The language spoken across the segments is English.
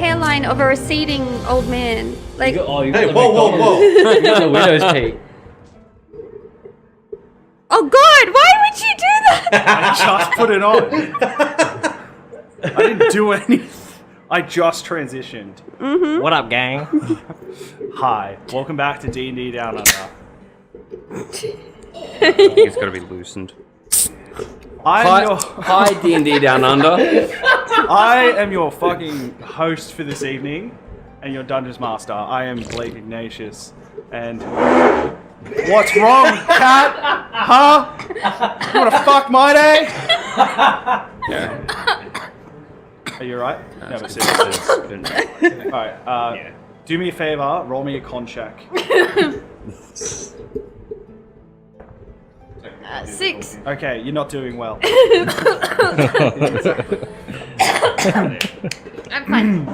hairline of a receding old man. Like, whoa. You got the widow's peak. oh God, why would you do that? I just put it on. I didn't do anything. I just transitioned. Mm-hmm. What up, gang? Hi, welcome back to D&D Down Under. It's got to be loosened. Hi, D&D Down Under. I am your fucking host for this evening, and your Dungeons Master. I am Blake Ignatius, and what's wrong, cat? Huh? You wanna fuck my day? Yeah. Are you alright? No, but seriously. Alright, do me a favor, roll me a con check. 6. Okay, you're not doing well. I'm fine.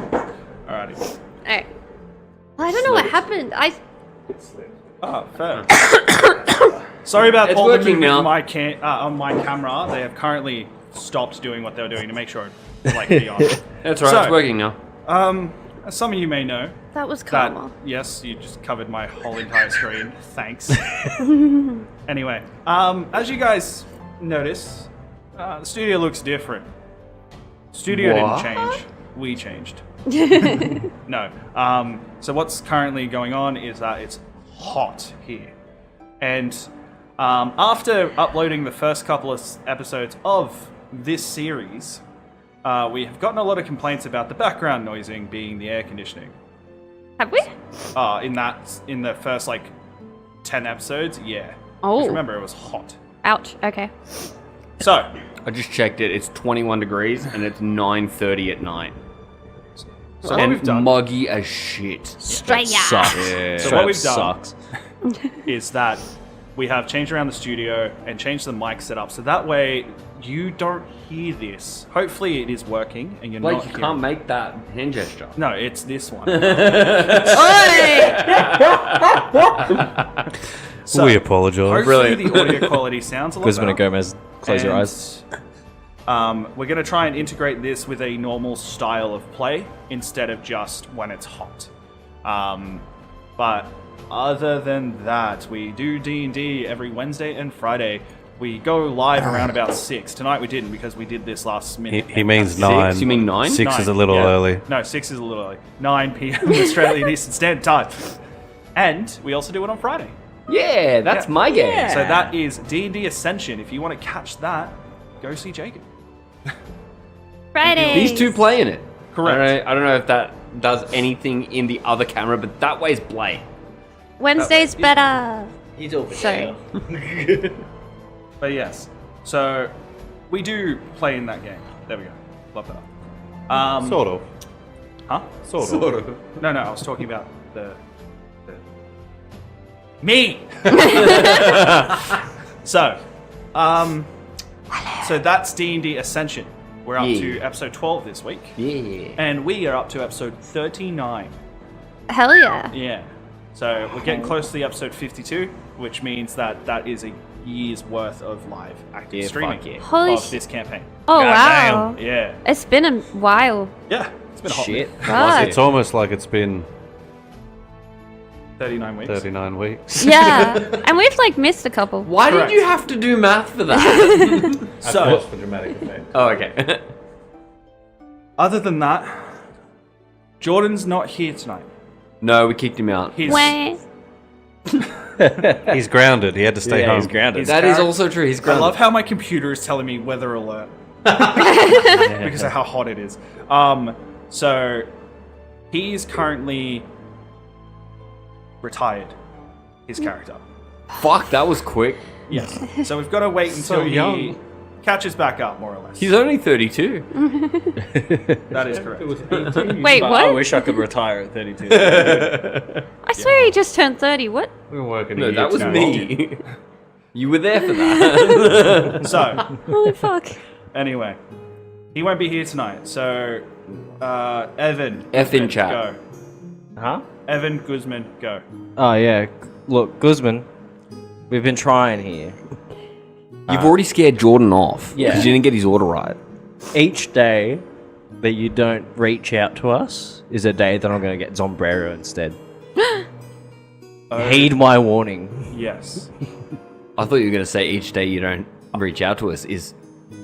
Alrighty. Alright. Well, I don't know what happened. Fair. Sorry about It's all the working movement now. on my camera. They have currently stopped doing what they were doing to make sure it be on. That's right, So, it's working now. As some of you may know, That was that, karma. yes, you just covered my whole entire screen. Thanks. Anyway, as you guys notice, the studio looks different. Studio What? didn't change. We changed. No. So what's currently going on is that it's hot here. And after uploading the first couple of episodes of this series, we have gotten a lot of complaints about the background noising being the air conditioning. Have we? In the first 10 episodes, yeah. Oh. 'Cause remember, it was hot. Ouch. Okay. So, I just checked it. It's 21 degrees and it's 9:30 at night. so what And we've done muggy as shit. Straight out. Sucks. Yeah. So what we've done- sucks. is that we have changed around the studio and changed the mic setup, so that way you don't hear this. Hopefully, it is working, and you're Like, not. you hearing- can't make that hand gesture. No, it's this one. Oi! So, We apologise. hopefully, the audio quality sounds a lot Guzman better. and Gomez, close your And, eyes. We're going to try and integrate this with a normal style of play instead of just when it's hot. But other than that, we do D&D every Wednesday and Friday. We go live around about 6. Tonight we didn't because we did this last minute. He means 6? 9. You mean 9? 6 is a 9, little yeah. early. No, 6 is a little early. 9 p.m. Australian Eastern Standard Time. And we also do it on Friday. Yeah, that's Yeah. my game. Yeah. So that is D&D Ascension. If you want to catch that, go see Jacob. Friday. These two play in it. Correct. I don't know if that does anything in the other camera, but that way's play. Wednesday's better. He's over Sorry. there. But yes. So we do play in that game. There we go. Love that. Sort of. Huh? Sort of. No, I was talking about the me. So that's D&D Ascension. We're up Yeah. to episode 12 this week, Yeah. and we are up to episode 39. Hell yeah. Yeah. So we're getting close to the episode 52, which means that is a year's worth of live active Yeah, streaming fuck yeah. Holy of sh- this campaign. Oh, Goddamn. wow. Yeah. It's been a while. Yeah. It's been a hot Shit. minute. God. It's almost like it's been 39 weeks. 39 weeks. Yeah. And we've missed a couple. Why Correct. did you have to do math for that? So, for dramatic effect. Oh, okay. other than that, Jordan's not here tonight. No, we kicked him out. He's Wah. He's grounded. He had to stay Yeah, home. he's grounded. He's That is Garrett- also true. He's I grounded. love how my computer is telling me weather alert because of how hot it is. So he's currently retired. His character. Fuck, that was quick. Yes. So we've got to wait until he young. catches back up, more or less. He's only 32. That is correct. Wait, But I what? wish I could retire at 32. I swear he just turned 30. What? We've been working No, a year that was too me. You were there for that. So Holy fuck. anyway, he won't be here tonight. So Evan, F in Guzman, chat. go. Huh? Evan Guzman, go. Oh, yeah. Look, Guzman, we've been trying here. You've already scared Jordan off. Yeah. Because you didn't get his order right. Each day, that you don't reach out to us is a day that I'm going to get Zombrero instead. Heed my warning. Yes. I thought you were going to say each day you don't reach out to us is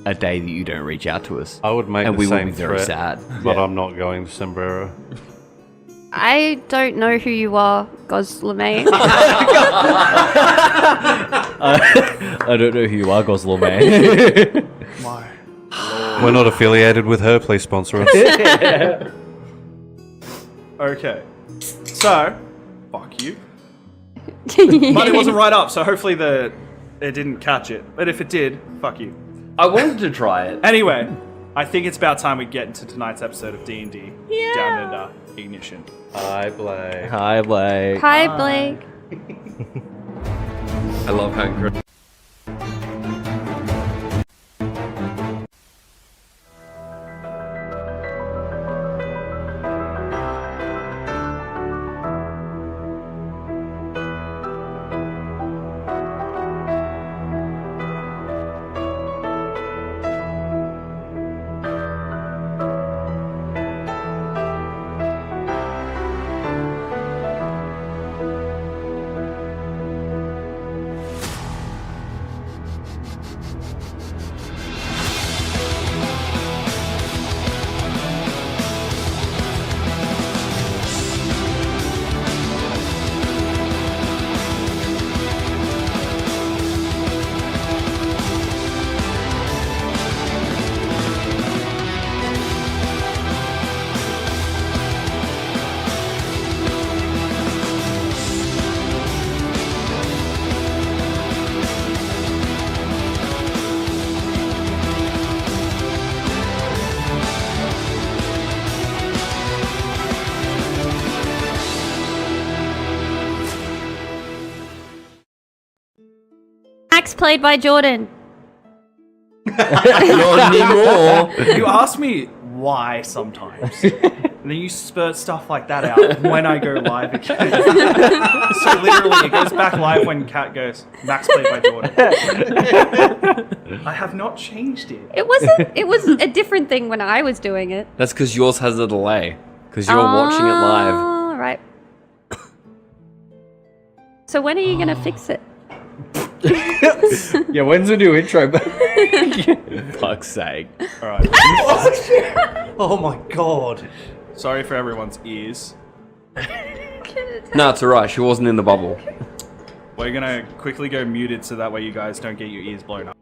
a day that you don't reach out to us. I would make and the we would same be very threat, sad. but Yeah. I'm not going to Sombrero. I don't know who you are, Goslamane. I don't know who you are, Goslow man. My. We're not affiliated with her. Please sponsor us. Okay. So, fuck you. Money wasn't right up, so hopefully it didn't catch it. But if it did, fuck you. I wanted to try it. Anyway, I think it's about time we get into tonight's episode of D&D Down Under Ignition. Hi, Blake. Hi, Blake. Hi, Blake. I love how incredible. Max played by Jordan. Not anymore. You ask me why sometimes, and then you spurt stuff like that out when I go live again. So literally, it goes back live when Kat goes, Max played by Jordan. I have not changed it. It wasn't. It was a different thing when I was doing it. That's because yours has a delay. Because you're watching it live. Oh, right. So when are you gonna fix it? Yeah, when's the new intro? Fuck's sake. Alright. Oh my god. Sorry for everyone's ears. No, it's alright. She wasn't in the bubble. We're gonna quickly go muted so that way you guys don't get your ears blown up.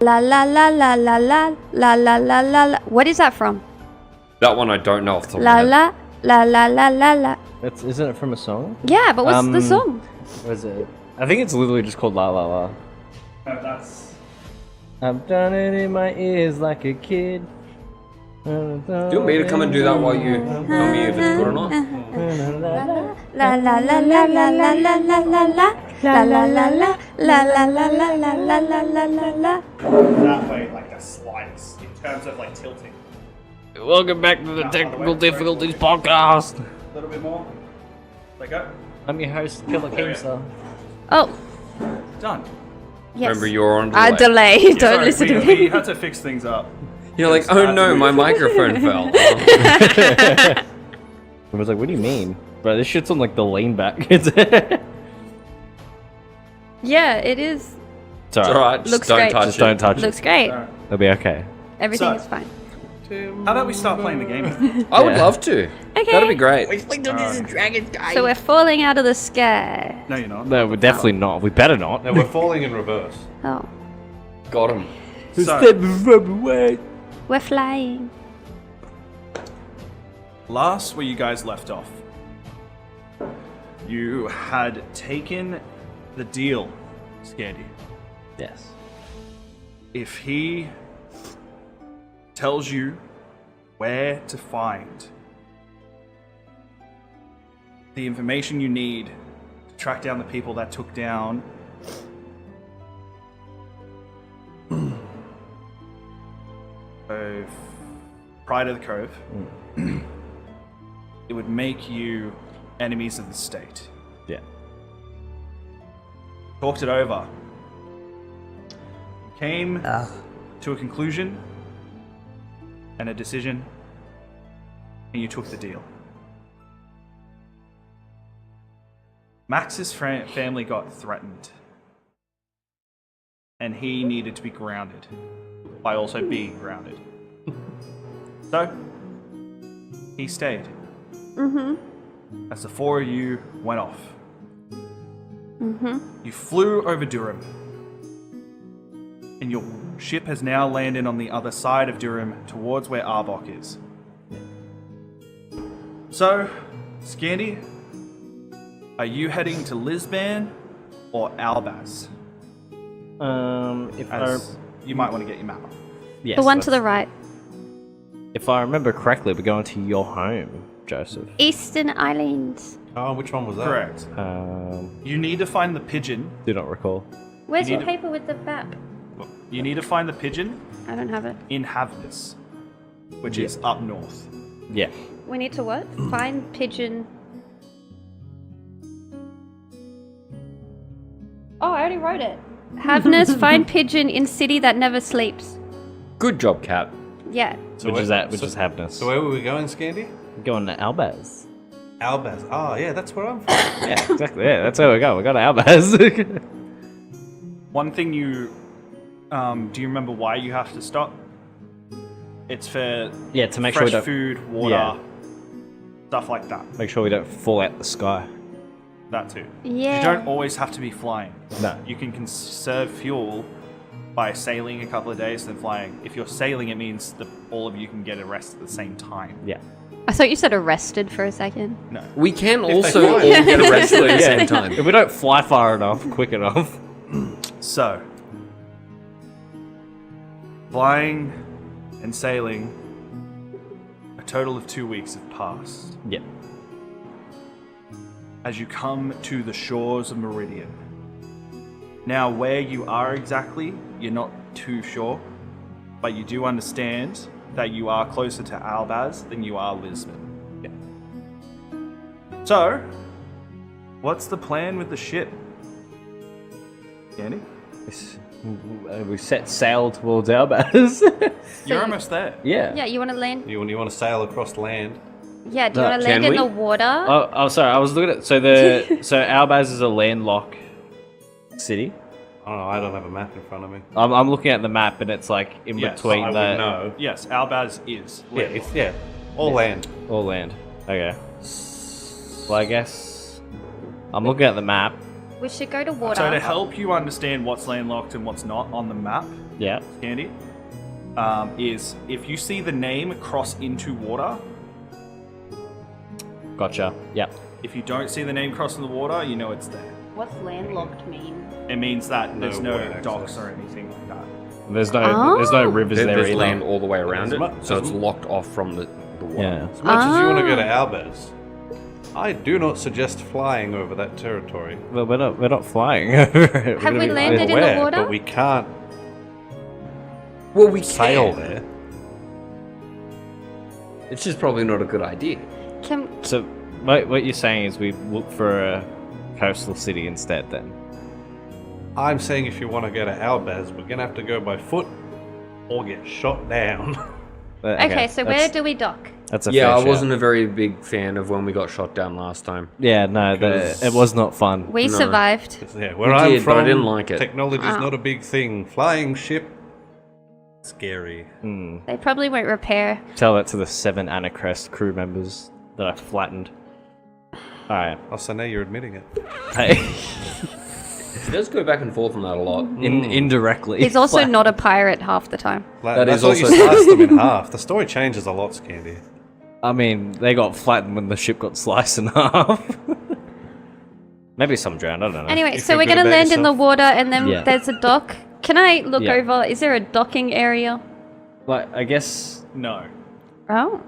La la la la la la la la la la la. What is that from? That one I don't know off the top of La my head. la la la la la la. Isn't it from a song? Yeah, but what's the song? What is it? I think it's literally just called La La La. No, that's... I've done it in my ears like a kid. Do you want me to come and do that while you tell me if it's good or not? La la la la la la la la la la. La la la la la la la la la la la la la la. That way, like a slice in terms of like tilting. Welcome back to the Technical Difficulties Podcast. A little bit more. Let go. I'm your host, Killer Keemstar. Oh, Done. yes. Remember, you're on delay. Delay. Don't Sorry, listen to we me. had to fix things up. You're like, oh no, my microphone fell. I was like, what do you mean? Bro, this shit's on like the lean back. It's Yeah, it is. It's alright, just Looks don't great. touch Just it. don't touch Looks it. great. It'll be okay. Everything So- is fine. How about we start playing the game? I would Yeah. love to. Okay. That'd be great. So we're falling out of the sky. No, you're not. No, we're definitely not. We better not. No, we're falling in reverse. Oh, Got him. So, we're flying. last where you guys left off, you had taken the deal, Scandy. Yes. If he tells you where to find the information you need to track down the people that took down Pride of the Cove, it would make you enemies of the state. Yeah. Talked it over. Came to a conclusion and a decision, and you took the deal. Max's family got threatened, and he needed to be grounded by also being grounded. So, he stayed. As the four of you went off. You flew over Durham, and your ship has now landed on the other side of Durham towards where Arbok is. So, Scandy, are you heading to Lisbon or Albaz? If As you might want to get your map. yes, The one to the right. If I remember correctly, we're going to your home, Joseph. Eastern Islands. Oh, which one was that? Correct. You need to find the pigeon. Do not recall. Where's You your need to- paper with the map? You need to find the pigeon I don't have it. in Havness, which is up north. Yeah. We need to what? Find pigeon. Oh, I already wrote it. Havness, find pigeon in city that never sleeps. Good job, Cap. Yeah. So Which is that? Which is Havness. So where were we going, Scandy? Going to Albaz. Albaz. Oh, yeah, that's where I'm from. Yeah, exactly. Yeah, that's where we go. We got to Albaz. One thing you do you remember why you have to stop? It's for Yeah, to make sure fresh we don't food, water, Yeah. stuff like that. make sure we don't fall out the sky. That too. Yeah. You don't always have to be flying. No. You can conserve fuel by sailing a couple of days and then flying. If you're sailing, it means that all of you can get a rest at the same time. Yeah. I thought you said arrested for a second. No. We can they also fly. all get arrested at the same time. If we don't fly far enough, quick enough. So, flying and sailing, a total of 2 weeks have passed. Yeah. As you come to the shores of Meridian. Now, where you are exactly, you're not too sure, but you do understand that you are closer to Albaz than you are Lisbon. Yeah. So, what's the plan with the ship? Andy? We set sail towards Albaz. You're almost there. Yeah. Yeah, you want to land? You want to sail across land? Yeah, do you want to Can land in we? the water? Oh, sorry. I was looking at so Albaz is a landlocked city. I don't know, I don't have a map in front of me. I'm looking at the map and it's like in Yes, between I the would know. Yes, Albaz is. Yeah, it's all land. all land. Okay. Well, I guess I'm looking at the map. We should go to water. So to help you understand what's landlocked and what's not on the map, Yeah. Andy, is if you see the name cross into water, Gotcha. Yep. if you don't see the name cross in the water, you know it's there. What's landlocked mean? It means that there's no water docks access. or anything like that. There's no rivers there There's either. land all the way around As it, mu- so as it's mu- locked off from the water. Yeah. As much as you want to go to Albaz, I do not suggest flying over that territory. Well, we're not flying over it. Have we landed in the Aware, water? but we can't Well, we sail can. there. It's just probably not a good idea. Can So, what you're saying is we look for a coastal city instead, then? I'm saying if you want to go to Albaz, we're gonna have to go by foot or get shot down. okay, so where that's- do we dock? That's a Yeah, fair I shout. wasn't a very big fan of when we got shot down last time. Yeah, no, it was not fun. We No. survived. Yeah, where We I'm did, from, but I didn't like it. Technology's Wow. not a big thing. Flying ship, scary. They probably won't repair. Tell that to the 7 Anacrest crew members that I flattened. Alright. Oh, so now you're admitting it. Hey. It does go back and forth on that a lot. Indirectly. He's also not a pirate half the time. That is is also also- you sliced them in half. The story changes a lot, Scandy. I mean, they got flattened when the ship got sliced in half. Maybe some drowned, I don't know. Anyway, You so feel we're good gonna about land in the yourself? water and then Yeah. there's a dock. Can I look Yeah. over? Is there a docking area? Like, I guess... No. Oh.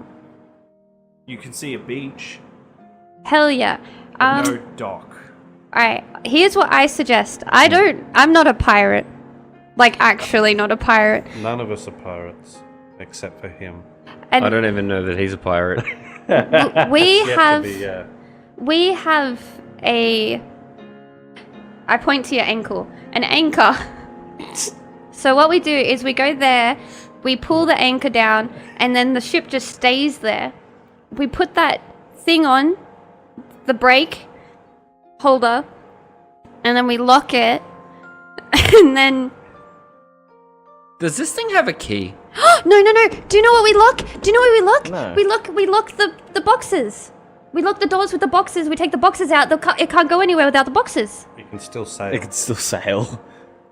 You can see a beach, Hell yeah. but no dock. Alright, here's what I suggest. I'm not a pirate. Like, actually not a pirate. None of us are pirates, except for him. And I don't even know that he's a pirate. we Yet to have... be, We have a... I point to your ankle. An anchor. So what we do is we go there, we pull the anchor down, and then the ship just stays there. We put that thing on, the brake holder, and then we lock it, and then... Does this thing have a key? No. Do you know what we lock? Do you know what we lock? No. We lock the boxes. We lock the doors with the boxes. We take the boxes out. It can't go anywhere without the boxes. You can still sail. It could still sail.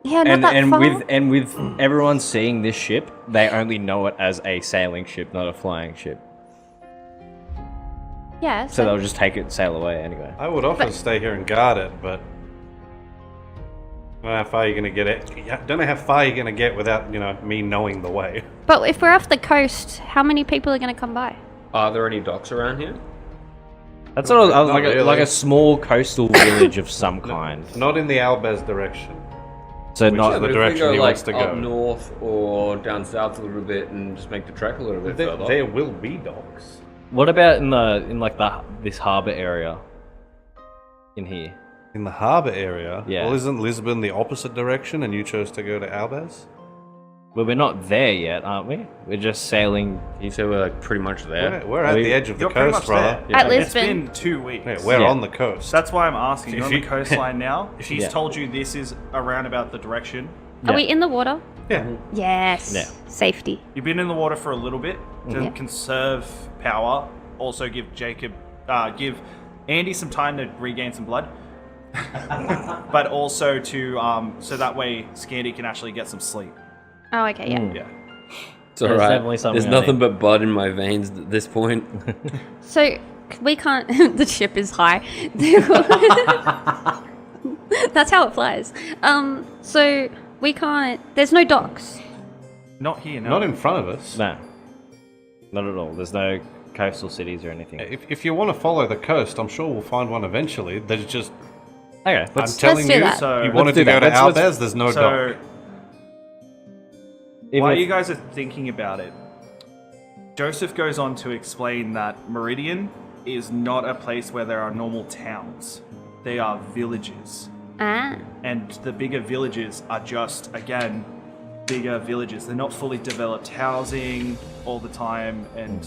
Yeah, not that and far. with everyone seeing this ship, they only know it as a sailing ship, not a flying ship. Yeah. So they'll just take it and sail away anyway. I would often stay here and guard it, but I don't know how far you're gonna get it. Don't know how far you're gonna get without me knowing the way. But if we're off the coast, how many people are going to come by? Are there any docks around here? That's what I was Not like, really. like a small coastal village of some kind. Not in the Albaz direction. So Which not is But if direction we he go wants like to up go. north or down south a little bit and just make the trek a little bit further. There will be docks. What about in this harbour area? In here. In the harbour area? Yeah. Well, isn't Lisbon the opposite direction and you chose to go to Albaz? Well, we're not there yet, aren't we? We're just sailing. You say we're like pretty much there. We're at we- the edge of the You're pretty coast, much brother. there. At It's Lisbon. been 2 weeks. Yeah, we're Yeah. on the coast. That's why I'm asking. You're on the If you- coastline now. She's Yeah. told you this is around about the direction. Are we in the water? Yeah. Yes. Yeah. Safety. You've been in the water for a little bit to Yeah. conserve power. Also, give give Andy some time to regain some blood. But also to so that way Scandy can actually get some sleep. Oh, okay, yeah. Yeah. It's There's alright. definitely something There's I nothing need. but blood in my veins at this point. So we can't. The ship is high. That's how it flies. So we can't. There's no docks. Not here, no. Not in front of us. No. Not at all. There's no coastal cities or anything. If you want to follow the coast, I'm sure we'll find one eventually. There's just... Okay, I'm let's telling do you, that. So- you wanted Let's do to go that. to Let's- Albaz, there's no So, dock. even while if- you guys are thinking about it, Joseph goes on to explain that Meridian is not a place where there are normal towns. They are villages. Ah. And the bigger villages are just, again, bigger villages. They're not fully developed housing all the time and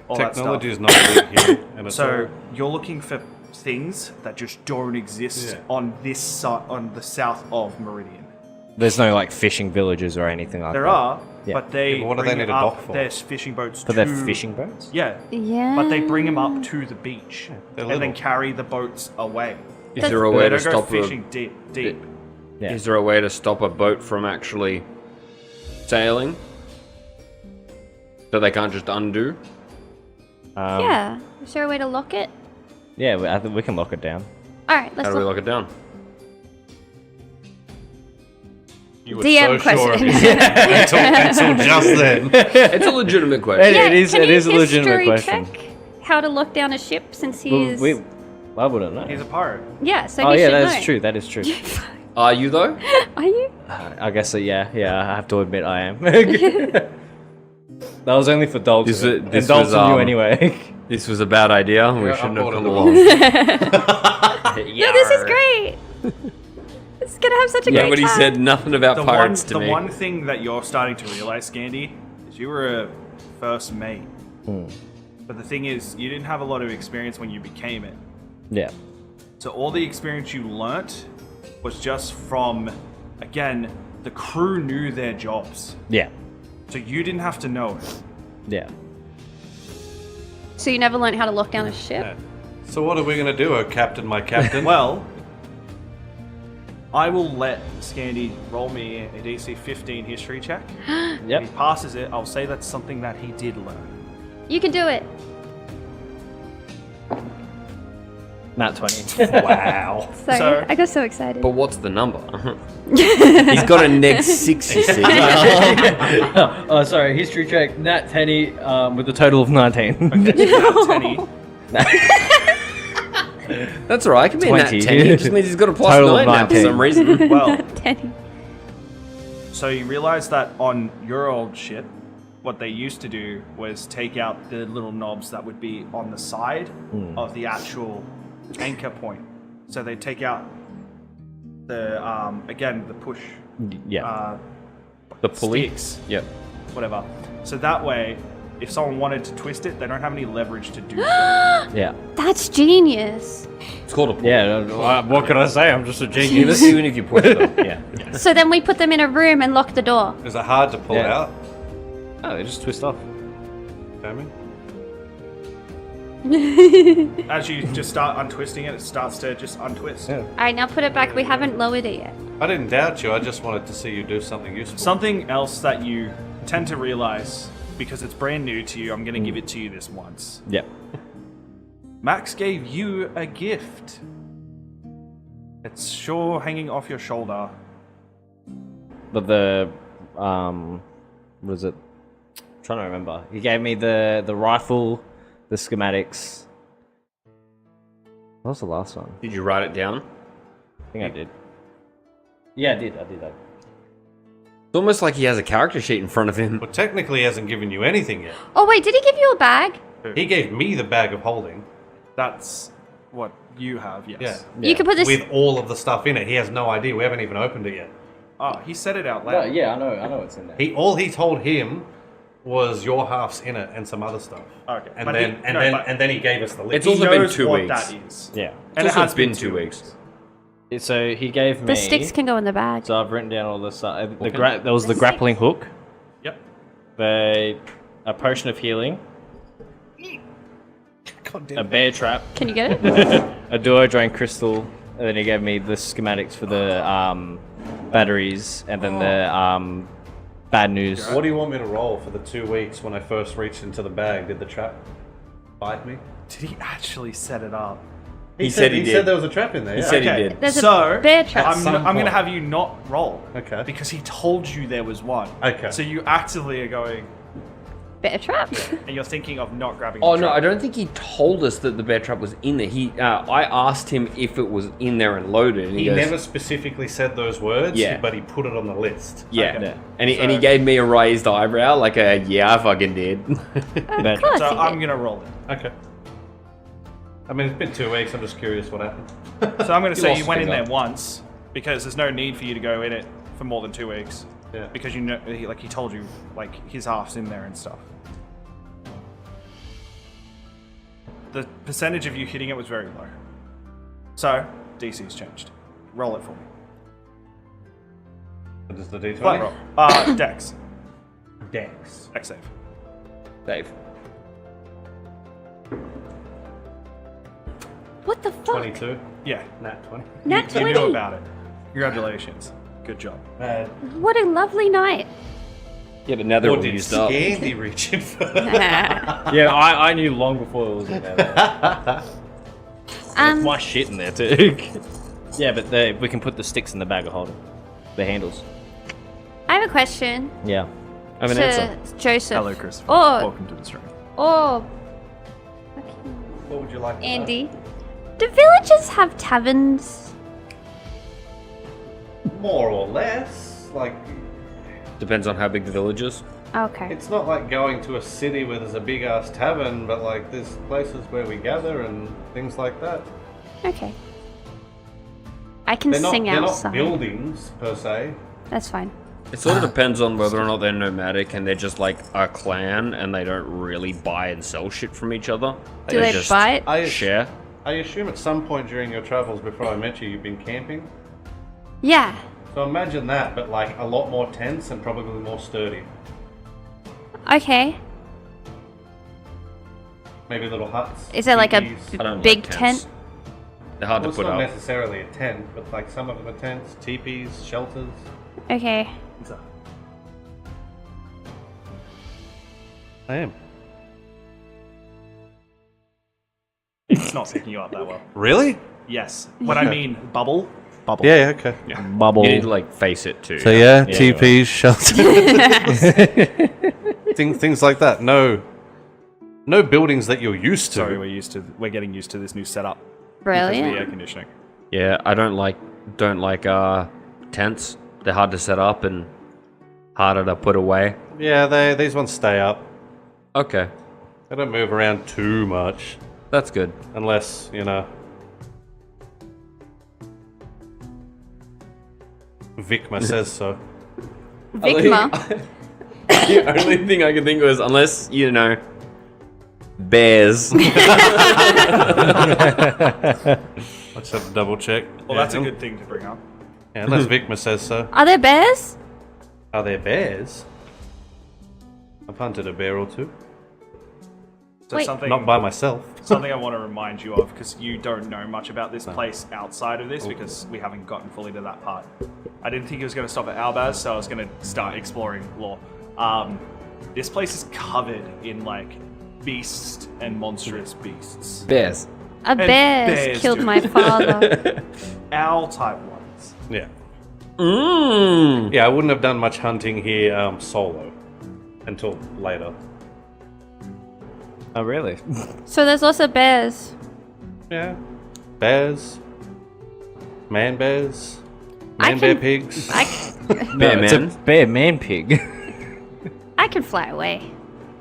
all that stuff. Technology is not big here. And it's So you're looking for things that just don't exist Yeah. on this on the south of Meridian. There's no like fishing villages or anything like There that. are, Yeah. but they Yeah, but what do they bring need a up dock for? their fishing boats But to... they're fishing boats? Yeah, Yeah. but they bring them up to the beach they're and then little. carry the boats away. Is there a way They to don't go stop fishing deep. Yeah. Is there a way to stop a boat from actually sailing? So they can't just undo? Yeah. Is there a way to lock it? Yeah, I think we can lock it down. All right. Let's How do we lock. lock it down? You were DM so sure of question. yourself until just then. It's a legitimate question. It is Can a you legitimate history question. check how to lock down a ship since he Well, is? I wouldn't know. He's a pirate. Yeah, so Oh he yeah, should that know. is true. That is true. Are you though? Are you? I guess so. Yeah. I have to admit I am. That was only for dogs. This and was, dogs knew anyway. This was a bad idea. We Yeah, shouldn't I have bought come it along. No, this is great. This is gonna have such a great Nobody time. said nothing about pirates to the me. one thing that you're starting to realize, Scandy, is you were a first mate. But the thing is, you didn't have a lot of experience when you became it. Yeah. So all the experience you learnt was just from, again, the crew knew their jobs. Yeah. So you didn't have to know it. Yeah. So you never learned how to lock down a ship? So what are we gonna do, oh captain, my captain? Well, I will let Scandy roll me a DC 15 history check. If Yep. he passes it, I'll say that's something that he did learn. You can do it. Nat 20. Wow. Sorry, So- I got so excited. But what's the number? He's got a neg 6, you see. Oh, sorry. History check. Nat 10 with a total of 19. Tenny. That's alright, I can be a nat 20. 10. It just means he's got a plus Total 9 now for 19. some reason. Well, Tenny. so you realize that on your old ship, what they used to do was take out the little knobs that would be on the side of the actual anchor point. So they take out the again the push Yeah. The pulley? sticks, Yep. whatever. So that way, if someone wanted to twist it, they don't have any leverage to do so. Yeah. That's genius. It's called a pulley. Yeah. What can I say? I'm just a genius. Even if you push them. Yeah. So then we put them in a room and lock the door. Is it hard to pull Yeah. out? Oh, they just twist off. Jamie? As you just start untwisting it, it starts to just untwist. Yeah. Alright, now put it back. We haven't lowered it yet. I didn't doubt you. I just wanted to see you do something useful. Something else that you tend to realize, because it's brand new to you, I'm going to give it to you this once. Yeah. Max gave you a gift. It's sure hanging off your shoulder. But the was it? I'm trying to remember. He gave me the rifle, the schematics. What was the last one? Did you write it down? I think I did. Yeah, I did. That. It's almost like he has a character sheet in front of him. But technically, he hasn't given you anything yet. Oh wait, did he give you a bag? He gave me the bag of holding. That's what you have, yes. Yeah. You can put this. With all of the stuff in it. He has no idea. We haven't even opened it yet. Oh, he said it out loud. yeah, I know it's in there. All he told him was your half's in it and some other stuff. Okay. And But then he- no, but- then he gave us the list. It's He also been knows 2 what weeks. that is. Yeah. And It's it also has been 2 weeks. So he gave me. The sticks can go in the bag. So I've written down all this stuff. Okay. There was the grappling hook, Yep. a potion of healing, a bear trap, Can you get it? a duodrain crystal, and then he gave me the schematics for the batteries, and then the bad news. What do you want me to roll for the 2 weeks when I first reached into the bag? Did the trap bite me? Did he actually set it up? He said he He did. said there was a trap in there. He Yeah. said he did. There's So, a bear trap. I'm some going to point. have you not roll. Okay. Because he told you there was one. Okay. So you actively are going, Bear trap. and you're thinking of not grabbing Oh the no, trap. I don't think he told us that the bear trap was in there. I asked him if it was in there and loaded, and He goes, never specifically said those words, Yeah. but he put it on the list. yeah. Okay. And he So- gave me a raised eyebrow, like a yeah, I fucking did. Bear course. So he I'm did. going to roll it. Okay. I mean, it's been 2 weeks. I'm just curious what happened. So I'm going to say lost you went in finger. there once, because there's no need for you to go in it for more than 2 weeks. Yeah. Because you know, he told you, like, his half's in there and stuff. The percentage of you hitting it was very low. So, DC's changed. Roll it for me. What is the D20? Flat roll. Dex. Dex. Dex save. Dave. What the fuck? 22. Yeah. Nat 20. Nat You 20. knew about it. Congratulations. Good job. What a lovely night. Yeah, but now they're Or all did used up. Scandy reach in for Yeah, I knew long before it was in there. It's my shit in there too. Yeah, but we can put the sticks in the bag of holding. The handles. I have a question Yeah. I have an to answer. Joseph. Hello, Christopher. Or, Welcome to the stream. or What would you like to know? Andy. Do villages have taverns? More or less. Like, Depends on how big the village is. Okay. it's not like going to a city where there's a big ass tavern, but like there's places where we gather and things like that. Okay. I can They're not, sing they're outside. not buildings per se. That's fine. It sort of depends on whether or not they're nomadic and they're just like a clan and they don't really buy and sell shit from each other. Do they just buy it? I share. I assume at some point during your travels before I met you, you've been camping. Yeah. So imagine that, but like a lot more tense and probably more sturdy. Okay. Maybe little huts. Is there like a teepees. I don't big like tents. tent? They're hard Well, to it's put not up. necessarily a tent, but like some of them are tents, teepees, shelters. Okay. I am. It's not picking you up that well. Really? Yes. When I mean bubble. Yeah, okay. Bubble. You need to like face it too. So yeah, Yeah, teepees, shelters, things like that. No buildings that you're used to. Sorry, we're getting used to this new setup. Because of the air Brilliant. conditioning. Yeah, I don't like tents. They're hard to set up and harder to put away. Yeah, these ones stay up. Okay, They don't move around too much, that's good. unless Vicma says so. Vicma. The only thing I can think of is unless bears. Let's have a double check. Well, that's a good thing to bring up. Yeah, unless Vicma says so. Are there bears? Are there bears? I've hunted a bear or two. So Wait. something, Not by myself. something I want to remind you of, because you don't know much about this place outside of this, because we haven't gotten fully to that part. I didn't think it was going to stop at Albaz, so I was going to start exploring lore. This place is covered in like beasts and monstrous beasts. Bears. A bear bears, killed dude. my father. Owl type ones. Yeah. Mmm. Yeah, I wouldn't have done much hunting here solo until later. Oh, really? So there's also bears. Yeah. Bears. Man bears. I Man bear can- pigs. Bear It's a man. bear man pig. I can fly away.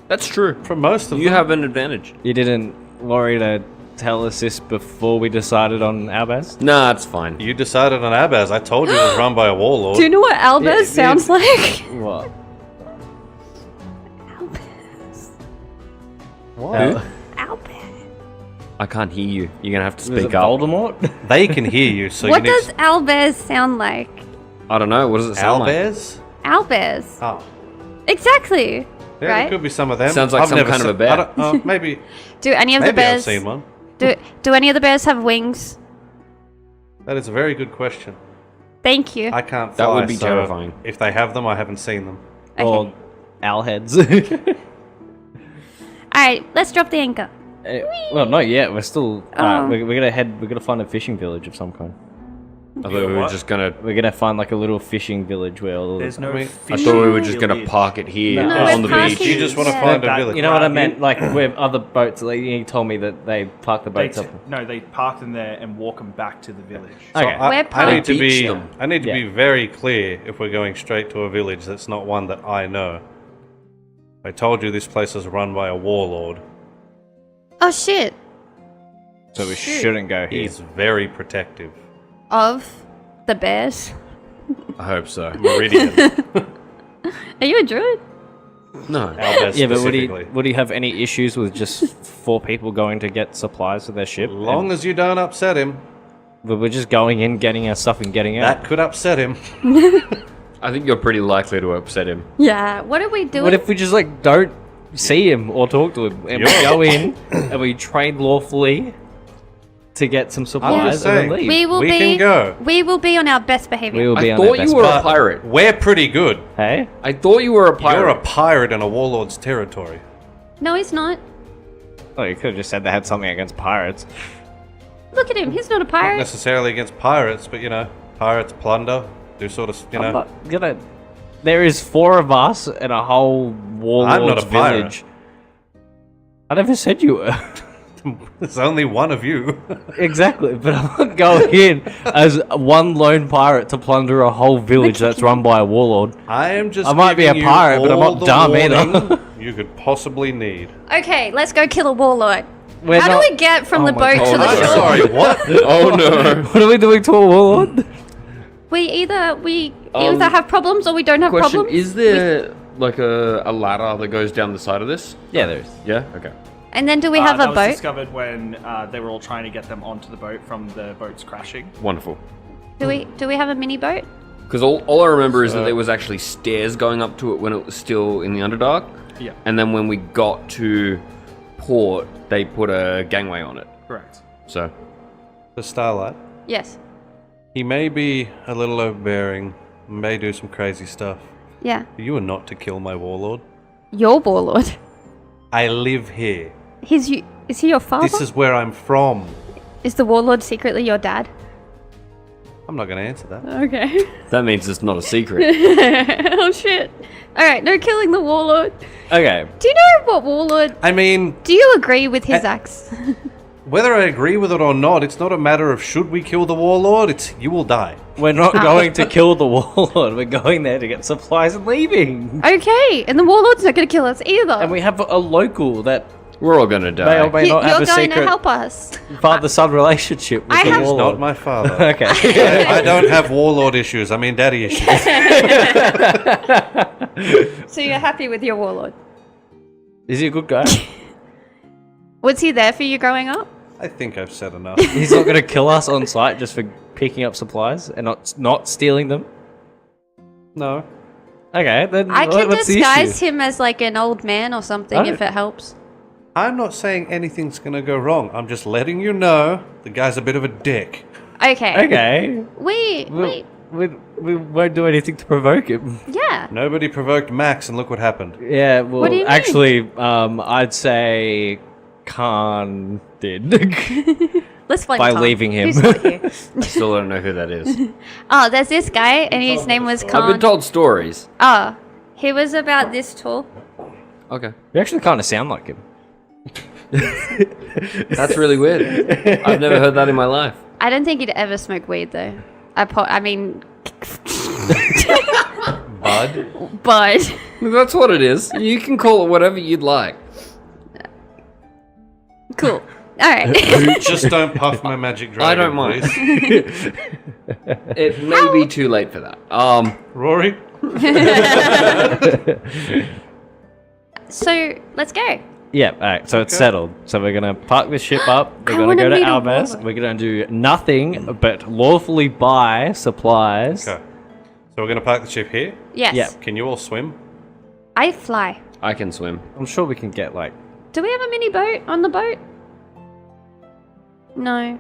That's true. For most of You them. have an advantage. You didn't worry to tell us this before we decided on Albaz? Nah, it's fine. You decided on Abaz. I told you it was run by a warlord. Do you know what Albaz Yeah, sounds like? What? What? Albaz. I can't hear you. You're gonna have to Was speak it up. Voldemort? They can hear you, so What you need does Albaz sound like? I don't know. What does it sound like? Owlbears? Albaz. Oh. Exactly. Yeah, Right? there could be some of them. Sounds like some kind of a bear. I don't, maybe Do any of the maybe I've bears seen one. do any of the bears have wings? That is a very good question. Thank you. I can't fly, That would be so terrifying. If they have them, I haven't seen them. Okay. Or owl heads? Alright, let's drop the anchor. Well, not yet. We're still. Oh. We're gonna head. We're gonna find a fishing village of some kind. I thought we were What? just gonna. We're gonna find like a little fishing village where all There's no I mean, I fish thought we were just gonna village. park it here No, on the we're beach. parking- You just want to Yeah. find a That- village. You know what I Right. meant? Like where other boats. Like you told me that they park the They boats up. they park them there and walk them back to the village. Okay. I We're need to Beach be. them. I need to be Yeah. very clear if we're going straight to a village that's not one that I know. I told you this place is run by a warlord. Oh shit. So we shouldn't go here. He's very protective. Of the bears. I hope so. Meridian. Are you a druid? No. Albaz Yeah, but specifically. would he have any issues with just 4 people going to get supplies for their ship? Long as you don't upset him, But we're just going in, getting our stuff, and getting out. that could upset him. I think you're pretty likely to upset him. Yeah. What are we doing? What if we just like don't see him or talk to him, and we go in and we trade lawfully to get some I'm supplies just and saying. then leave? we will We be can go. We will be on our best behavior. We will be I on our thought best you were behavior. a pirate. We're pretty good. Hey, I thought you were a pirate. You're a pirate in a warlord's territory. No, he's not. oh, you could have just said they had something against pirates. Look at him. He's not a Not pirate. necessarily against pirates, but pirates plunder. Do sort of, I'm not gonna. There is 4 of us and a whole warlord's I'm not a pirate. village. I never said you were. There's only one of you. Exactly, but I'm not going in as one lone pirate to plunder a whole village that's run by a warlord. I am just. I might be a giving you pirate, but I'm all not the dumb either. warning you could possibly need. Okay, let's go kill a warlord. We're How not- do we get from the boat God. to the I'm shore? Sorry, what? Oh no. What are we doing to a warlord? We either have problems or we don't have Question: problems. Is there like a ladder that goes down the side of this? Yeah, there is. Yeah. Okay. And then do we have that a was boat? discovered when they were all trying to get them onto the boat from the boats crashing. Wonderful. Do we have a mini boat? Because all I remember is that there was actually stairs going up to it when it was still in the Underdark. Yeah. And then when we got to port, they put a gangway on it. Correct. So The Starlight. Yes. He may be a little overbearing, may do some crazy stuff. Yeah. You are not to kill my warlord. Your warlord. I live here. Is he your father? This is where I'm from. Is the warlord secretly your dad? I'm not going to answer that. Okay. that means it's not a secret. Oh shit. Alright, no killing the warlord. Okay. Do you know what warlord? I mean, Do you agree with his acts? whether I agree with it or not, it's not a matter of should we kill the warlord, it's you will die. We're not going to kill the warlord. We're going there to get supplies and leaving. Okay, and the warlord's not going to kill us either. And we have a local that We're all gonna may die. or may not have You're a going to secret help us. father-son relationship with I the have- He's warlord. not my father. Okay. I don't have warlord issues, I mean daddy issues. So you're happy with your warlord? Is he a good guy? Was he there for you growing up? I think I've said enough. He's not going to kill us on sight just for picking up supplies and not stealing them. No. Okay, then I can what's the disguise issue? him as like an old man or something if it helps. I'm not saying anything's gonna go wrong. I'm just letting you know the guy's a bit of a dick. Okay. Okay. We We won't do anything to provoke him. yeah. Nobody provoked Max, and look what happened. Yeah, well, What do you mean? actually, I'd say Khan did. Let's blame By Tom. leaving him. He's not here. I still don't know who that is. Oh, there's this guy, and his name was I've been Khan. told stories. Oh, he was about this tall. Okay. You actually kind of sound like him. That's really weird. I've never heard that in my life. I don't think he'd ever smoke weed though. I mean, Bud? but That's what it is. You can call it whatever you'd like. cool. All right. Just don't puff my magic dragon. I don't mind. please. It may be too late for that. Rory? So let's go. Yeah, alright, so it's settled. So we're gonna park this ship up, we're I gonna wanna go to meet a Almas, warlord. we're gonna do nothing but lawfully buy supplies. Okay. So we're going to park the ship here. Yes. Yeah. Can you all swim? I fly. I can swim. I'm sure we can get like Do we have a mini boat on the boat? No.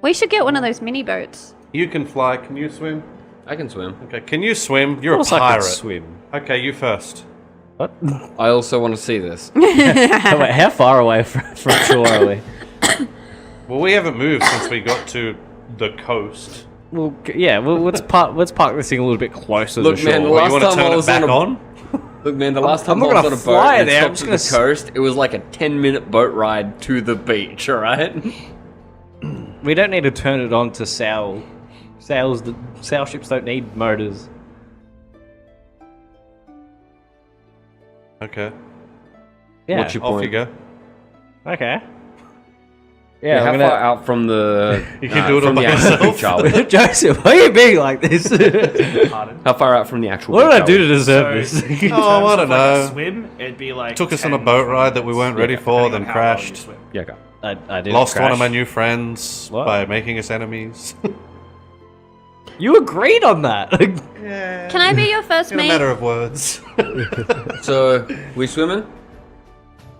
We should get one of those mini boats. You can fly. Can you swim? I can swim. Okay. Can you swim? You're of a course I can pirate. swim. Okay, you first. What? I also want to see this. Oh, wait, how far away from shore are we? Well, we haven't moved since we got to the coast. Well, yeah, well, let's park this thing a little bit closer Look, to the shore. man, the What, you last want to time I turn it was back on a- on? Look, man, the last I'm time not I was gonna on a boat fly and it there, I'm stopped just to the gonna coast, it was like a 10-minute boat ride to the beach, alright? We don't need to turn it on to sail. Sail ships don't need motors. Okay. Yeah. What's your Off point? you go. Okay. Yeah, Yeah, how I'm far gonna. out from the... You can do it all from by the actual yourself. beach are we? Joseph, why are you being like this? Pardon? How far out from the actual What beach did I are do we? to deserve So- this? Oh, I don't Like a know. swim, it'd be like Took us on a 10, boat ride that we weren't ready for, depending then on how well you crashed. swim. Yeah, go. I did Lost one of crash. my new friends What? by making us enemies. You agreed on that. Yeah. Can I be your first In a mate? matter of words. So, we swimming?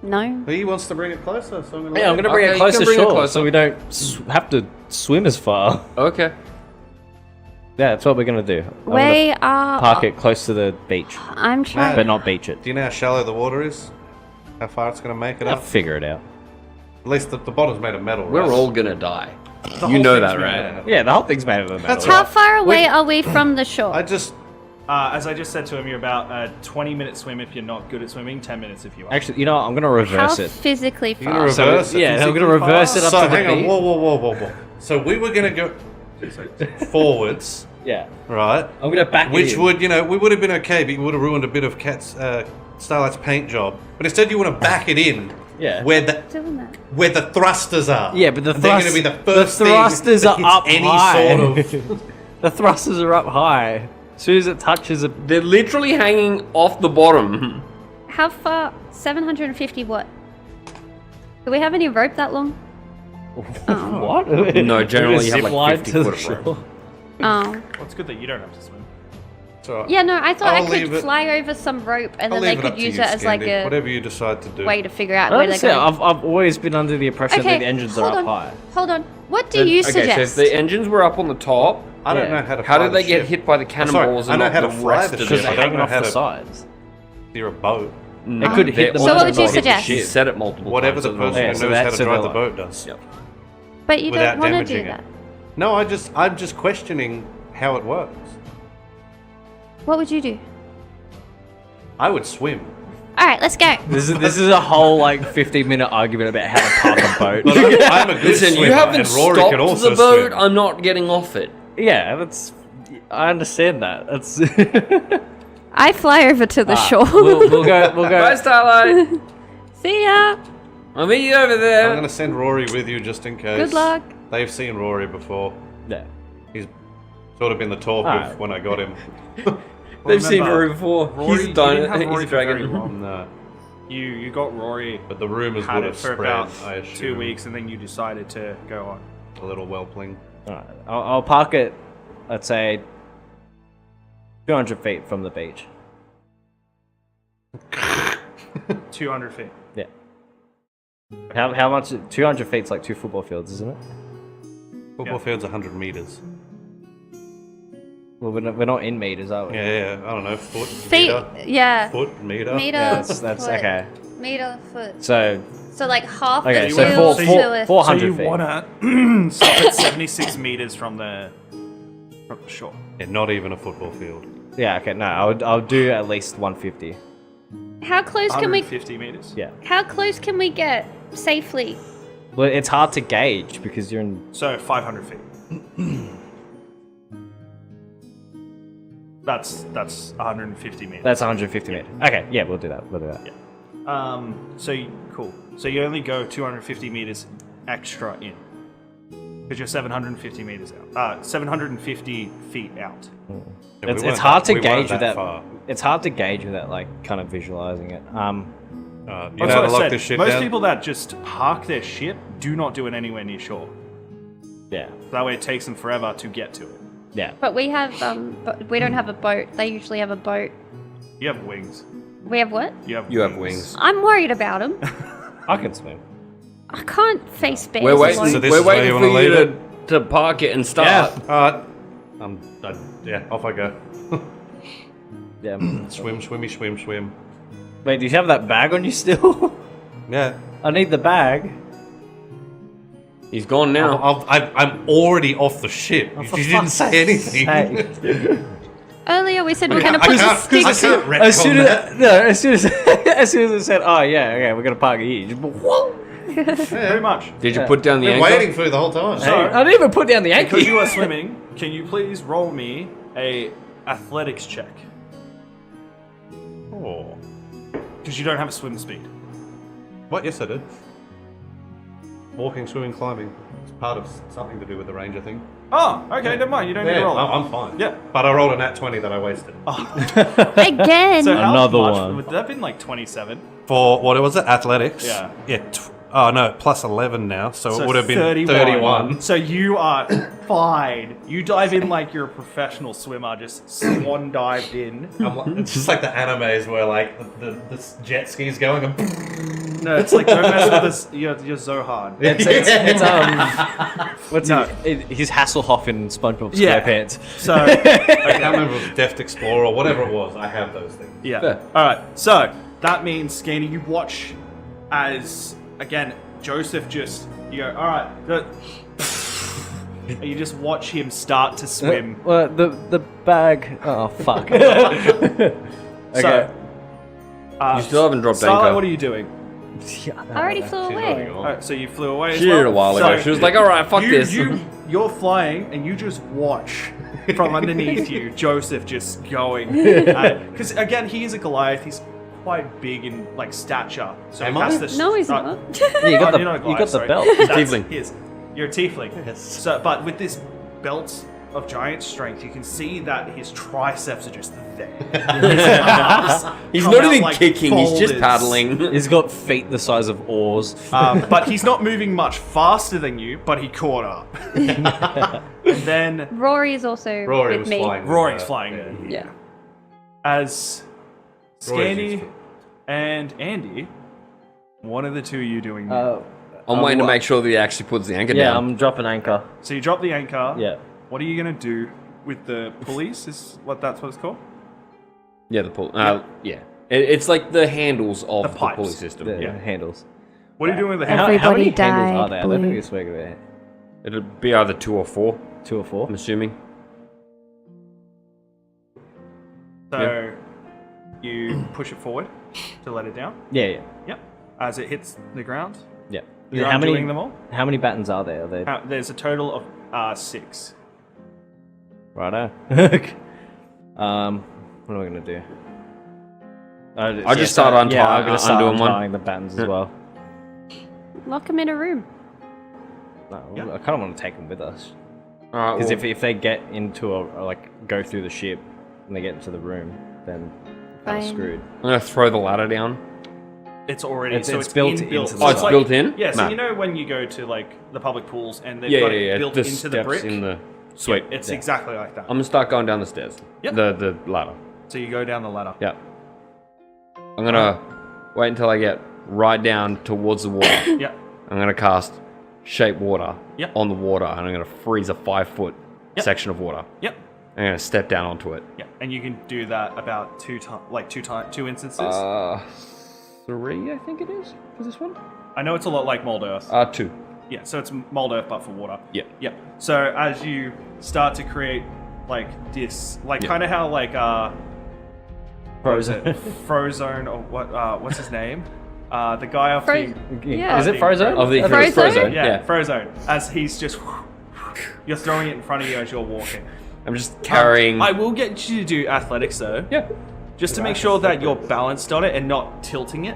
No. He wants to bring it closer, so I'm gonna. Yeah, I'm let gonna him. bring Okay, it you close can to bring it shore closer. so we don't have to swim as far. Okay. Yeah, that's what we're gonna do. I'm gonna We are. park it close to the beach, I'm trying. but not beach it. Do you know how shallow the water is? How far it's gonna make it I'll up? figure it out. At least the bottom's made of metal. We're right? all gonna die. The You whole know thing's that, made right? of metal. Yeah, the whole thing's made of metal. That's How far away are we from the shore? I just As I just said to him, you're about a 20-minute swim if you're not good at swimming, 10 minutes if you are. Actually, you know what? I'm gonna reverse How it. physically You're gonna fast? reverse it. Yeah, I'm gonna physically reverse it fast. up So to the hang on, beat. whoa. So we were gonna go forwards, Yeah. right? I'm gonna back it Which in. would, we would have been okay, but you would have ruined a bit of Starlight's paint job. But instead, you want to back it in, Yeah. where Doing that. the thrusters are. Yeah, but the And they're going to thrust- be the first the thrusters thing are that up hits any high. sort of. The thrusters are up high. As soon as it touches a... They're literally hanging off the bottom. How far? 750 what? Do we have any rope that long? Oh. What? No, generally you have Zip like line 50 to the foot of rope. shore. Oh. Well, it's good that you don't have to swim. It's all right. Yeah, no, I thought I'll I leave could it- fly over some rope and I'll then they leave it up could to use you, it as like Scandy. a Whatever you decide to do. way to figure out I where don't they're say, going. I've always been under the impression that the engines are hold up on. high. Hold on. What do you Okay, so if suggest? the engines were up on the top, I don't Yeah. know how to. how fly did they the get ship. hit by the cannonballs I and know not how to the fly rest the of Because ship. the they're I don't hanging know off how the to sides. steer a boat. No, It could hit they're the all So what would you on the suggest? ship. Said it multiple Whatever times. the at person Yeah, who so knows how that's to drive the similar. boat does. Yep. But you without don't want to damaging do it. that. No, I'm just questioning how it works. What would you do? I would swim. All right, let's go. This is a whole like 15-minute argument about how to park a boat. But I'm a good Listen, swimmer, you haven't and Rory stopped can also the boat. swim. I'm not getting off it. Yeah, that's. I understand that. That's. I fly over to the shore. we'll go. Bye, Starlight. See ya. I'll meet you over there. I'm gonna send Rory with you just in case. Good luck. They've seen Rory before. Yeah. He's sort of been the talk Alright. of when I got him. They've seen remember, Rory before. Rory, He's you done didn't it. have He's Rory for very dragging. long. No, You got Rory, but the rumors had would it have for spread. about I assume 2 weeks, and then you decided to go on. A little whelpling. Alright, I'll park it. Let's say 200 feet from the beach. 200 feet. Yeah. How much? 200 feet's like 2 football fields, isn't it? Football field's 100 meters. Well, we're not in meters, are we? Yeah, I don't know. Foot, Feet. meter, Yeah. foot, meter. Meter. Yeah, that's foot. okay. Meter foot. So So like half okay, the so field to a 400 So you feet. wanna stop at 76 meters from the shore. Yeah, not even a football field. Yeah, okay, no, I'll do at least 150. How close can we? 150 meters. Yeah. How close can we get safely? Well, it's hard to gauge because you're in. So 500 feet. That's 150 meters. That's 150 meters. Okay, yeah, we'll do that. We'll do that. Cool. So you only go 250 meters extra in. Because you're 750 meters out. 750 feet out. Yeah, It's we weren't hard to we weren't gauge without. far. It's hard to gauge without like kind of visualizing it. You know That's how what to I lock said. this shit Most down? people that just park their ship do not do it anywhere near shore. Yeah, That way it takes them forever to get to it. yeah. But we have but we don't have a boat. They usually have a boat. You have wings. We have what? You have wings. I'm worried about them. I can swim. I can't face bears. We're waiting. alone. So this We're is where waiting you for wanna you leave to park it and start. Yeah. Yeah, off I go. Yeah. Swim, swim. Wait, do you have that bag on you still? Yeah. I need the bag. He's gone now. I'm already off the ship. You didn't say anything. Hey. Earlier we said we're I going to put the can't sticks. As soon retcon as no, as soon as as soon as I said, oh yeah, okay, we're gonna park it here. Just, Pretty much. Did you put down the Been anchor? waiting for you the whole time. So- I didn't even put down the anchor. Because you are swimming, can you please roll me a athletics check? Oh. Because you don't have a swim speed. What? Yes, I did. Walking, swimming, climbing. It's part of something to do with the ranger thing. Oh, okay, never mind. You don't need to Yeah, roll. I'm fine. Yeah. But I rolled a nat 20 that I wasted. Again. So how Another much one. would that have been like 27? For, what was it? Athletics? Yeah. Yeah. Oh, no, plus 11 now. So So it would have been 31. 31. So you are fine. You dive in like you're a professional swimmer, just swan dived in. It's just like the animes where, like, the jet ski's going and... No, it's like don't mess with this. You're Zohan. It's what's his Hasselhoff in SpongeBob Yeah. SquarePants. So I can't remember if it was Deft Explorer or whatever it was. I have those things. yeah. Fair. All right. So that means, Scanny, you watch as again Joseph just you go. All right. and you just watch him start to swim. Well, the bag. Oh fuck. So, You still haven't dropped Starlight, anchor. what are you doing? I already flew away. Alright, so you flew away. She did a while ago. She was like, "Alright, fuck this." You're flying, and you just watch from underneath you, Joseph just going. Because again, he is a Goliath. He's quite big in like stature. So Am he has I? to No, he's not. Yeah, you got you're not a the Goliath, sorry. belt. That's Tiefling. his. You're a tiefling. Yes. So, but with this belt of giant strength, you can see that his triceps are just there. His arms He's come not out even like kicking, he's just folders. paddling. He's got feet the size of oars. But he's not moving much faster than you, but he caught up. And then Rory is also Rory with was me. flying. Rory's flying. Yeah. As Rory's Scandy useful. and Andy, one of the two of you doing I'm waiting to make sure that he actually puts the anchor Yeah, down. I'm dropping anchor. So you drop the anchor. Yeah. What are you gonna do with the pulleys? Is that's what it's called? Yeah, the pull. Yeah. It's like the handles of The the, pipes. pulley system. The Yeah. handles. What are you doing with the Every- handle? How many Everybody handles died, are there? I don't blue. think we spoke about it. It'd be either 2 or 4, 2 or 4. I'm assuming. So you push it forward to let it down. Yeah, yeah. Yep. As it hits the ground, Yeah. you're how undoing many them all. How many battens are there? Are there There's a total of 6. righto? What am I gonna do? I just start I'm gonna start undoing one. untying the battens as well. Lock him in a room. No, Yeah. I kind of want to take them with us Alright, because well, if they get into go through the ship and they get into the room, then I'm Fine. screwed. I'm gonna throw the ladder down. It's already It's- so it's it's built inbuilt. into the So Oh, it's like- built in? Yeah, so Mad. you know when you go to like the public pools and they've Yeah, got yeah, it yeah. built The into the steps brick. in the sweet. It's Yeah. exactly like that. I'm gonna start going down the stairs. Yep. The ladder. So you go down the ladder. Yeah. I'm gonna wait until I get right down towards the water. Yep. I'm gonna cast shape water Yep. on the water, and I'm gonna freeze a 5-foot Yep. section of water. Yep. I'm gonna step down onto it. Yep. And you can do that about two instances. 3, I think it is for this one. I know it's a lot like Mold Earth. 2. Yeah, so it's Mold Earth but for water. Yeah. Yep. So as you start to create like this, like Yeah. kind of how like Frozen. Frozone or what's his name? The guy off Fro- the Yeah. Is it Frozone? Of the I think it's Frozone? yeah, Frozone. As he's just you're throwing it in front of you as you're walking. I'm just carrying. I will get you to do athletics though. Yeah. Just to make sure that you're balanced on it and not tilting it.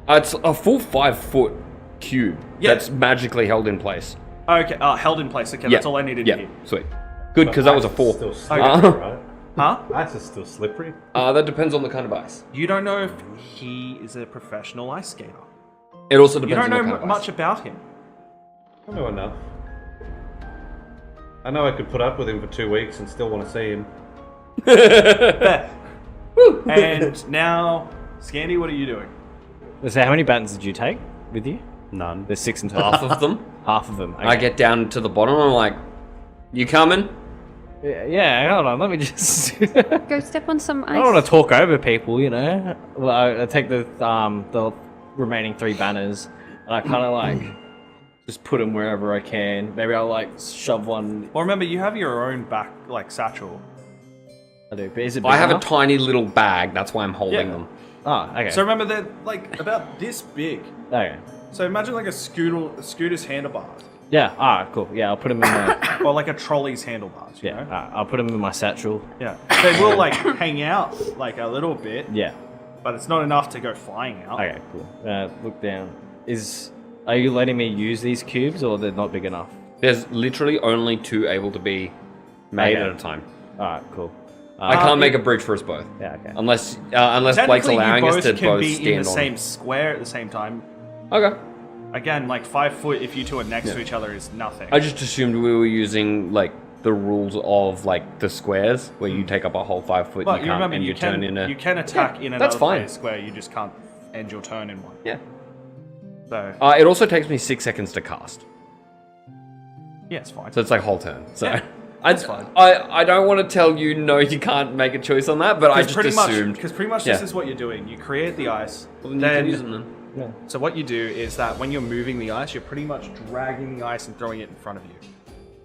It's a full 5-foot cube Yeah. that's magically held in place. Okay, held in place. Okay, that's all I needed Yeah, to hear. sweet. Good, because that was a Ice 4. is still slippery, right? Huh? Ice is still slippery. That depends on the kind of ice. You don't know if he is a professional ice skater. It also You depends don't on the know kind of much ice. about him. I know enough. I know I could put up with him for 2 weeks and still want to see him. There. And now, Scandy, what are you doing? So how many battens did you take with you? None. There's 6 in total. Half of them. Half of them. Okay. I get down to the bottom and I'm like, you coming? Yeah, hold on. Let me just. Go step on some ice. I don't want to talk over people, you know. Well, I take the remaining 3 banners and I kind of like just put them wherever I can. Maybe I'll like shove one. Well, remember, you have your own back, like, satchel. I do, but is it? I big have a enough? tiny little bag, that's why I'm holding Yeah. them. Oh, okay. So remember, they're, like, about this big. Okay. So imagine, like, a scooter's handlebars. Yeah. Cool. Yeah, I'll put them in my. Or, like, a trolley's handlebars, you Yeah. know? I'll put them in my satchel. Yeah. They will, like, hang out, like, a little bit, Yeah. but it's not enough to go flying out. Okay. Cool. Look down. Are you letting me use these cubes, or they're not big enough? There's literally only 2 able to be made Okay. at a time. All right. Cool. I can't make a bridge for us both. Yeah. Okay. Unless Blake's Technically, allowing you us both to can both be stand in the on. same square at the same time. Okay. Again, like 5 foot if you two are next to each other is nothing. I just assumed we were using like the rules of like the squares where you take up a whole 5 foot But you you can't remember, and you turn in a you can attack in that's another fine. place where you just can't end your turn in one. Yeah. So It also takes me 6 seconds to cast. yeah, it's fine. So it's like whole turn. So Yeah, I, that's fine. I don't want to tell you no, you can't make a choice on that, but I just assumed. Because pretty much Yeah. this is what you're doing. You create the ice. Well, then you can use them then. So what you do is that when you're moving the ice, you're pretty much dragging the ice and throwing it in front of you.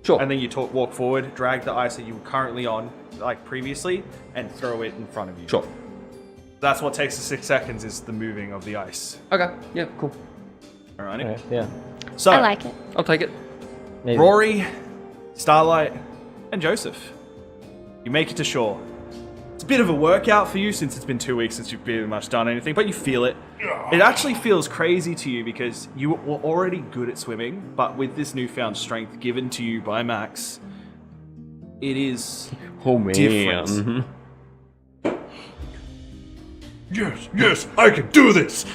Sure. And then you walk forward, drag the ice that you were currently on, like previously, and throw it in front of you. Sure. That's what takes the 6 seconds, is the moving of the ice. Okay. Yeah. Cool. Alrighty. Okay, yeah. So, I like it. I'll take it. Maybe. Rory, Starlight, and Joseph, you make it to shore. It's a bit of a workout for you since it's been 2 weeks since you've pretty much done anything, but you feel it. It actually feels crazy to you because you were already good at swimming, but with this newfound strength given to you by Max, it is Oh man. different. Mhm. Yes, I can do this.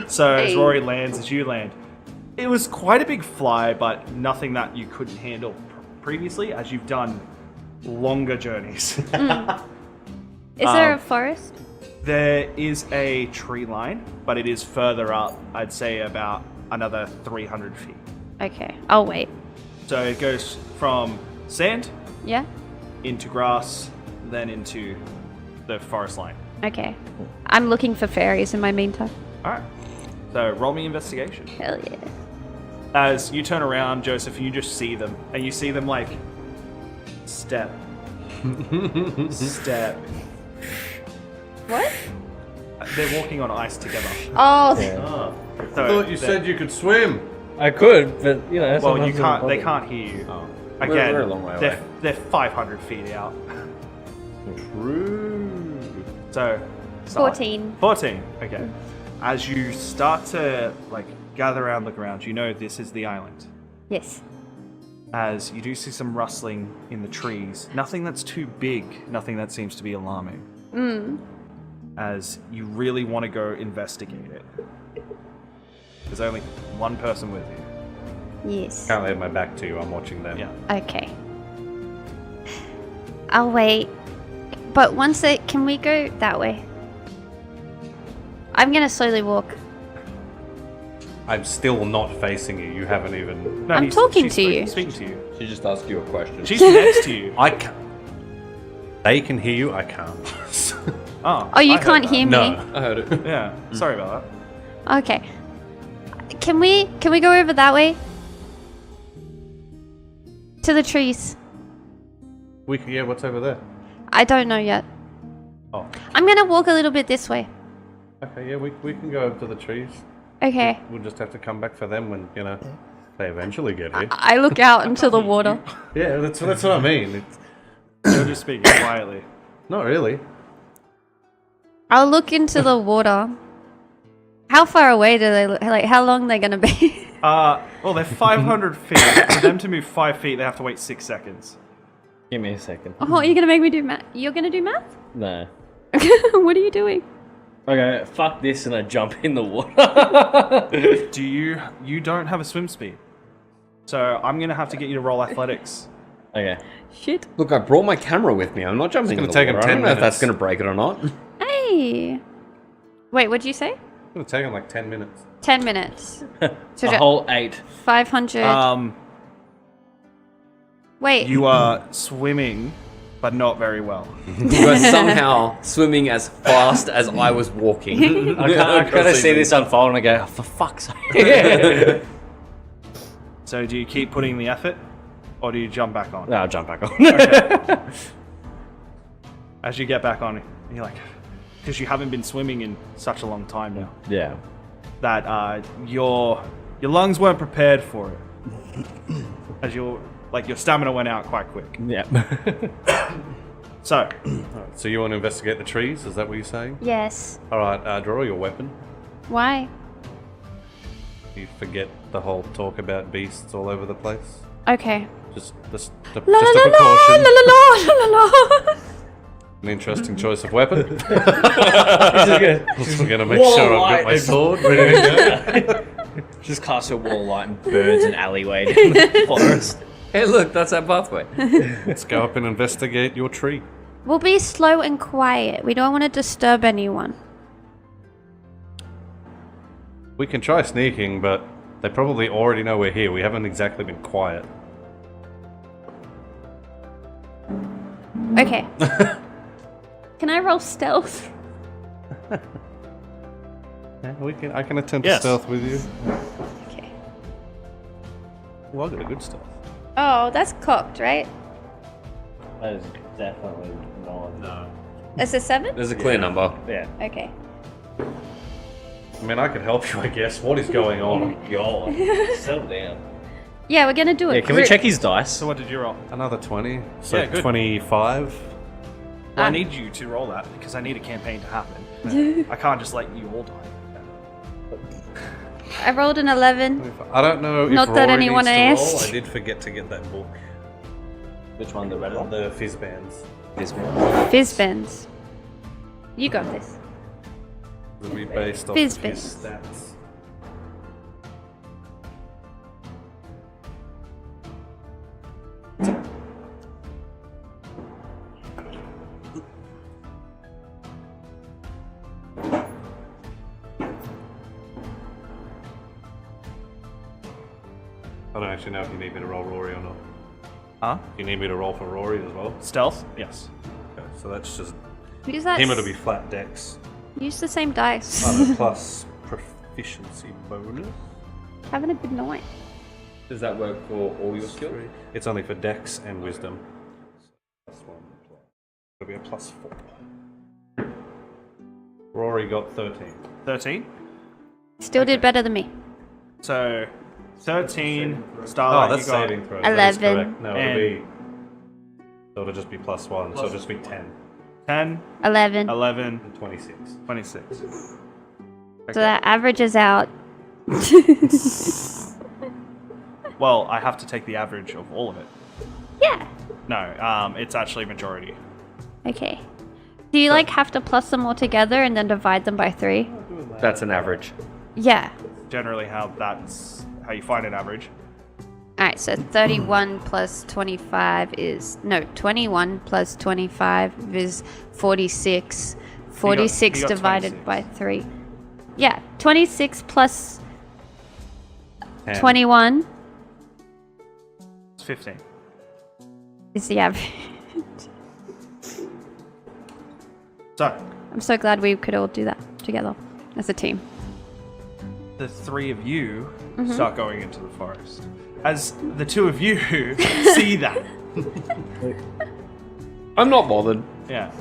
So as Hey. Rory lands, as you land, it was quite a big fly, but nothing that you couldn't handle previously, as you've done longer journeys. Is there a forest? There is a tree line, but it is further up, I'd say about another 300 feet. Okay, I'll wait. So it goes from sand Yeah? into grass, then into the forest line. Okay. I'm looking for fairies in my meantime. Alright. So roll me investigation. Hell yeah. As you turn around, Joseph, and you just see them, and you see them like step, step. What? They're walking on ice together. Oh, Yeah. I thought you said you could swim. I could, but you know. Well, you sometimes can't. it They doesn't can't hear you. Oh. Again, We're a long way away. they're 500 feet out. So, start. 14. 14. Okay. As you start to like gather around, look around, you know this is the island. Yes. As you do see some rustling in the trees, nothing that's too big, nothing that seems to be alarming. As you really want to go investigate it. There's only one person with you. Yes. Can't have my back to you. I'm watching them. Yeah. Okay. I'll wait. But once it, can we go that way? I'm gonna slowly walk. I'm still not facing you. You haven't even. No, I'm talking she's to you. Speaking to you. She just asked you a question. She's next to you. I can't. They can hear you. I can't. Oh, you I heard can't that. hear me? No. I heard it. Yeah. Sorry about that. Okay. Can we go over that way? To the trees. Yeah. What's over there? I don't know yet. Oh. I'm gonna walk a little bit this way. Okay. Yeah. We can go over to the trees. Okay. We'll just have to come back for them when they eventually get here. I look out into the water. Yeah. That's what I mean. It's You're just speaking quietly. not really. I'll look into the water. How far away do they look? Like, how long they're gonna be? Well, they're 500 feet. For them to move 5 feet, they have to wait 6 seconds. Give me a second. Oh, you're gonna make me do math? You're gonna do math? No. What are you doing? Okay, fuck this, and I jump in the water. Do you don't have a swim speed. So I'm gonna have to get you to roll athletics. Okay. Shit. Look, I brought my camera with me. I'm not jumping in gonna the take him water. I 10 don't know if that's minutes. going to break it or not. Hey. Wait, what'd you say? It's gonna take them like 10 minutes. 10 minutes. So A whole 8. 500. Wait. You are swimming, but not very well. You are somehow swimming as fast as I was walking. I kind of see this unfold and I go, oh, for fuck's sake. So do you keep putting in the effort, or do you jump back on? No, I'll jump back on. As you get back on, you're like, because you haven't been swimming in such a long time now, Yeah. that your lungs weren't prepared for it. As your stamina went out quite quick. Yeah. So So you want to investigate the trees? Is that what you're saying? Yes. All right. Draw your weapon. Why? You forget the whole talk about beasts all over the place. Okay. Just La a la la la precaution. la la la la la. An interesting choice of weapon. This is good. We're gonna make sure I've got my sword ready to go. Just cast a wall light and burns an alleyway down the forest. Hey, look, that's our pathway. Let's go up and investigate your tree. We'll be slow and quiet. We don't want to disturb anyone. We can try sneaking, but they probably already know we're here. We haven't exactly been quiet. Okay. Can I roll stealth? Yeah, I can attempt Yes. stealth with you. Okay. Well, I got a good stealth. Oh, that's cocked, right? That is definitely not. No. That's a 7? There's a clear number. Yeah. Okay. I mean, I could help you, I guess. What is going on? God. Settle down. Yeah, we're gonna do it. Yeah, can we check his dice? So what did you roll? Another 20. So Yeah, good. 25. Well, I need you to roll that because I need a campaign to happen. I can't just let you all die. I rolled an 11. I don't know if Not that Rory anyone needs to roll. asked. I did forget to get that book. Which one? The red one? The fizz bands. This one. Fizzbins. You got this. It'll be based off Fizz of his bands. stats. I don't actually know if you need me to roll Rory or not. Huh? You need me to roll for Rory as well? Stealth? Yes. Okay, so that's just Use that. him. It'll be flat dex. Use the same dice. Plus proficiency bonus. Having a good night. Does that work for all your skills? It's only for dex and wisdom. Plus 1. It'll be a plus 4. Rory got 13. 13. Still did better than me. So 13. Oh, Starlight, that's you got saving throw. That is 11. correct. No, it'll And- be. So it'll just be plus 1. So it'll just be 10 10, 11. 11, and 26. 26. So that averages out. Well, I have to take the average of all of it. Yeah. No, it's actually majority. Okay. Do you like have to plus them all together and then divide them by 3? That's an average. Yeah. Generally, that's how you find an average. Alright, so 31 plus 25 is... No, 21 plus 25 is 46. 46 you got divided 26. by 3. Yeah, 26 plus 10. 21 It's 15. is the average. So, I'm so glad we could all do that together as a team. the 3 of you start going into the forest. As the 2 of you see that. I'm not bothered. Yeah.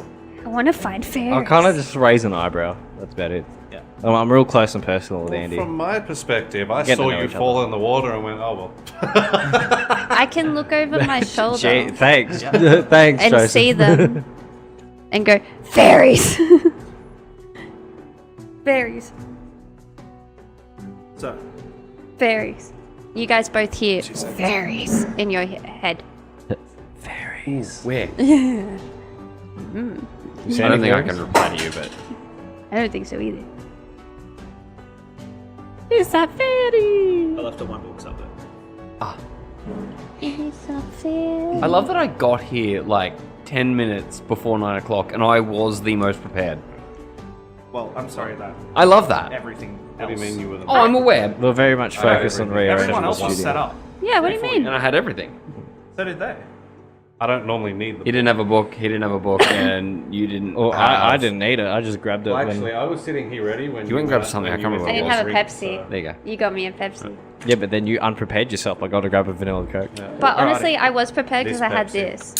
I want to find fairies. I'll kind of just raise an eyebrow. That's about it. Yeah. I'm real close and personal with Well, Andy. from my perspective, I Getting to saw know you each fall in the water and went, oh well. I can look over my shoulder Gee, thanks. Thanks, and Joseph. see them and go, fairies! Fairies. So, Fairies. You guys both hear fairies in your head. Fairies. Where? You see I don't any think I fairies? can reply to you, but I don't think so either. It's a fairy! I left all my books up there. It's a fairy. I love that I got here like 10 minutes before 9 o'clock and I was the most prepared. Well, I'm sorry that I love that. everything What do else. you mean you were the Oh, I'm aware. We're very much focused on rearranging Everyone the else was studio. set up. Yeah, what do you Before mean? And I had everything. So did they. I don't normally need them. He didn't have a book, he didn't have a book, and you didn't. Well, I have- didn't need it. I just grabbed it Well, when... actually, I was sitting here ready when You went and grabbed were- something, when I can't you were remember I didn't have a drink, Pepsi. so- There you go. You got me a Pepsi. Yeah, but then you unprepared yourself. I got to grab a vanilla Coke. Yeah. But Alrighty. honestly, I was prepared because This I had Pepsi. this.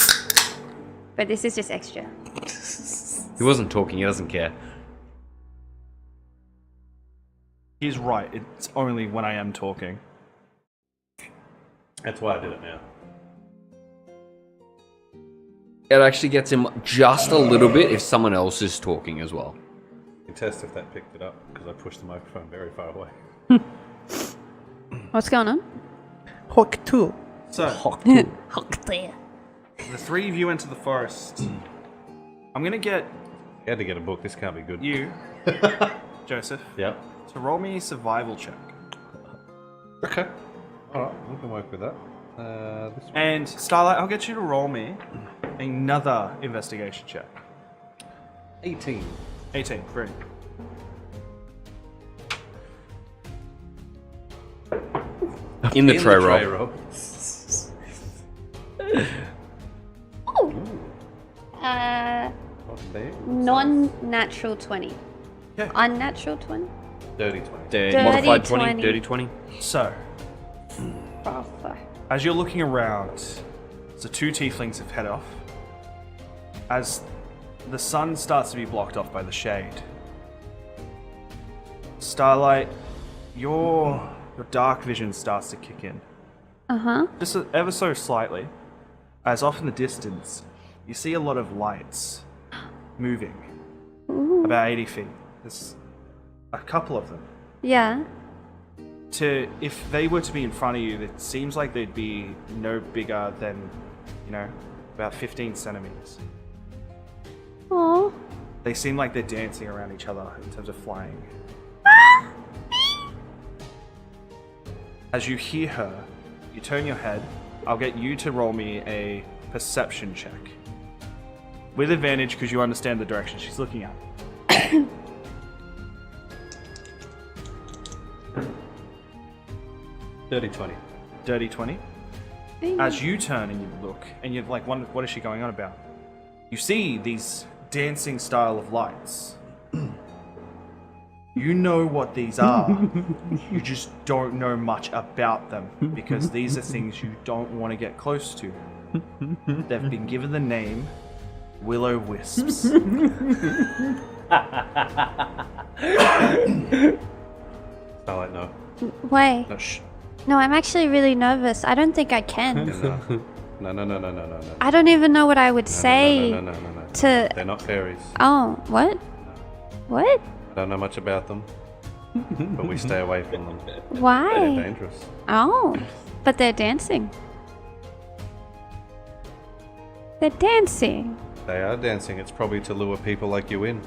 But this is just extra. He wasn't talking, he doesn't care. He's right. It's only when I am talking. That's why I did it now. It actually gets him just a little bit if someone else is talking as well. You can test if that picked it up because I pushed the microphone very far away. What's going on? So, Hocktail. the 3 of you enter the forest. I'm going to get You had to get a book. This can't be good. you, Joseph, Yep. to roll me a survival check. Okay. All right. We can work with that. This one. And Starlight, I'll get you to roll me another investigation check. 18. 18, brilliant. In the tray roll. What's there? Non-natural 20. Okay. Unnatural 20? Dirty 20. Dude. Dirty Modified 20. 20, dirty 20. So, As you're looking around, the two tieflings have head off. As the sun starts to be blocked off by the shade. Starlight, your dark vision starts to kick in. Just ever so slightly. As off in the distance, you see a lot of lights moving. About 80 feet. There's a couple of them. Yeah. If they were to be in front of you, it seems like they'd be no bigger than, about 15 centimeters. Oh. They seem like they're dancing around each other in terms of flying. As you hear her, you turn your head. I'll get you to roll me a perception check. With advantage because you understand the direction she's looking at. Dirty 20. Dirty 20. As you turn and you look, and you're like, what is she going on about? You see these dancing style of lights. You know what these are. You just don't know much about them because these are things you don't want to get close to. They've been given the name Willow Wisps. Starlight, no. Why? No, shh. No, I'm actually really nervous. I don't think I can. No. I don't even know what I would say No. to... They're not fairies. Oh, what? What? I don't know much about them, but we stay away from them. They're Why? dangerous. Oh, but they're dancing. They're dancing. They are dancing. It's probably to lure people like you in.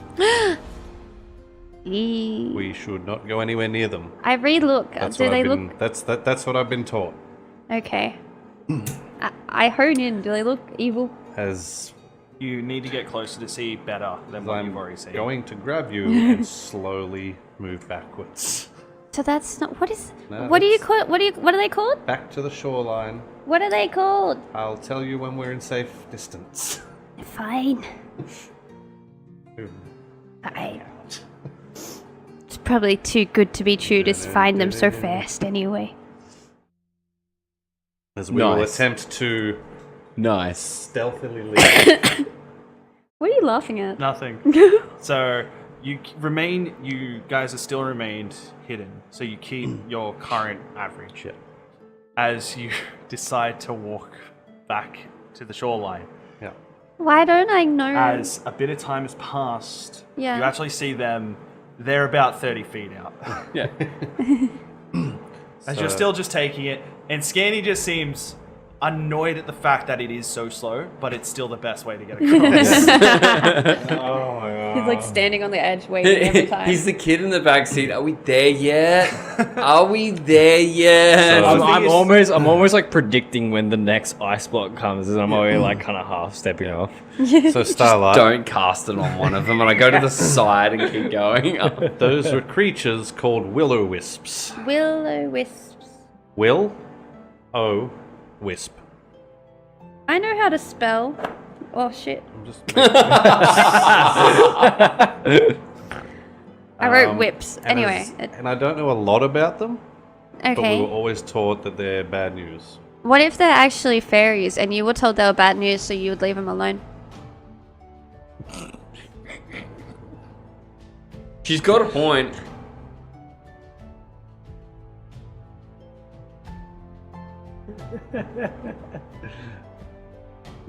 Eee. We should not go anywhere near them. I relook. That's Do what they I've look? been. That's what I've been taught. Okay. I hone in. Do they look evil? As You need to get closer to see better than what you've I'm already seen. going to grab you and slowly move backwards. So that's not. What is? No, what do you that's- call? What are they called? Back to the shoreline. What are they called? I'll tell you when we're in safe distance. Fine. It's probably too good to be true to find them so fast anyway. As we will Nice. attempt to Nice. stealthily leave. What are you laughing at? Nothing. So you guys are still remained hidden. So you keep your current average. Yeah. As you decide to walk back to the shoreline. Yeah. Why don't I know? As a bit of time has passed, Yeah. you actually see them. They're about 30 feet out. Yeah. As you're still just taking it, and Scanny just seems annoyed at the fact that it is so slow, but it's still the best way to get across. Oh my god. He's like standing on the edge waiting every time. He's the kid in the back seat. Are we there yet? Are we there yet? So- I'm almost like predicting when the next ice block comes, and I'm already like kind of half stepping off. So Starlight, Don't cast it on one of them, and I go to the side and keep going. those were creatures called willow wisps. Willow wisps. Will-o wisp. I know how to spell. Oh shit. I'm just I wrote whips. and Anyway. and I don't know a lot about them, but we were Okay. always taught that they're bad news. What if they're actually fairies and you were told they were bad news so you would leave them alone? She's got a point.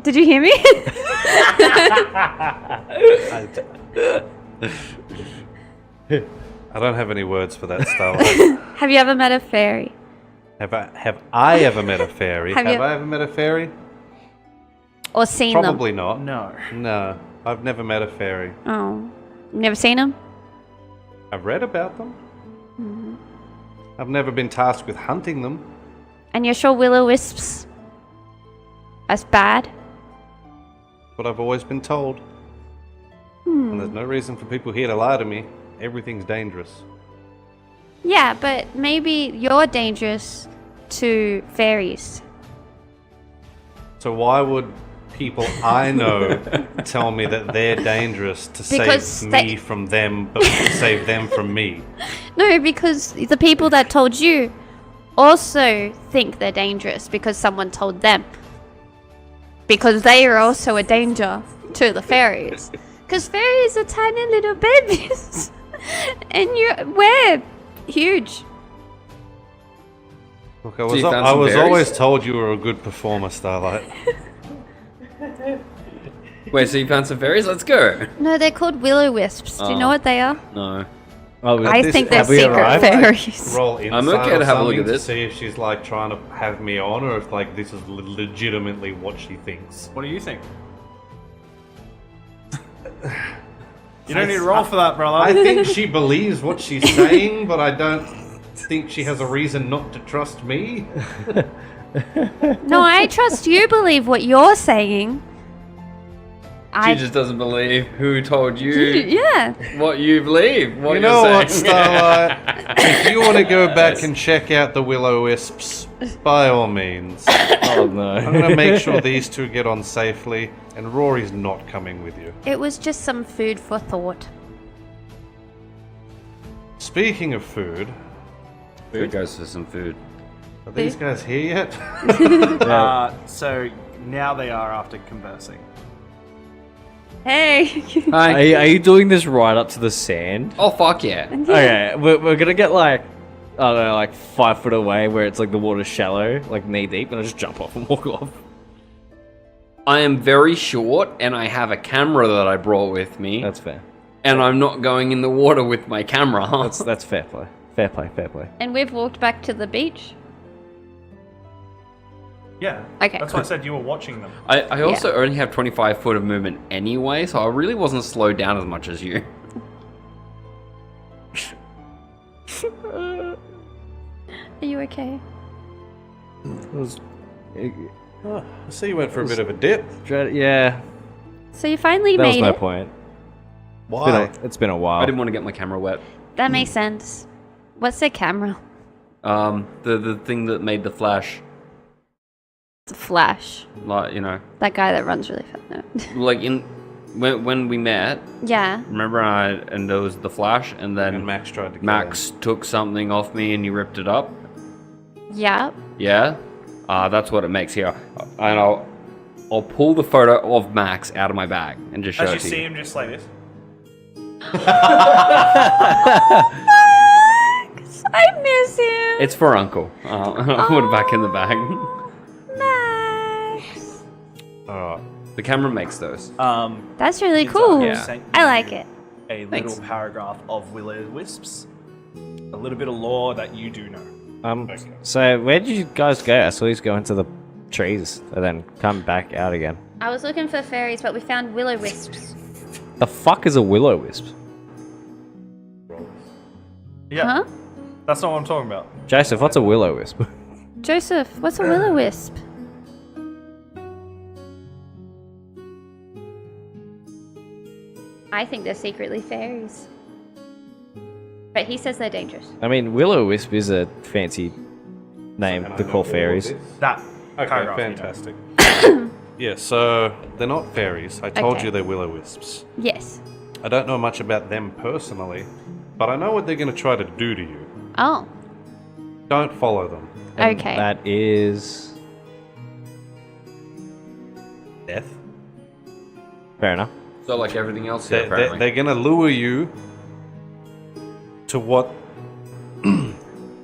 Did you hear me? I don't have any words for that, Starlight. Have you ever met a fairy? Have I ever met a fairy? Have Have you- I ever met a fairy? Or seen them? Probably not. No. No, I've never met a fairy. Oh. You never seen them? I've read about them. I've never been tasked with hunting them. And you're sure willow wisps as bad? But I've always been told. And there's no reason for people here to lie to me. Everything's dangerous. Yeah, but maybe you're dangerous to fairies. So why would people I know tell me that they're dangerous to Because save they- me from them, but to save them from me? No, because the people that told you also think they're dangerous because someone told them. Because they are also a danger to the fairies. Because fairies are tiny little babies. And we're huge. Look, So you found I some was berries? always told you were a good performer, Starlight. Wait, so you found some fairies? Let's go. No, they're called willow-wisps. Do you know Oh. what they are? No. Oh, I this- think they're have we secret arrived? fairies. Roll inside I'm okay or to have a look something at this. to see if she's like trying to have me on, or if like this is legitimately what she thinks. What do you think? You don't need to roll for that, brother. I think she believes what she's saying, but I don't think she has a reason not to trust me. No, I trust you believe what you're saying. She just doesn't believe who told you Yeah. what you believe. What You you're know what, saying. Starlight? If you want to go back and check out the Will-O-Wisps, by all means. Oh no. I'm going to make sure these two get on safely, and Rory's not coming with you. It was just some food for thought. Speaking of food, Food goes for some food. are these guys here yet? So now they are after conversing. Hey. Hi. Are you doing this right up to the sand? Oh, fuck yeah. Okay, we're gonna get like, I don't know, like 5 foot away where it's like the water's shallow, like knee deep, and I just jump off and walk off. I am very short and I have a camera that I brought with me. That's fair. And I'm not going in the water with my camera. That's fair play. Fair play, fair play. And we've walked back to the beach. Yeah. Okay. That's why I said you were watching them. I also only have 25 foot of movement anyway, so I really wasn't slowed down as much as you. Are you okay? It was, Oh, I see you went for a bit of a dip. yeah, So you finally that was made no it. point. Why? It's been a I while. didn't want to get my camera wet. That makes sense. What's their camera? The thing that made the flash, It's a Flash. like, you know, That guy that runs really fast. No. like when we met, Yeah. remember and there was the flash, and then And Max tried to kill Max took something off me and you ripped it up. Yeah. Yeah, that's what it makes here. And I'll pull the photo of Max out of my bag and just show As you it to see you. him just like this. I miss him. It's for Uncle. I'll put it back in the bag. Max. Alright. The camera makes those. That's really cool. Yeah. I like it. A Thanks. little paragraph of Will-O-Wisps. A little bit of lore that you do know. So where did you guys go? I saw you go into the trees and then come back out again. I was looking for fairies, but we found willow-wisps. The fuck is a will-o-wisp? Yeah. Huh? That's not what I'm talking about. Joseph, what's a will-o-wisp? Joseph, what's a willow-wisp? I think they're secretly fairies. But he says they're dangerous. I mean, will-o-wisp is a fancy name And I to know call all fairies. this. That Okay, paragraph. you know. fantastic. Yeah, so they're not fairies. I told Okay. you they're Will-O-Wisps. Yes. I don't know much about them personally, but I know what they're going to try to do to you. Oh, Don't follow them. And okay. That is death. Fair enough. So like everything else here, They're apparently. going to lure you to what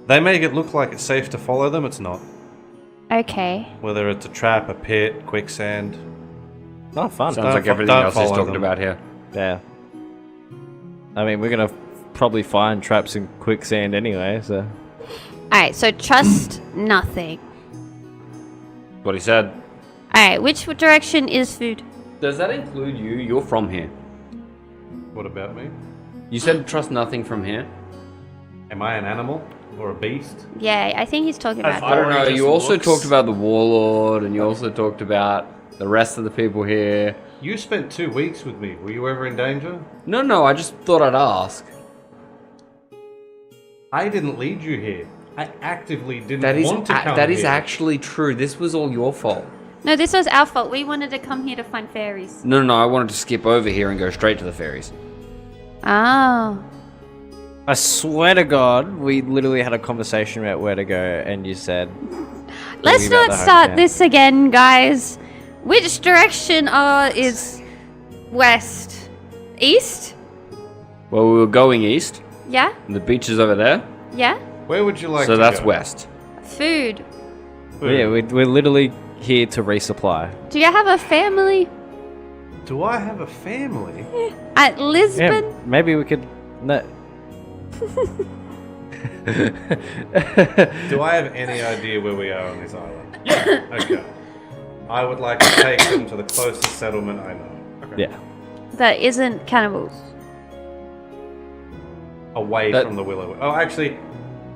they make it look like it's safe to follow them. It's not. Okay. Whether it's a trap, a pit, quicksand. Not fun. Sounds like Don't everything else he's follow talking them. about here. Yeah. I mean, we're gonna probably find traps in quicksand anyway, so. Alright, so trust nothing. What he said. Alright, which direction is food? Does that include you? You're from here. What about me? You said trust nothing from here. Am I an animal or a beast? Yeah, I think he's talking about As I don't know. Just You also looks. talked about the warlord, and you also talked about the rest of the people here. You spent 2 weeks with me. Were you ever in danger? No. I just thought I'd ask. I didn't lead you here. I actively didn't That is want to come that is here. actually true. This was all your fault. No, this was our fault. We wanted to come here to find fairies. No. I wanted to skip over here and go straight to the fairies. Oh. I swear to God, we literally had a conversation about where to go, and you said. Let's about not the start hometown. this again, guys. Which direction is west? East? Well, we were going east. Yeah? And the beach is over there. Yeah? Where would you like So to that's go? west. Food. Yeah, we're literally here to resupply. Do you have a family Do I have a family? at Lisbon? Yeah, maybe we could. No. Do I have any idea where we are on this island? Yeah. Okay. I would like to take them to the closest settlement I know. Yeah. That isn't cannibals. Away That- from the willow. Oh, actually,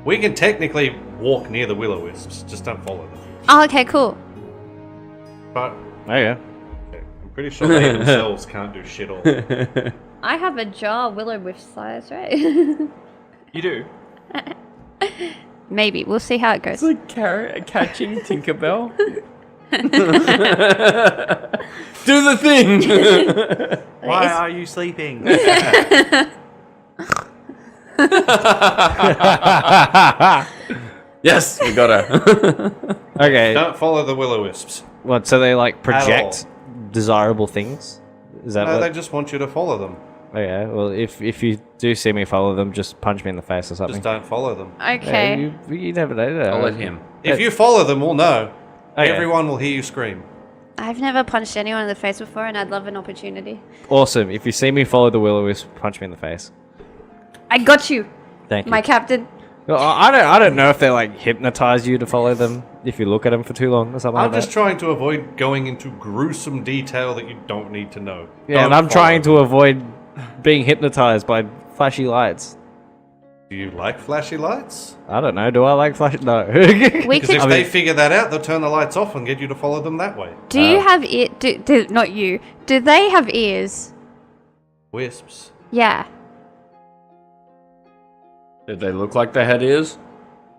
we can technically walk near the will-o-wisps. Just don't follow them. Oh, okay, cool. But Oh yeah. I'm pretty sure they themselves can't do shit all. I have a jar willow with size, right? You do. Maybe. We'll see how it goes. like catching Tinkerbell. Do the thing. Why are you sleeping? Yes, we got her. Okay. Don't follow the will-o-wisps. What? So they like all. project desirable things? Is that No, what? they just want you to follow them. Okay. Well, if you do see me follow them, just punch me in the face or something. Just don't follow them. Okay. Yeah, you never know. I'll let him. If you follow them, we'll know. Okay. Everyone will hear you scream. I've never punched anyone in the face before, and I'd love an opportunity. Awesome. If you see me follow the will-o-wisp, punch me in the face. I got you, Thank you. my captain. Well, I don't know if they like hypnotize you to follow them if you look at them for too long or something I'm like just that. trying to avoid going into gruesome detail that you don't need to know. Yeah, and Don't I'm trying follow to avoid being hypnotized by flashy lights. them. Do you like flashy lights? I don't know. Do I like flash? No. We Because if could. they figure that out, they'll turn the lights off and get you to follow them that way. Do you have ear? Not you. Do they have ears? Wisps. Yeah. Did they look like they had ears?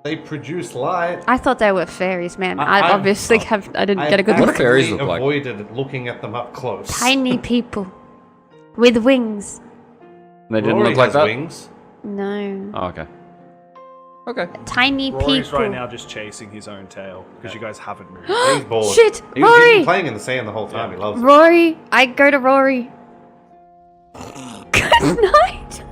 They produce light. I thought they were fairies, man. I- I I've- obviously have. I didn't get a good What look. do fairies actively look like? avoided looking at them up close. Tiny people with wings. They didn't Rory look like has that. wings. No. Oh, okay. Okay. Tiny Rory's people. right now just chasing his own tail because you guys haven't moved. He's bored. Shit, He's Rory! been playing in the sand the whole time. He loves it. Rory, I go to Rory. Good night.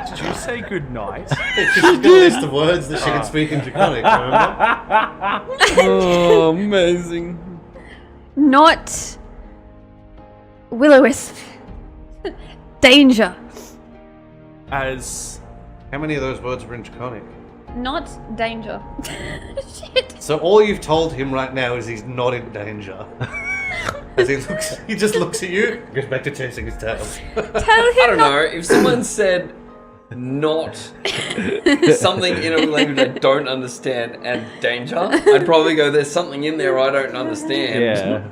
Did you say good night? She's got a list of words that she can speak in Draconic, remember? Oh, amazing. Not Will-O-Wisp. Danger. As How many of those words were in Draconic? Not danger. Shit. So all you've told him right now is he's not in danger. As he just looks at you, goes back to chasing his tail. Tell him I don't not. know. If someone said not something in a language I don't understand and danger, I'd probably go, there's something in there I don't understand. Yeah.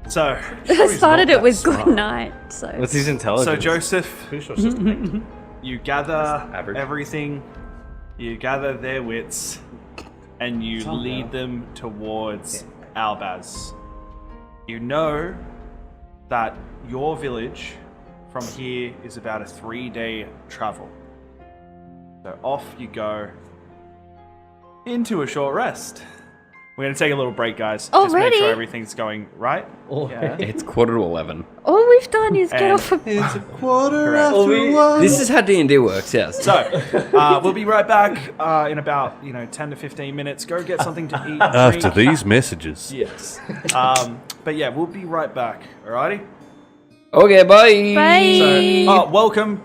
so, I started not it with that smart. good night. So What's his intelligence? so Joseph, Pretty sure it's just me. you gather Average. everything, you gather their wits, and you lead them towards Albaz. You know that your village from here is about a 3-day travel. So off you go into a short rest. We're going to take a little break, guys. Just make Already? sure everything's going right. Yeah. It's 11:15. all we've done is get And- off a It's a quarter Correct. after one. This is how D&D works, yes. So, we'll be right back in about 10 to 15 minutes. Go get something to eat. After drink. these messages. Yes. But yeah, we'll be right back. Alrighty. Okay, bye. Bye. So, welcome.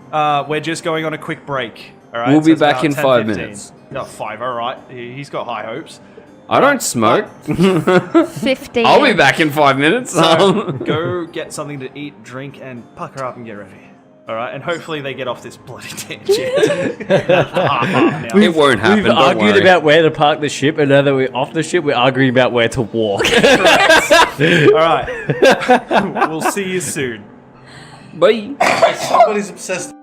We're just going on a quick break. All right. We'll be it's back about in 10, 5 15. minutes. No, 5. All right. He's got high hopes. I don't smoke. 15. I'll be back in 5 minutes. So go get something to eat, drink, and pucker up and get ready. All right. And hopefully they get off this bloody tangent. Now. It won't happen. We've don't argued worry. about where to park the ship, and now that we're off the ship, we're arguing about where to walk. All right. We'll see you soon. Bye. Somebody's obsessed.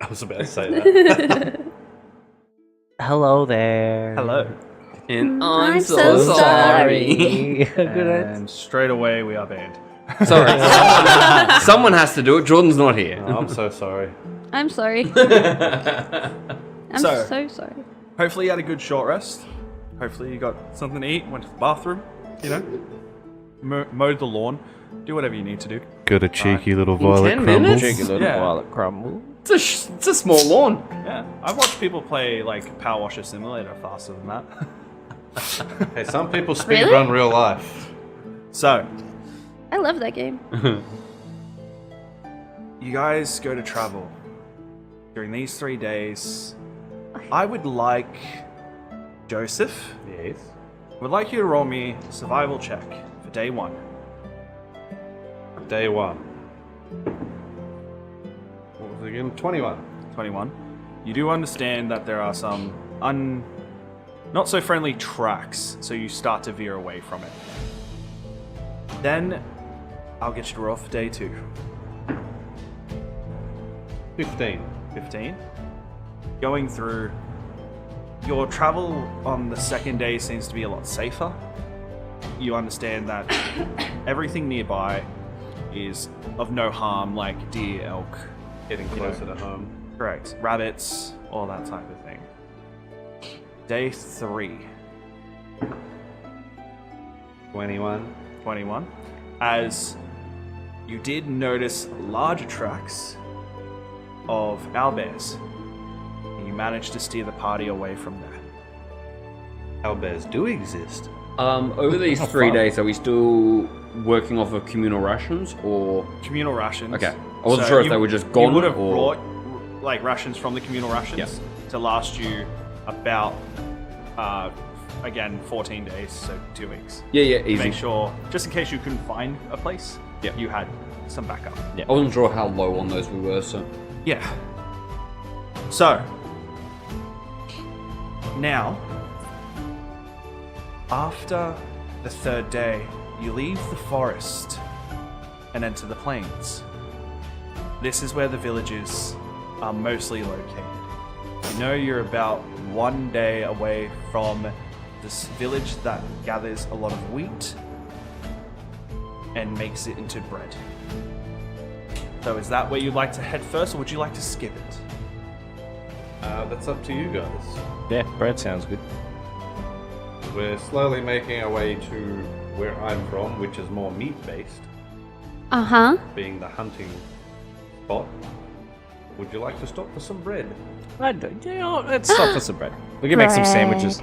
was about to say that. Hello there. Hello. And I'm so sorry. And straight away we are banned. Sorry. Someone has to do it. Jordan's not here. Oh, I'm so sorry. I'm sorry. I'm So- so sorry. Hopefully you had a good short rest. Hopefully you got something to eat, went to the bathroom, you know, mowed the lawn, do whatever you need to do. Got a cheeky little violet 10 crumble. minutes? Cheeky little Yeah. violet crumble. It's a small lawn. Yeah, I've watched people play like Power Washer Simulator faster than that. Hey, some people speed Really? run real life. So, I love that game. you guys go to travel during these 3 days. I would like Joseph. Yes. Would like you to roll me a survival check for day 1. Day 1. What was it again? 21. 21. You do understand that there are some not so friendly tracks, so you start to veer away from it. Then I'll get you to roll for day 2. 15. 15. Going through, your travel on the second day seems to be a lot safer. You understand that everything nearby is of no harm, like deer, elk, Getting closer to home. correct, rabbits, all that type of thing. Day 3, 21. 21. As you did notice larger tracks of owlbears, and you managed to steer the party away from there. Owlbears do exist. Over these 3 days, are we still working off of communal rations or? Communal rations. Okay. I wasn't sure if they were just gone You would have or- brought like rations from the communal rations to last you about again 14 days, so 2 weeks. Yeah, To easy. make sure, just in case you couldn't find a place, Yeah. you had some backup. I wasn't sure how low on those we were, so. Yeah. So now, after the 3rd day, you leave the forest and enter the plains. This is where the villages are mostly located. You know you're about 1 day away from this village that gathers a lot of wheat and makes it into bread. So is that where you'd like to head first, or would you like to skip it? That's up to you guys. Yeah, bread sounds good. We're slowly making our way to where I'm from, which is more meat-based, Uh-huh. being the hunting spot. Would you like to stop for some bread? Let's stop for some bread. We can make some Bread. sandwiches.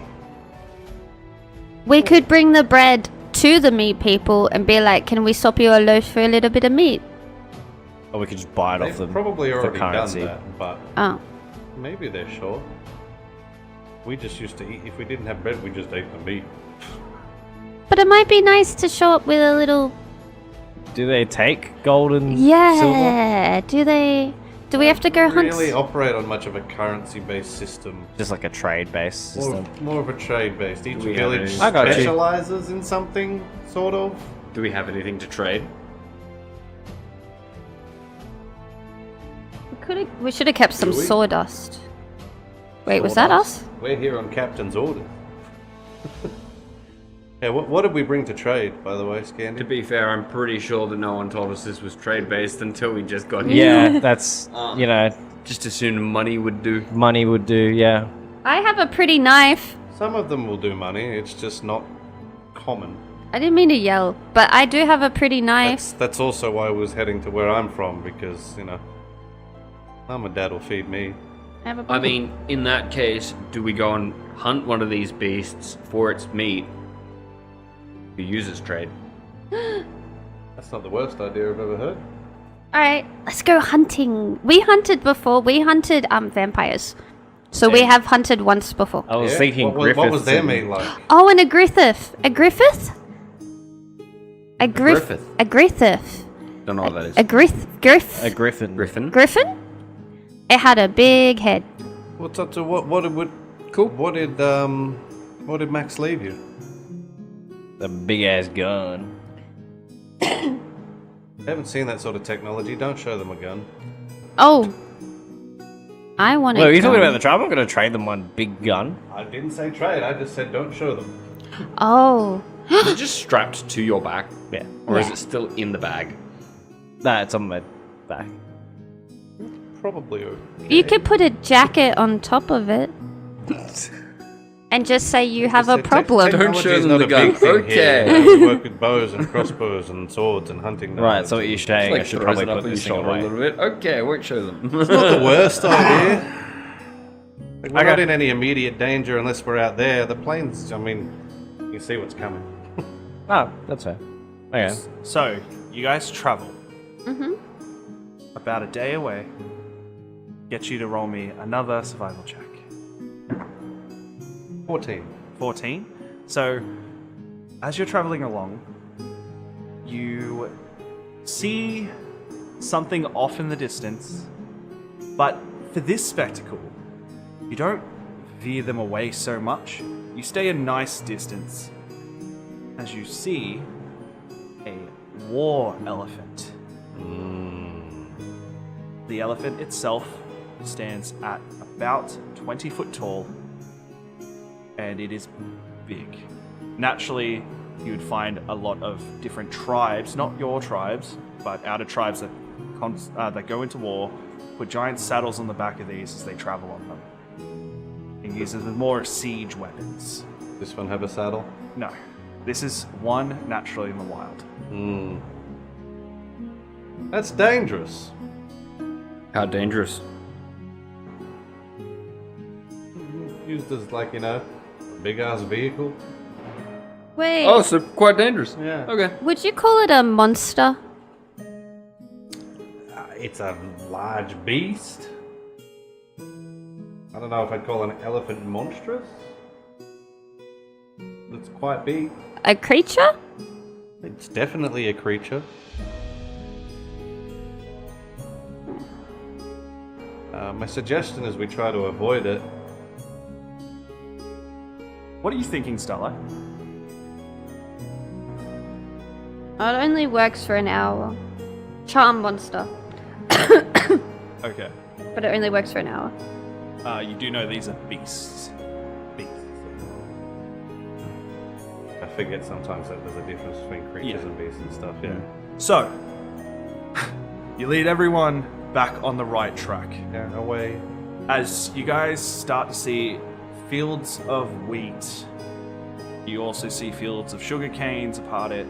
We could bring the bread to the meat people and be like, can we swap you a loaf for a little bit of meat? Or we could just buy it off They've them probably for already done currency. that, but Oh. maybe they're short. We just used to eat. If we didn't have bread, we just ate the meat. But it might be nice to show up with a little... Do they take gold and silver? Yeah. Do we have to go hunt? Really operate on much of a currency-based system. Just like a trade-based system. More of a trade-based. Each We have village a- I got you. specializes in something, sort of. Do we have anything to trade? We should have kept some Do we? sawdust. Wait, was that us? We're here on Captain's orders. Yeah, what did we bring to trade, by the way, To Scandy? be fair, I'm pretty sure that no one told us this was trade-based until we just got here. Yeah, that's, you know, Just assumed money would do. money would do, yeah. I have a pretty knife. Some of them will do money, it's just not common. I didn't mean to yell, but I do have a pretty knife. That's also why I was heading to where I'm from, because, you know, Mum and Dad will feed me. I have a I mean, in that case, do we go and hunt one of these beasts for its meat? We use as trade. That's not the worst idea I've ever heard. Alright, let's go hunting. We hunted before. We hunted vampires. So we have hunted once before. I was Yeah? thinking What was their and- meat like? Oh, and a griffith. A griffith? A Griffith? A griffith. Don't know what that is. A griffin. A griffin. Griffin? Griffin? It had a big head. What's up to what Cool. what did Max leave you? A big ass gun. I haven't seen that sort of technology. Don't show them a gun. Oh, I want Well, to. you're talking about the tribe. I'm going to trade them one big gun. I didn't say trade. I just said don't show them. Oh. Is it just strapped to your back? Yeah. Or is Yeah. it still in the bag? Nah, it's on my back. Probably okay. You could put a jacket on top of it. And just say you have a Just say problem. Don't technology show is them not the a gun. big thing Okay. here. We work with bows and crossbows and swords and hunting. Right, knives. so what you're saying, I should throws probably it up put on this your thing shoulder a away. little bit. Okay, I won't show them. It's not the worst idea. Like, we're Okay. not in any immediate danger unless we're out there. The planes, I mean, you see what's coming. Oh, that's fair. Okay. So, you guys travel Mm-hmm. about a day away. Get you to roll me another survival check. 14. 14. So, as you're traveling along, you see something off in the distance, but for this spectacle, you don't veer them away so much. You stay a nice distance as you see a war elephant. The elephant itself stands at about 20 foot tall, and it is big. Naturally, you would find a lot of different tribes, not your tribes, but outer tribes that go into war, put giant saddles on the back of these as they travel on them, and use them as more siege weapons. This one have a saddle? No, this is one naturally in the wild. That's dangerous. How dangerous? Used as like, a big ass vehicle. Wait. Oh, so quite dangerous. Yeah. Okay. Would you call it a monster? It's a large beast. I don't know if I'd call an elephant monstrous. It's quite big. A creature? It's definitely a creature. My suggestion is we try to avoid it. What are you thinking, Stella? It only works for an hour. Charm monster. Okay. But it only works for an hour. You do know these are beasts. Beasts. I forget sometimes that there's a difference between creatures Yeah. and beasts and stuff. Yeah. So, you lead everyone back on the right track. Yeah, away. As you guys start to see fields of wheat, you also see fields of sugar canes apart it.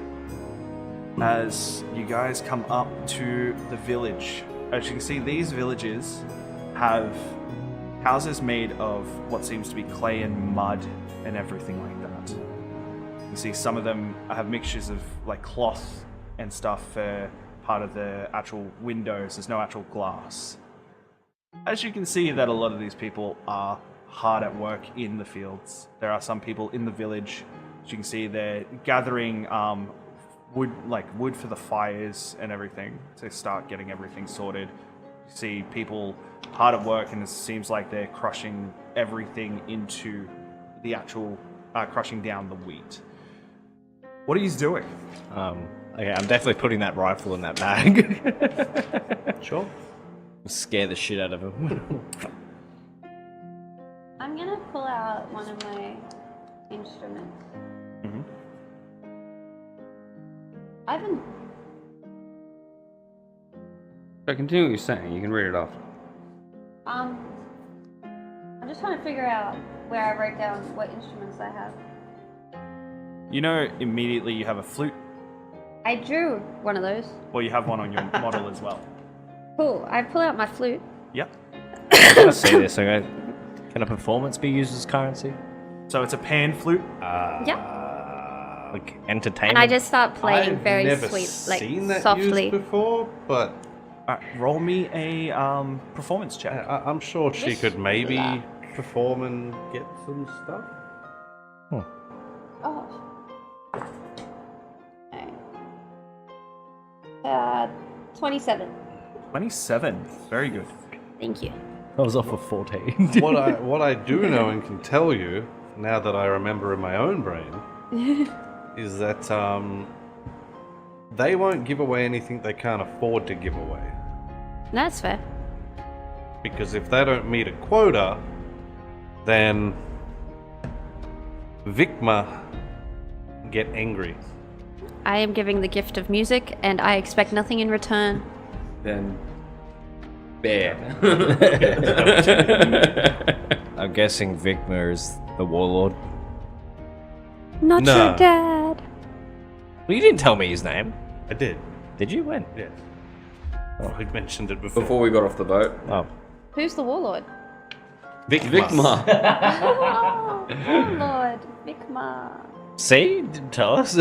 As you guys come up to the village, as you can see, these villages have houses made of what seems to be clay and mud and everything like that. You can see some of them have mixtures of like cloth and stuff for part of the actual windows. There's no actual glass. As you can see that a lot of these people are hard at work in the fields. There are some people in the village. As you can see, they're gathering wood for the fires and everything to start getting everything sorted. You see people hard at work, and it seems like they're crushing everything into the actual crushing down the wheat. What are you doing? Okay, I'm definitely putting that rifle in that bag. Sure. Scare the shit out of him. I'm gonna pull out one of my instruments. Mm-hmm. I haven't. So continue what you're saying. You can read it off. I'm just trying to figure out where I wrote down what instruments I have. You know immediately you have a flute, I drew one of those. or you have one on your model as well. Cool. I pull out my flute. Yep. Can I see this? Okay. Can a performance be used as currency? So it's a pan flute. Yep. Like entertainment? And I just start playing I've very never sweet, like seen that softly. used before, but Roll me a performance check. I'm sure she This- could maybe perform and get some stuff. Oh. Okay. 27. 27. Very good. Thank you. I was off for 14. What I do know and can tell you now that I remember in my own brain is that they won't give away anything they can't afford to give away. That's fair. Because if they don't meet a quota, then Vikma get angry. I am giving the gift of music, and I expect nothing in return. Then bear. I'm guessing Vigma is the warlord. Not No. your dad. Well, you didn't tell me his name. I did. Did you? When? Yeah. Oh, I mentioned it before. Before we got off the boat. Oh. Who's the warlord? Vikma. Oh, warlord. Vikma. See? Didn't tell us.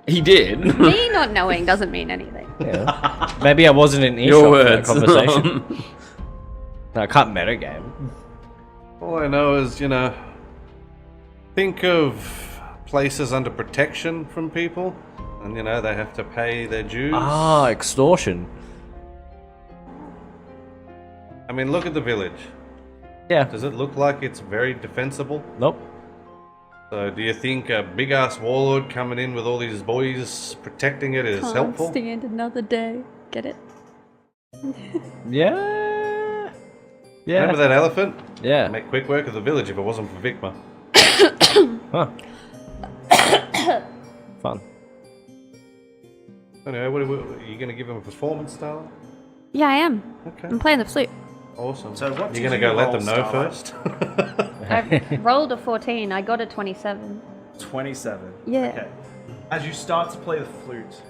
He did. Me not knowing doesn't mean anything. Yeah. Maybe I wasn't in earshot Your for that words. conversation. No, I can't metagame. All I know is, think of places under protection from people, and they have to pay their dues. Ah, extortion. I mean, look at the village. Yeah. Does it look like it's very defensible? Nope. So, do you think a big ass warlord coming in with all these boys protecting it is Can't helpful? stand another day. Get it? Yeah. Yeah. Remember that elephant? Yeah. Make quick work of the village if it wasn't for Vikma. Huh. Fun. Anyway, are you going to give him a performance, Starla? Yeah, I am. Okay. I'm playing the flute. Awesome. So what You're did going to you go let roll, them know Starlight? first? I rolled a 14. I got a 27. 27. Yeah. Okay. As you start to play the flute,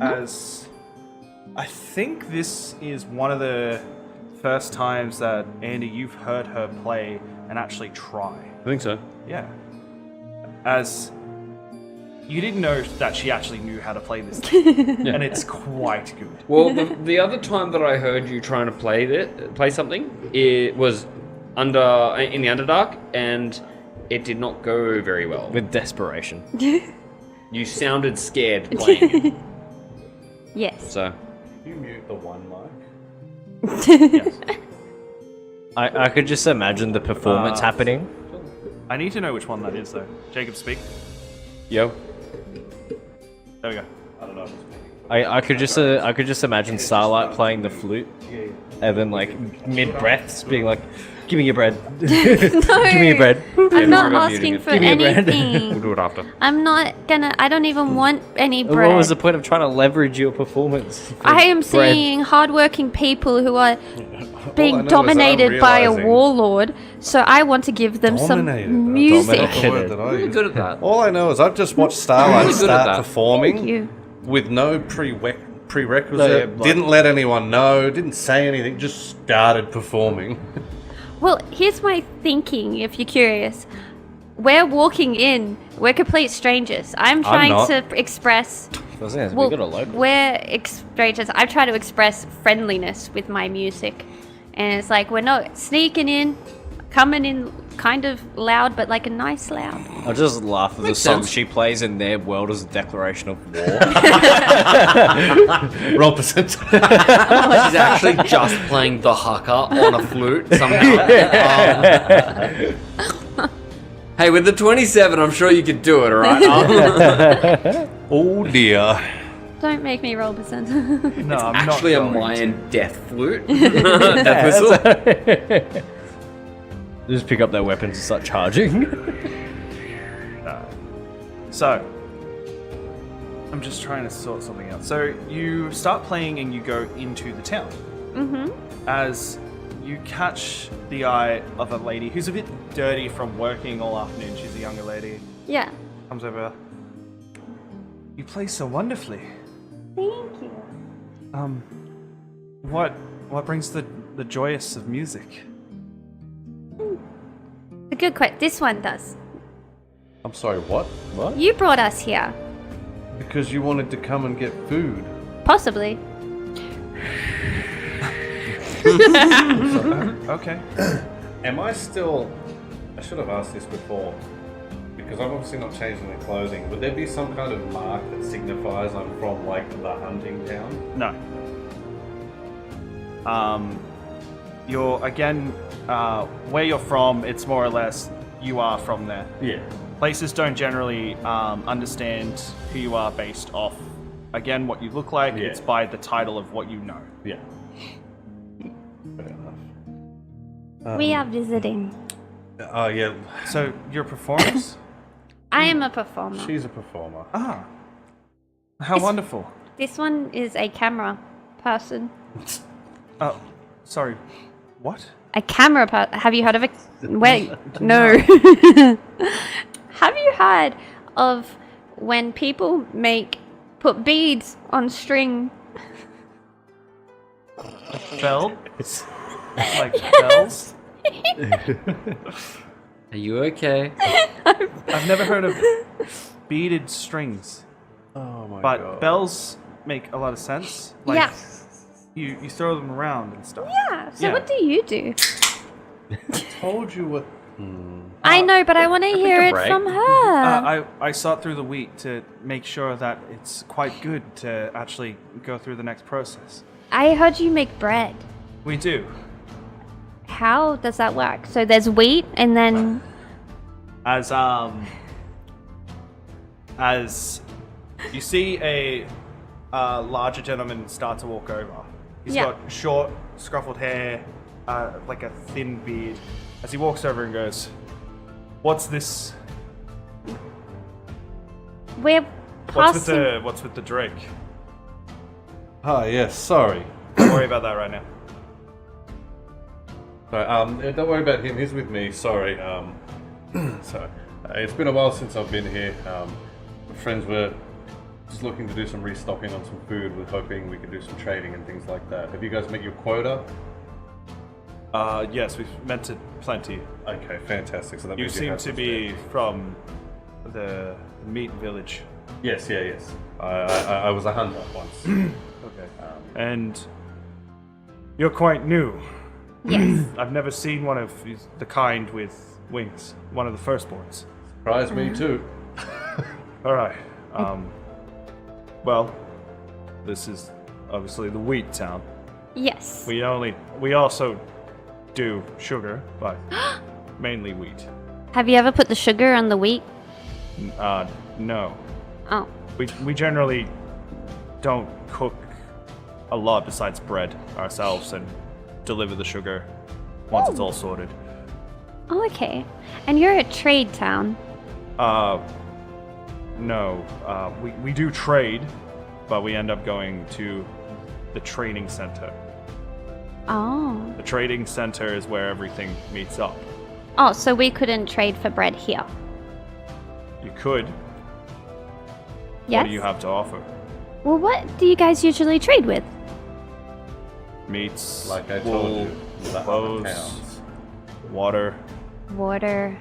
as I think this is one of the first times that Andy you've heard her play and actually try. I think so. Yeah. As you didn't know that she actually knew how to play this thing, and it's quite good. Well, the other time that I heard you trying to play something, it was in the Underdark, and it did not go very well. With desperation. You sounded scared playing it. Yes. So you mute the one mic. Yes. I could just imagine the performance happening. I need to know which one that is, though. Jacob, speak. yo. There we go. I don't know. I could just imagine Starlight playing the flute, and then like mid breaths being like, "Give me your bread, give me your bread." I'm not about asking muting for Give me a bread. We'll anything. do it after. I'm not gonna. I don't even want any bread. What was the point of trying to leverage your performance? for I am bread? seeing hardworking people who are All I being know is dominated by a realising- warlord, so I want to give them Dominated. some That's music. not the word that I Really use. good at that. All I know is I've just watched Starlight Really good at start that. performing Thank you. with no prerequisite. No, yeah, like- Didn't let anyone know. Didn't say anything. Just started performing. Well, here's my thinking, if you're curious. We're walking in. We're complete strangers. I'm trying not. to express. I was saying, Well, we got a load. we're strangers. I try to express friendliness with my music, and it's like we're not sneaking in, coming in kind of loud, but like a nice loud. I just laugh at the Makes song sense. she plays in their world as a declaration of war. Roll percent. She's actually just playing the haka on a flute somehow. Hey, with the 27, I'm sure you could do it, alright? Oh dear. Don't make me roll percent. No, I'm Actually, a not going to. Mayan death flute. Death whistle. Just pick up their weapons and start charging. So, I'm just trying to sort something out. So, you start playing and you go into the town. Mm-hmm. As you catch the eye of a lady who's a bit dirty from working all afternoon. She's a younger lady. Yeah. Comes over. You play so wonderfully. Thank you. What brings the joyous of music? A good question. This one does. I'm sorry. What? You brought us here. Because you wanted to come and get food. Possibly. Okay. Am I still? I should have asked this before. Because I'm obviously not changing the clothing. Would there be some kind of mark that signifies I'm from like the hunting town? No. You're again where you're from. It's more or less you are from there. Yeah. Places don't generally understand who you are based off, again, what you look like. Yeah. It's by the title of what you know. Yeah. We are visiting. Oh, yeah. So, you're performers? I am a performer. She's a performer. Ah. How wonderful. This one is a camera person. Oh, sorry. What? A camera person. Have you heard of a... Wait, no. Have you heard of when people put beads on string? Bells? Like bells? Are you okay? I've never heard of beaded strings. Oh my But god. bells make a lot of sense. Like, Yeah. You throw them around and stuff. Yeah. So Yeah. what do you do? Told you what. I know, but I want to hear a it break. from her. I sort through the wheat to make sure that it's quite good to actually go through the next process. I heard you make bread. We do. How does that work? So there's wheat and then... As you see a larger gentleman start to walk over. He's Yeah. got short, scruffled hair, like a thin beard. As he walks over and goes, "What's this? We're passing... What's with the drink? Ah, yes, sorry. Don't worry about that right now." Sorry, don't worry about him. He's with me. Sorry. So, it's been a while since I've been here. My friends were just looking to do some restocking on some food. We're hoping we could do some trading and things like that. Have you guys met your quota? Yes, we've meant it plenty. Okay, fantastic. So that You means seem have to some be steak. from the meat village. Yes, yes. I was a hunter once. Okay. And you're quite new. Yes. I've never seen one of the kind with wings. One of the firstborns. Surprised me too. All right. Well, this is obviously the wheat town. Yes. We also do sugar, but mainly wheat. Have you ever put the sugar on the wheat? No. Oh. We generally don't cook a lot besides bread ourselves and deliver the sugar once it's all sorted. Oh, okay. And you're a trade town. No. We do trade, but we end up going to the training center. Oh. The trading center is where everything meets up. Oh, so we couldn't trade for bread here. You could. Yes? What do you have to offer? Well, what do you guys usually trade with? Meats, Like I wool, told you, the clothes, other towns. water. Water.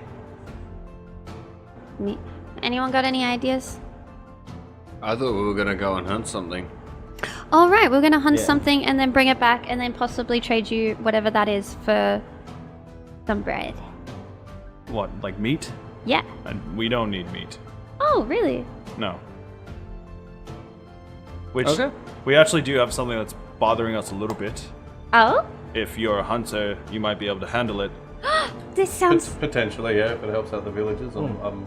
Me. Anyone got any ideas? I thought we were gonna go and hunt something. All right, we're gonna hunt Yeah. something and then bring it back and then possibly trade you whatever that is for some bread. What, like meat? Yeah. And we don't need meat. Oh, really? No. Which Okay. we actually do have something that's bothering us a little bit. Oh? If you're a hunter, you might be able to handle it. This sounds... Potentially, yeah, if it helps out the villagers, I'm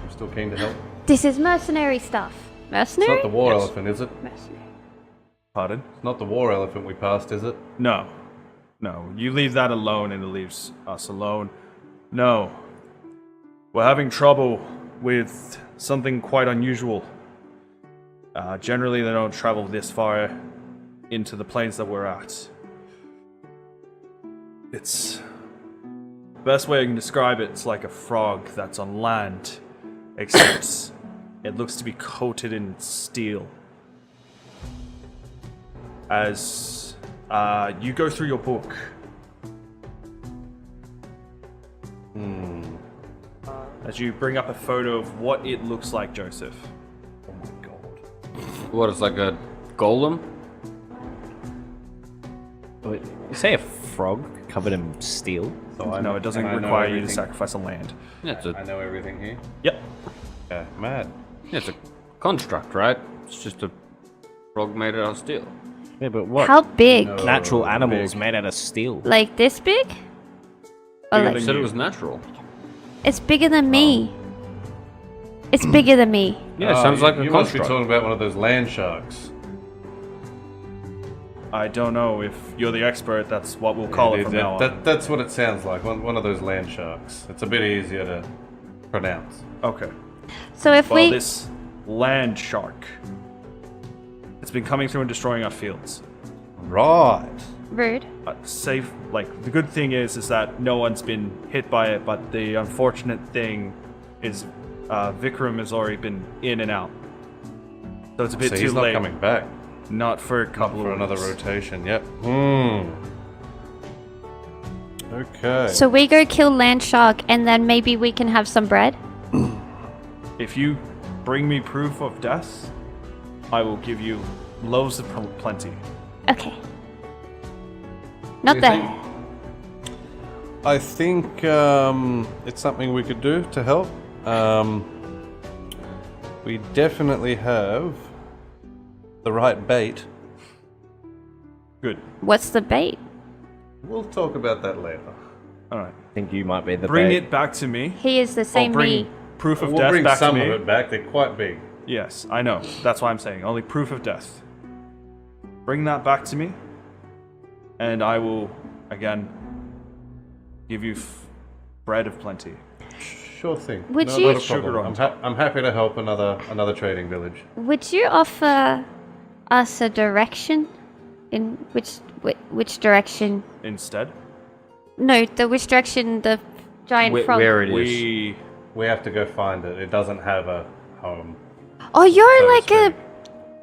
still keen to help. This is mercenary stuff. It's Mercenary? not the war elephant, is it? Mercenary. Pardon? It's not the war elephant we passed, is it? No. No. You leave that alone and it leaves us alone. No. We're having trouble with something quite unusual. Generally, they don't travel this far into the plains that we're at. It's... Best way I can describe it, it's like a frog that's on land, except it looks to be coated in steel. As you go through your book, as you bring up a photo of what it looks like, Joseph. Oh my god. What, it's like a golem? Wait, you say a frog covered in steel? So No, it doesn't and I know require you to everything. sacrifice a land. Yeah, it's I a, know everything here. Yep. Yeah, mad. yeah, it's a construct, right? It's just a frog made out of steel. Yeah, but what? How big? No. Natural animals big. made out of steel. Like this big? Or Bigger like, You than said it you. was natural. it's bigger than me. It's bigger than me. Yeah, it sounds like a you must be construct. talking about one of those land sharks. I don't know. If you're the expert, that's what we'll call it from now on. That's what it sounds like. One of those land sharks. It's a bit easier to pronounce. Okay. So if Well, we... this land shark, it's been coming through and destroying our fields. Right. Rude. Safe. Like, the good thing is that no one's been hit by it, but the unfortunate thing is Vikram has already been in and out. So it's a bit So too he's not late. coming back. Not for a couple For of another weeks. rotation. Yep. Okay. So we go kill land shark, and then maybe we can have some bread? If you bring me proof of death, I will give you loaves of plenty. Okay. Not You there. think- I think it's something we could do to help. We definitely have the right bait. Good. What's the bait? We'll talk about that later. All right. I think you might be the Bring bait. it back to me. He is the Or same bring me. proof of We'll death bring back some to of me. it back. They're quite big. Yes, I know. That's why I'm saying only proof of death. Bring that back to me, and I will again give you bread of plenty. Sure thing. Would no, you- Not a Sugar problem. on I'm happy to help another trading village. Would you offer us a direction? In which direction? Instead, No, which direction the giant frog... Where it is. we We have to go find it. It doesn't have a home. Oh, you're so to like a...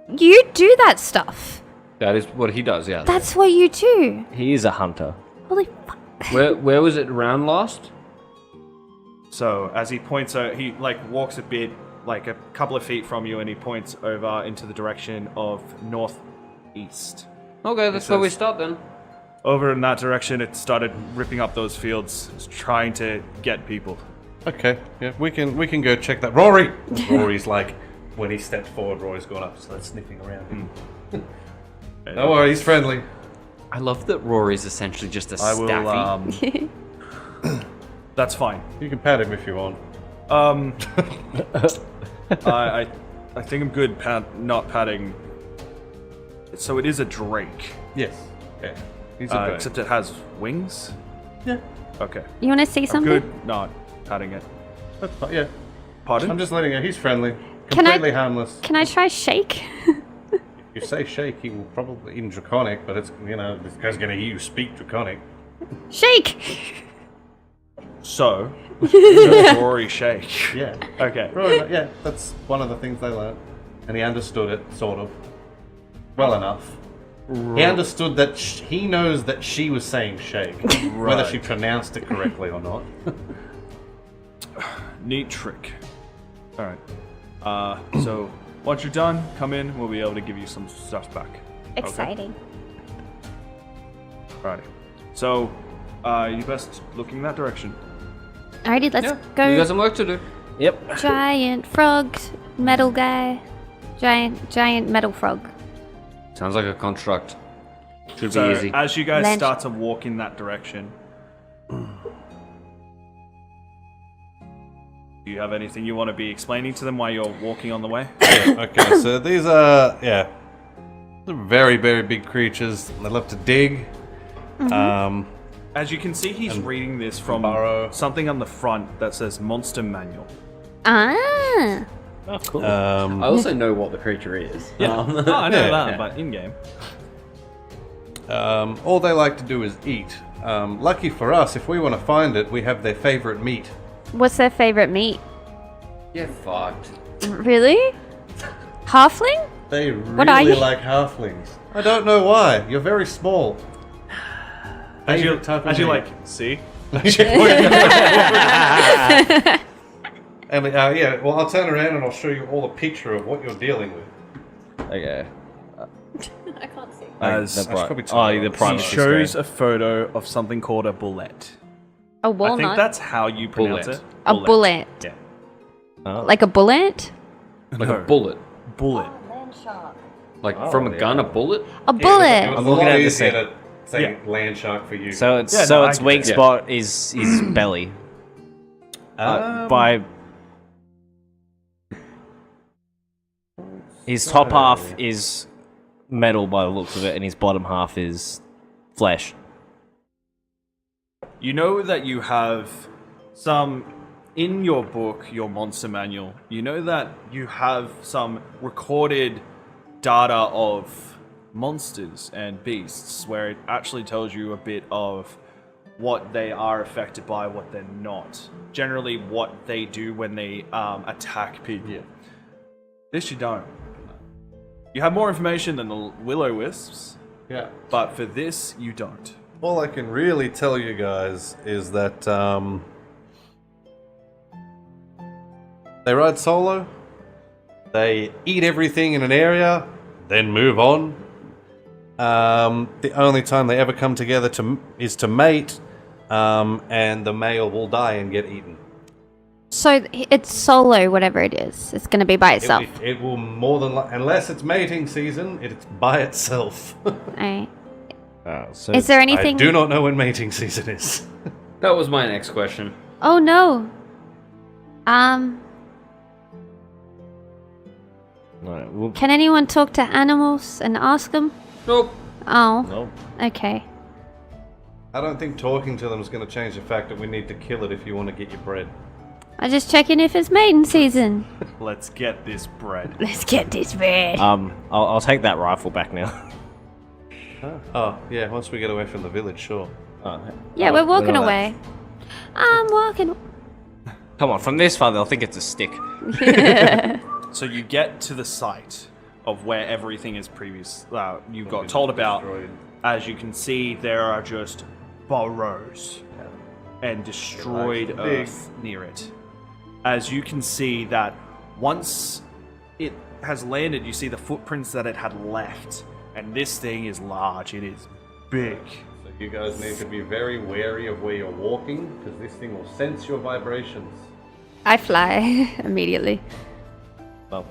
speak. You do that stuff. That is what he does, yeah. That's what you do. He is a hunter. Holy fuck. Where was it around last? So as he points out, he like walks a bit, like a couple of feet from you, and he points over into the direction of northeast. Okay, that's where we says- start then. Over in that direction, it started ripping up those fields, it's trying to get people. Okay. Yeah, we can go check that. Rory. Rory's like when he steps forward. Rory's gone up, starts sniffing around him. Don't worry, he's friendly. I love that Rory's essentially just a I will. staffy. That's fine. You can pat him if you want. I think I'm good not patting. So it is a drake, Yes. Yeah. He's a bird. except it has wings. Yeah. Okay. You want to say I'm something? good not patting it. That's fine. Yeah. Pardon? I'm just letting you. He's friendly. Can I- Completely harmless. Can I try shake? You say shake, he will probably in Draconic, but it's this guy's gonna hear you speak Draconic. Shake! So, does Rory shake? Yeah. Okay. Rory, yeah, that's one of the things they learned, and he understood it sort of well enough. He understood that he knows that she was saying shake, whether she pronounced it correctly or not. Neat trick. All right. So once you're done, come in. We'll be able to give you some stuff back. Exciting. Alrighty. So, you best looking that direction. Alrighty, let's You go. got some work to do. Yep. Giant frog, metal guy. Giant metal frog. Sounds like a construct. Should So be easy. as you guys Land- start to walk in that direction, do you have anything you want to be explaining to them while you're walking on the way? Okay, so these are they're very, very big creatures. They love to dig. As you can see, he's reading this from burrow. something on the front that says Monster Manual. Ah. Oh, cool. I also know what the creature is. Oh, I know Yeah. that, but in game. All they like to do is eat. Lucky for us, if we want to find it, we have their favorite meat. What's their favorite meat? Get fucked. Really? Halfling? They What are really you? like halflings. I don't know why. You're very small. As you, Favorite type of as you meat. like, see? And yeah, well, I'll turn around and I'll show you all a picture of what you're dealing with. Okay. As The should probably pri- turn oh, it the on. he privacy shows screen. a photo of something called a bullet. A I walnut? think that's how you pronounce Bullet. it. a bullet. Yeah. Oh. Like a bullet? Like a bullet. Bullet. Like Oh, from a yeah. gun, a bullet? A It bullet. was I'm a looking lot at the easier same- to say Yeah. land shark for you. So it's Yeah, so no, its I get weak it. spot is belly. By his top half is metal by the looks of it, and his bottom half is flesh. You know that you have some in your book, your monster manual. You know that you have some recorded data of monsters and beasts where it actually tells you a bit of what they are affected by, what they're not. Generally, what they do when they attack people. Yeah. This you don't. You have more information than the will-o-wisps, Yeah. but for this, you don't. All I can really tell you guys is that they ride solo, they eat everything in an area, then move on. The only time they ever come together is to mate, and the male will die and get eaten. So it's solo, whatever it is. It's going to be by itself. It will more than unless it's mating season, it's by itself. Alright. So Is there I anything? do not know when mating season is. That was my next question. Oh no. Alright, well, Can anyone talk to animals and ask them? Nope. Oh. no. Okay. I don't think talking to them is going to change the fact that we need to kill it if you want to get your bread. I'm just checking if it's mating season. Let's get this bread. Let's get this bread. I'll take that rifle back now. Oh, yeah, once we get away from the village, sure. Yeah, we're walking look at away. I'm walking. Come on, from this far they'll think it's a stick. So you get to the site of where everything is previous. You got been told about. destroyed. As you can see, there are just burrows and destroyed Yeah, nice. earth near it. As you can see that once it has landed, you see the footprints that it had left. And this thing is large. It is big. So you guys need to be very wary of where you're walking, because this thing will sense your vibrations. I fly immediately. Well.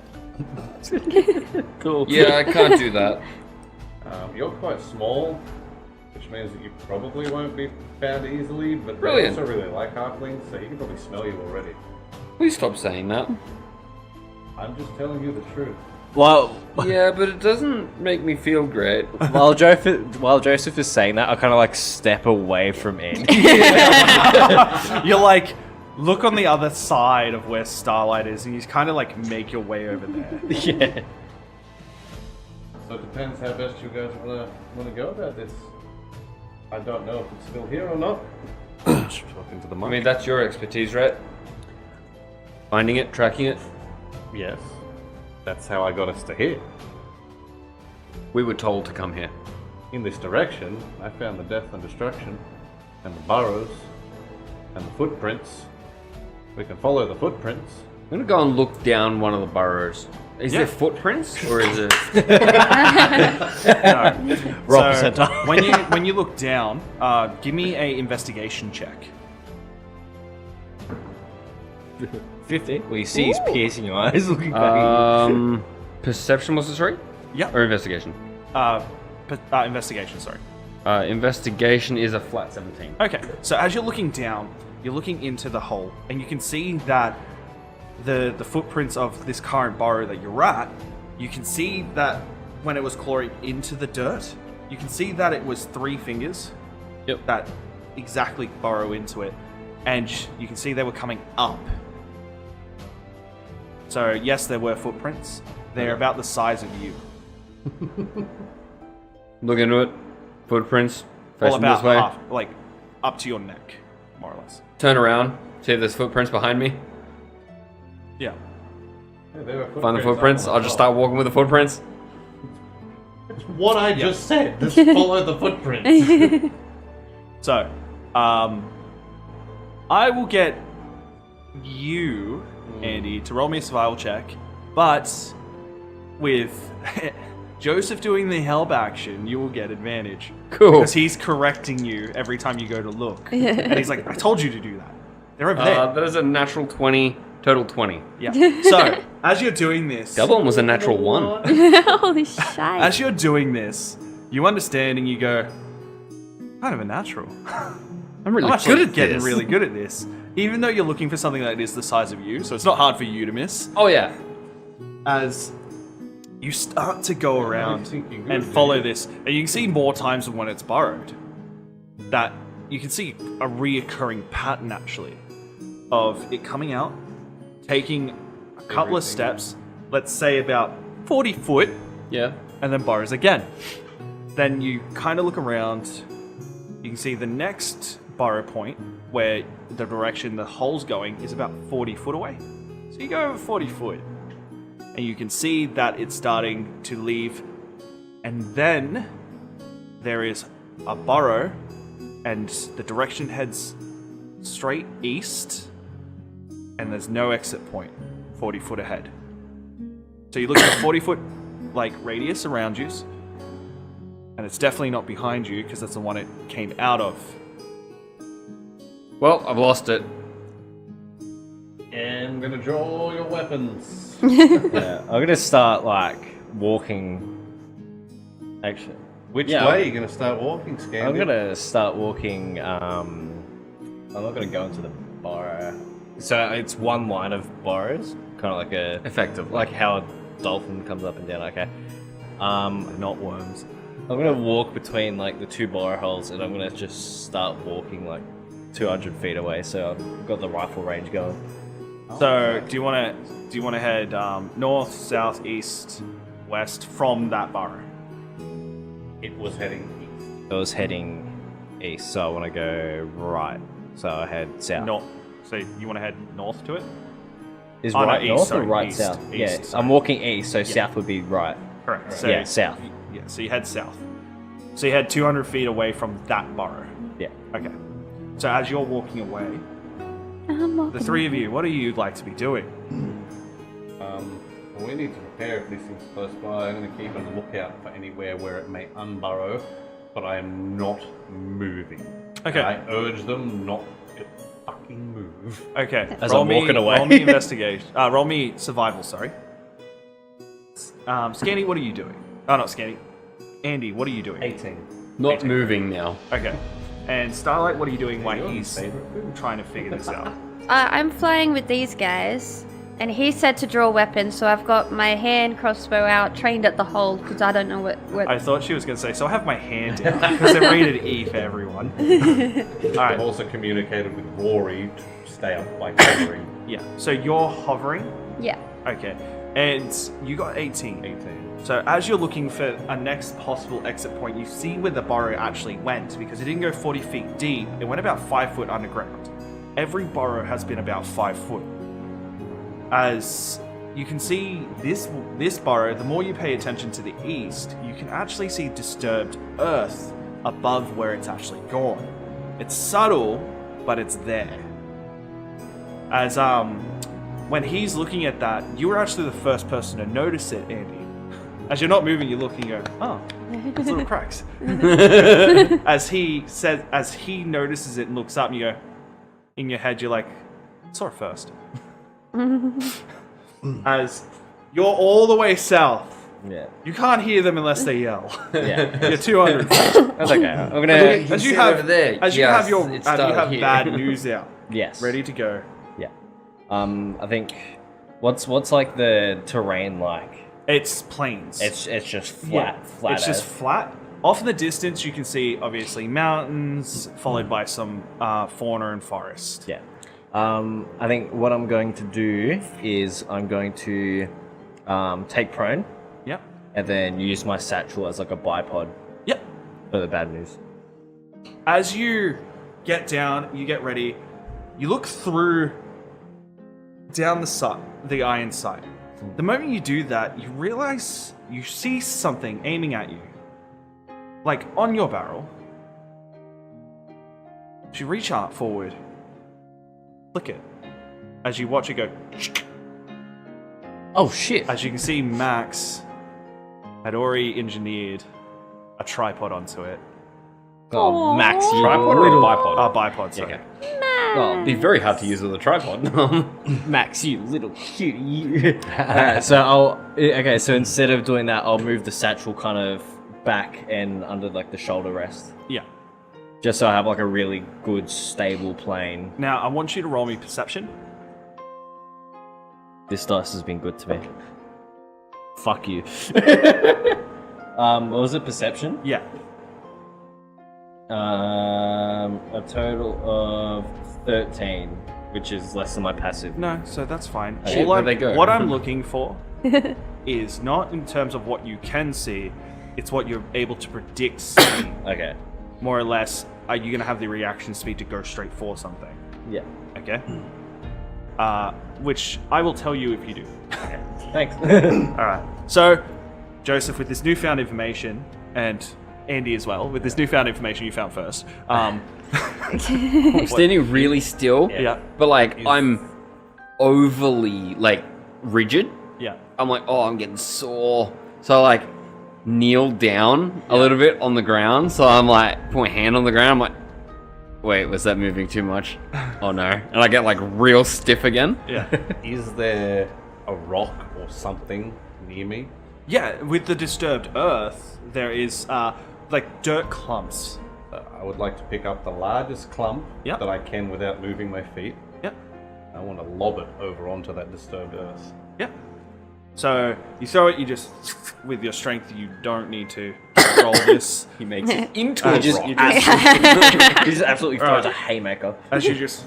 Cool. Yeah, I can't do that. You're quite small, which means that you probably won't be found easily, but Brilliant. they also really like halflings, so he can probably smell you already. Please stop saying that. I'm just telling you the truth. Well, Yeah, but it doesn't make me feel great. while Joseph is saying that, I kind of like step away from Ed. You're like, look on the other side of where Starlight is, and you kind of like make your way over there. Yeah. So it depends how best you guys want to go about this. I don't know if it's still here or not. Talking to the I monk. mean, that's your expertise, right? Finding it, tracking it. Yes. That's how I got us to here. We were told to come here. In this direction, I found the death and destruction, and the burrows, and the footprints. We can follow the footprints. I'm gonna go and look down one of the burrows. Is Yeah. there footprints, or is it? No. Roll So, percentile. when you look down, give me a investigation check. 50. Well, you see his piercing eyes looking back. Perception was it, sorry? Yeah. Or investigation? Investigation, sorry. Investigation is a flat 17. Okay, so as you're looking down, you're looking into the hole, and you can see that the footprints of this current burrow that you're at, you can see that when it was clawing into the dirt, you can see that it was 3 fingers that exactly burrow into it, and you can see they were coming up. So yes, there were footprints. They're about the size of you. Look into it. Footprints. Well, Facing about this way. half, like up to your neck, more or less. Turn around. See if there's footprints behind me. Yeah. Yeah, there were Find the footprints. I'll just start walking with the footprints. What I just said. Just follow the footprints. So, I will get you, Andy, to roll me a survival check, but with Joseph doing the help action, you will get advantage. Cool. Because he's correcting you every time you go to look. And he's like, I told you to do that. They're over there. That is a natural 20. Total 20. Yeah. So, as you're doing this... The other one was a natural 1. Holy shit. As you're doing this, you understand and you go, kind of a natural. I'm really I'm actually good at getting this. really good at this. Even though you're looking for something that is the size of you, so it's not hard for you to miss. Oh, yeah. As you start to go around thinking good, and dude. follow this, and you can see more times than when it's burrowed. That you can see a reoccurring pattern actually of it coming out, taking a couple of steps, let's say about 40 foot, Yeah. and then burrows again. Then you kind of look around, you can see the next burrow point where the direction the hole's going is about 40 foot away. So you go over 40 foot, and you can see that it's starting to leave, and then there is a burrow, and the direction heads straight east, and there's no exit point 40 foot ahead. So you look at a 40 foot like radius around you, and it's definitely not behind you because that's the one it came out of. Well, I've lost it. And I'm gonna draw your weapons. Yeah, I'm gonna start like walking. Actually, Which Yeah. way are you gonna start walking, Scandy? I'm gonna start walking. I'm not gonna go into the burrow. So it's one line of burrows, kind of like a Effectively. like how a dolphin comes up and down. Okay. Not worms. I'm gonna walk between like the two burrow holes, and I'm gonna just start walking like 200 feet away. So I've got the rifle range going. So do you want to head north, south, east, west from that burrow? It was heading east. I was heading east, so I want to go right. So I head south. North. So you want to head north to it? Is Oh, no, right east, north sorry, or right east, south? east, Yeah, sorry. I'm walking east, so south would be right. Correct. So Yeah, south. Yeah, so you head south. So you head 200 feet away from that burrow. Yeah. Okay. So as you're walking away, I'm walking. the three of you, what do you like to be doing? Well, we need to prepare if this thing's close by. I'm gonna keep a lookout for anywhere where it may unburrow, but I am not moving. Okay. I urge them not to fucking move. Okay. As I'm walking away. Roll me investigation. Roll me survival. Sorry. Scanny, what are you doing? Oh, not Scanny. Andy, what are you doing? 18. Not moving now. Okay. And Starlight, what are you doing while Your he's favorite food. trying to figure this out? I'm flying with these guys, and he said to draw weapons, so I've got my hand crossbow out, trained at the hold, because I don't know what... I thought she was going to say, so I have my hand out, because they're rated E for everyone. I've Alright, also communicated with Rory to stay up by hovering. yeah. So you're hovering. Yeah. Okay. And you got 18. 18. So as you're looking for a next possible exit point, you see where the burrow actually went, because it didn't go 40 feet deep. It went about 5 foot underground. Every burrow has been about 5 foot. As you can see, this burrow, the more you pay attention to the east, you can actually see disturbed earth above where it's actually gone. It's subtle, but it's there. As when he's looking at that, you were actually the first person to notice it, Andy. As you're not moving, you look and you go, oh, there's little cracks. As he notices it and looks up, and you go, in your head, you're like, saw it first. As you're all the way south, Yeah. you can't hear them unless they yell. Yeah. You're 200 feet. That's okay. I'm gonna. As you see it have, over there. as you Yes, have your, it as you started have here. bad news out, Yes. ready to go. Yeah. I think. What's like the terrain like? It's plains. It's just Yeah, flat. It's just as. flat. Off in the distance, you can see obviously mountains, followed by some fauna and forest. Yeah. I think what I'm going to do is I'm going to take prone Yep. and then use my satchel as like a bipod Yep. for the bad news. As you get down, you get ready. You look through down the iron sight. The moment you do that, you realize you see something aiming at you, like on your barrel. As you reach out forward, flick it. As you watch it go, Oh shit! as you can see, Max had already engineered a tripod onto it. Oh, Max, you Tripod or a little bipod? Bipod, sorry. Okay. Well, it'd be very hard to use with a tripod. Max, you little cutie. Alright, so so instead of doing that, I'll move the satchel kind of back and under like the shoulder rest, Yeah. just so I have like a really good stable plane. Now, I want you to roll me perception. This dice has been good to me. Fuck you. What was it? Perception? Yeah. A total of 13, which is less than my passive. No, so that's fine. Shit, where'd they go? What I'm looking for is not in terms of what you can see, it's what you're able to predict seeing. Okay. More or less, are you going to have the reaction speed to go straight for something? Yeah. Okay? Which I will tell you if you do. Okay. Thanks. Alright. So, Joseph, with this newfound information, and Andy as well, with this newfound information you found first, I'm standing really still, yeah. but like I'm overly like rigid. Yeah. I'm like, oh, I'm getting sore. So I like kneel down a little bit on the ground. So I'm like, put my hand on the ground. I'm like, wait, was that moving too much? Oh no. And I get like real stiff again. Yeah. Is there a rock or something near me? Yeah, with the disturbed earth, there is like dirt clumps. I would like to pick up the largest clump Yep. that I can without moving my feet. Yep. I want to lob it over onto that disturbed earth. Yep. So you throw it, you just, with your strength, you don't need to roll this. He makes it into a a just, rock. you just, he just absolutely throws a haymaker. As you just,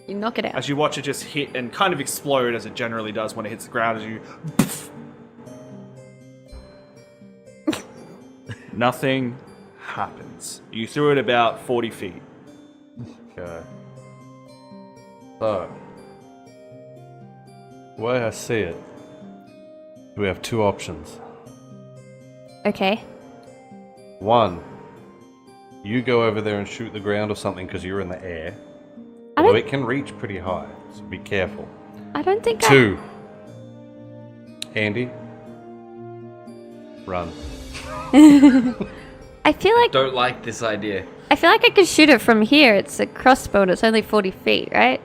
You knock it out. as you watch it just hit and kind of explode as it generally does when it hits the ground, as you. Nothing happens. You threw it about 40 feet. Okay. So, the way I see it, we have two options. Okay. One, you go over there and shoot the ground or something because you're in the air. I Although don't, it can reach pretty high, so be careful. I don't think Two, Andy, run. I feel like Don't like this idea. I could shoot it from here. It's a crossbow and it's only 40 feet, right?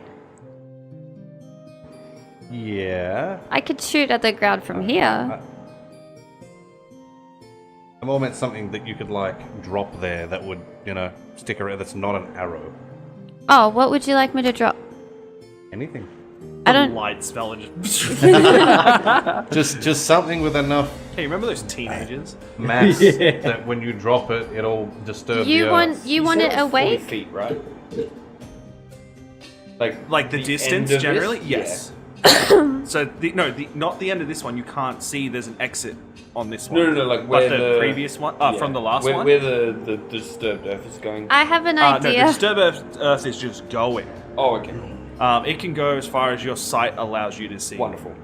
Yeah. I could shoot at the ground from here. I more meant something that you could, like, drop there that would, stick around. That's not an arrow. Oh, what would you like me to drop? Anything. I don't. Light spell and just. Just something with enough Hey, remember those teenagers? mass that when you drop it, it'll disturb the You earth. want it 40 awake? feet, right? Like the distance end of generally? this? Yes. So not the end of this one. You can't see. There's an exit on this one. No, like But where the previous one, from the last one. Where the disturbed earth is going. I have an No, idea. the disturbed earth is just going. Oh, okay. It can go as far as your sight allows you to see. Wonderful.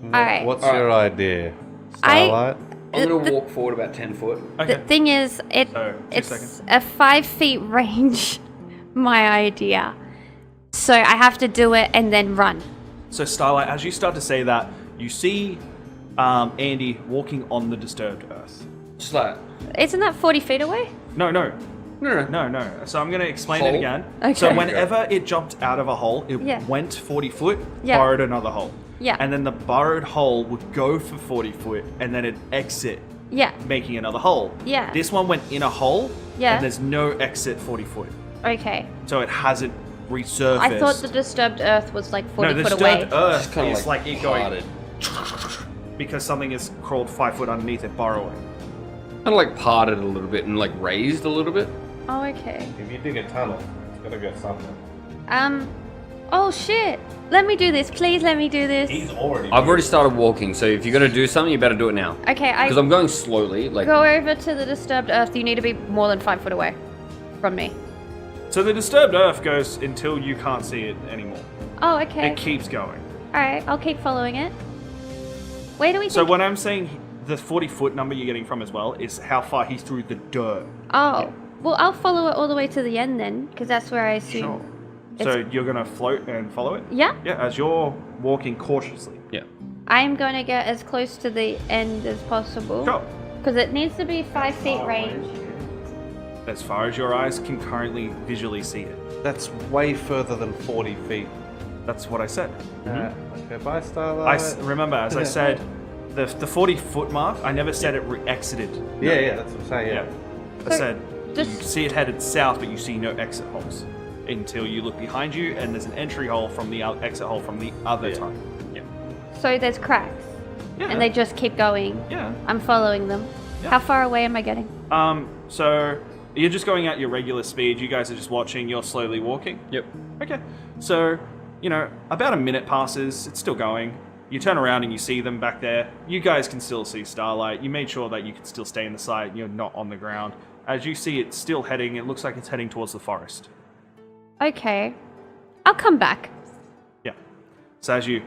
Alright. What's your idea? Starlight? I'm gonna The- walk forward about 10 foot. Okay. The thing is, So, 2 it's seconds. a 5 feet range. My idea. So I have to do it and then run. So Starlight, as you start to say that, you see Andy walking on the disturbed earth. Just like, Isn't that 40 feet away? No. no. No. So I'm going to explain it Hole? again. Okay. So whenever it jumped out of a hole, it Yeah. went 40 foot, Yeah. borrowed another hole. Yeah. And then the borrowed hole would go for 40 foot, and then it'd exit, Yeah. making another hole. Yeah. This one went in a hole, Yeah. and there's no exit 40 foot. Okay. So it hasn't resurfaced. I thought the disturbed earth was like 40 no, the foot away. disturbed earth Just kinda is like, it going parted. because something has crawled 5 foot underneath it, borrowing. Kind of like parted a little bit and like raised a little bit. Oh, okay. If you dig a tunnel, it's gotta go somewhere. Oh shit. Let me do this. Please let me do this. He's already. I've already started walking, so if you're gonna do something, you better do it now. Okay, I Because I'm going slowly. Like, go over to the disturbed earth. You need to be more than 5 foot away from me. So the disturbed earth goes until you can't see it anymore. Oh, okay. It keeps going. Alright, I'll keep following it. Where do we So think... when I'm saying the 40 foot number you're getting from as well is how far he threw the dirt. Oh. Well, I'll follow it all the way to the end then, because that's where I assume... So you're gonna float and follow it? Yeah? Yeah, as you're walking cautiously. yeah. I'm going to get as close to the end as possible. Sure. Because it needs to be 5 feet range. As far as your eyes can currently visually see it. That's way further than 40 feet. That's what I said. Okay, bye, Starlight. Remember, as I said, the 40 foot mark, I never said it exited. Yeah, that's what I'm saying, yeah. I So, said just- you see it headed south, but you see no exit holes until you look behind you, and there's an entry hole from the exit hole from the other time. Yeah. So there's cracks, Yeah. and they just keep going. Yeah. I'm following them. Yeah. How far away am I getting? So you're just going at your regular speed. You guys are just watching. You're slowly walking. Yep. Okay. So, about a minute passes. It's still going. You turn around and you see them back there. You guys can still see Starlight. You made sure that you can still stay in the sight. You're not on the ground. As you see it still heading, it looks like it's heading towards the forest. Okay. I'll come back. Yeah. So as you...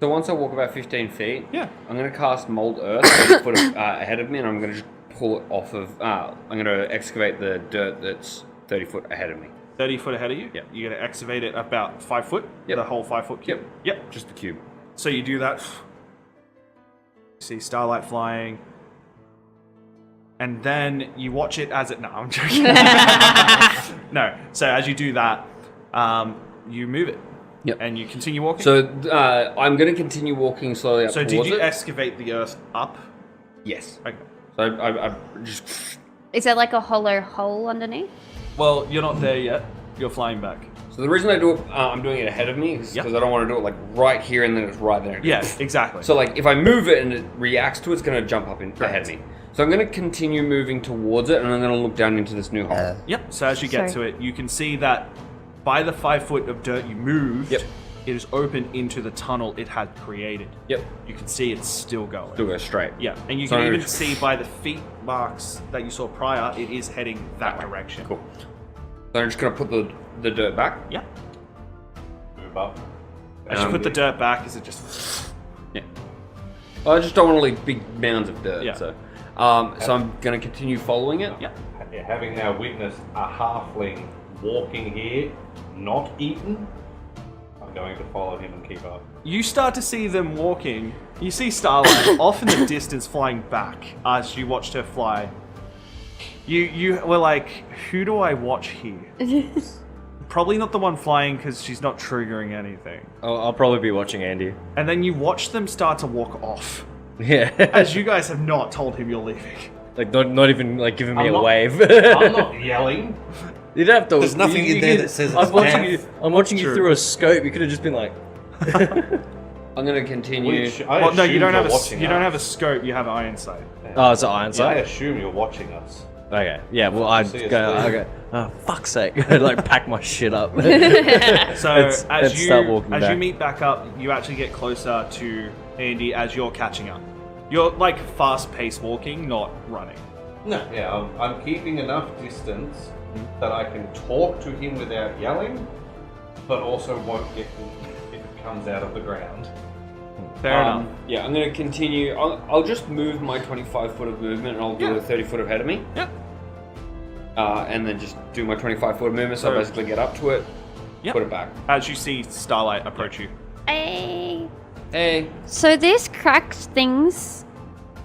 So once I walk about 15 feet, Yeah. I'm going to cast Mold Earth 30 foot ahead of me, and I'm going to just pull it off of... I'm going to excavate the dirt that's 30 foot ahead of me. 30 foot ahead of you? Yeah. You're going to excavate it about 5 foot? Yep. The whole 5 foot cube? Yep. Just the cube. So you do that. You see Starlight flying. And then you watch it as it... No, I'm joking. No. So as you do that, you move it. Yep. And you continue walking. So I'm going to continue walking slowly up So towards did you it. excavate the earth up? Yes. Okay. So I just... Is there like a hollow hole underneath? Well, you're not there yet. You're flying back. So the reason I do it, I'm doing it ahead of me is because I don't want to do it like right here and then it's right there. Yeah, exactly. So like if I move it and it reacts to it, it's going to jump up ahead of me. So I'm going to continue moving towards it and I'm going to look down into this new hole. Yep. So as you get to it, you can see that by the 5 foot of dirt you moved, Yep. it is open into the tunnel it had created. Yep. You can see it's still going. Still go straight. Yeah, and you So can I'm even gonna- see by the feet marks that you saw prior, it is heading that direction. Cool. So I'm just going to put the dirt back. Yeah. Move up. As you put the dirt back, is it just... Yeah. Well, I just don't want to leave big mounds of dirt. Yeah. So I'm going to continue following it. Yeah. Yeah, having now witnessed a halfling walking here, not eaten, I'm going to follow him and keep up. You start to see them walking. You see Starlight off in the distance flying back as you watched her fly. You were like, who do I watch here? Probably not the one flying because she's not triggering anything. I'll probably be watching Andy. And then you watch them start to walk off. Yeah. As you guys have not told him you're leaving. Like not even like giving me I'm a not- wave. I'm not yelling. You don't have to. There's nothing in there that says I'm it's watching death. you. I'm watching you True. through a scope. You could have just been like. I'm going to continue. Well, no, you don't have watching you don't have a scope. You have iron sight. Oh, it's an iron I sight. assume you're watching us. Okay. Yeah. Well, I'd See us go. leave. I go. Oh, fuck's sake! I'd like pack my shit up. So Let's as start walking you back. meet back up, you actually get closer to Andy as you're catching up. You're like fast-paced walking, not running. No. Yeah, I'm keeping enough distance that I can talk to him without yelling, but also won't get him if it comes out of the ground. Fair enough. Yeah, I'm going to continue. I'll just move my 25 foot of movement and I'll do Yeah. a 30 foot ahead of me. Yep. And then just do my 25 foot movement. So I So- basically get up to it, Yep. put it back. As you see Starlight approach you. Hey. Hey. So these cracked things,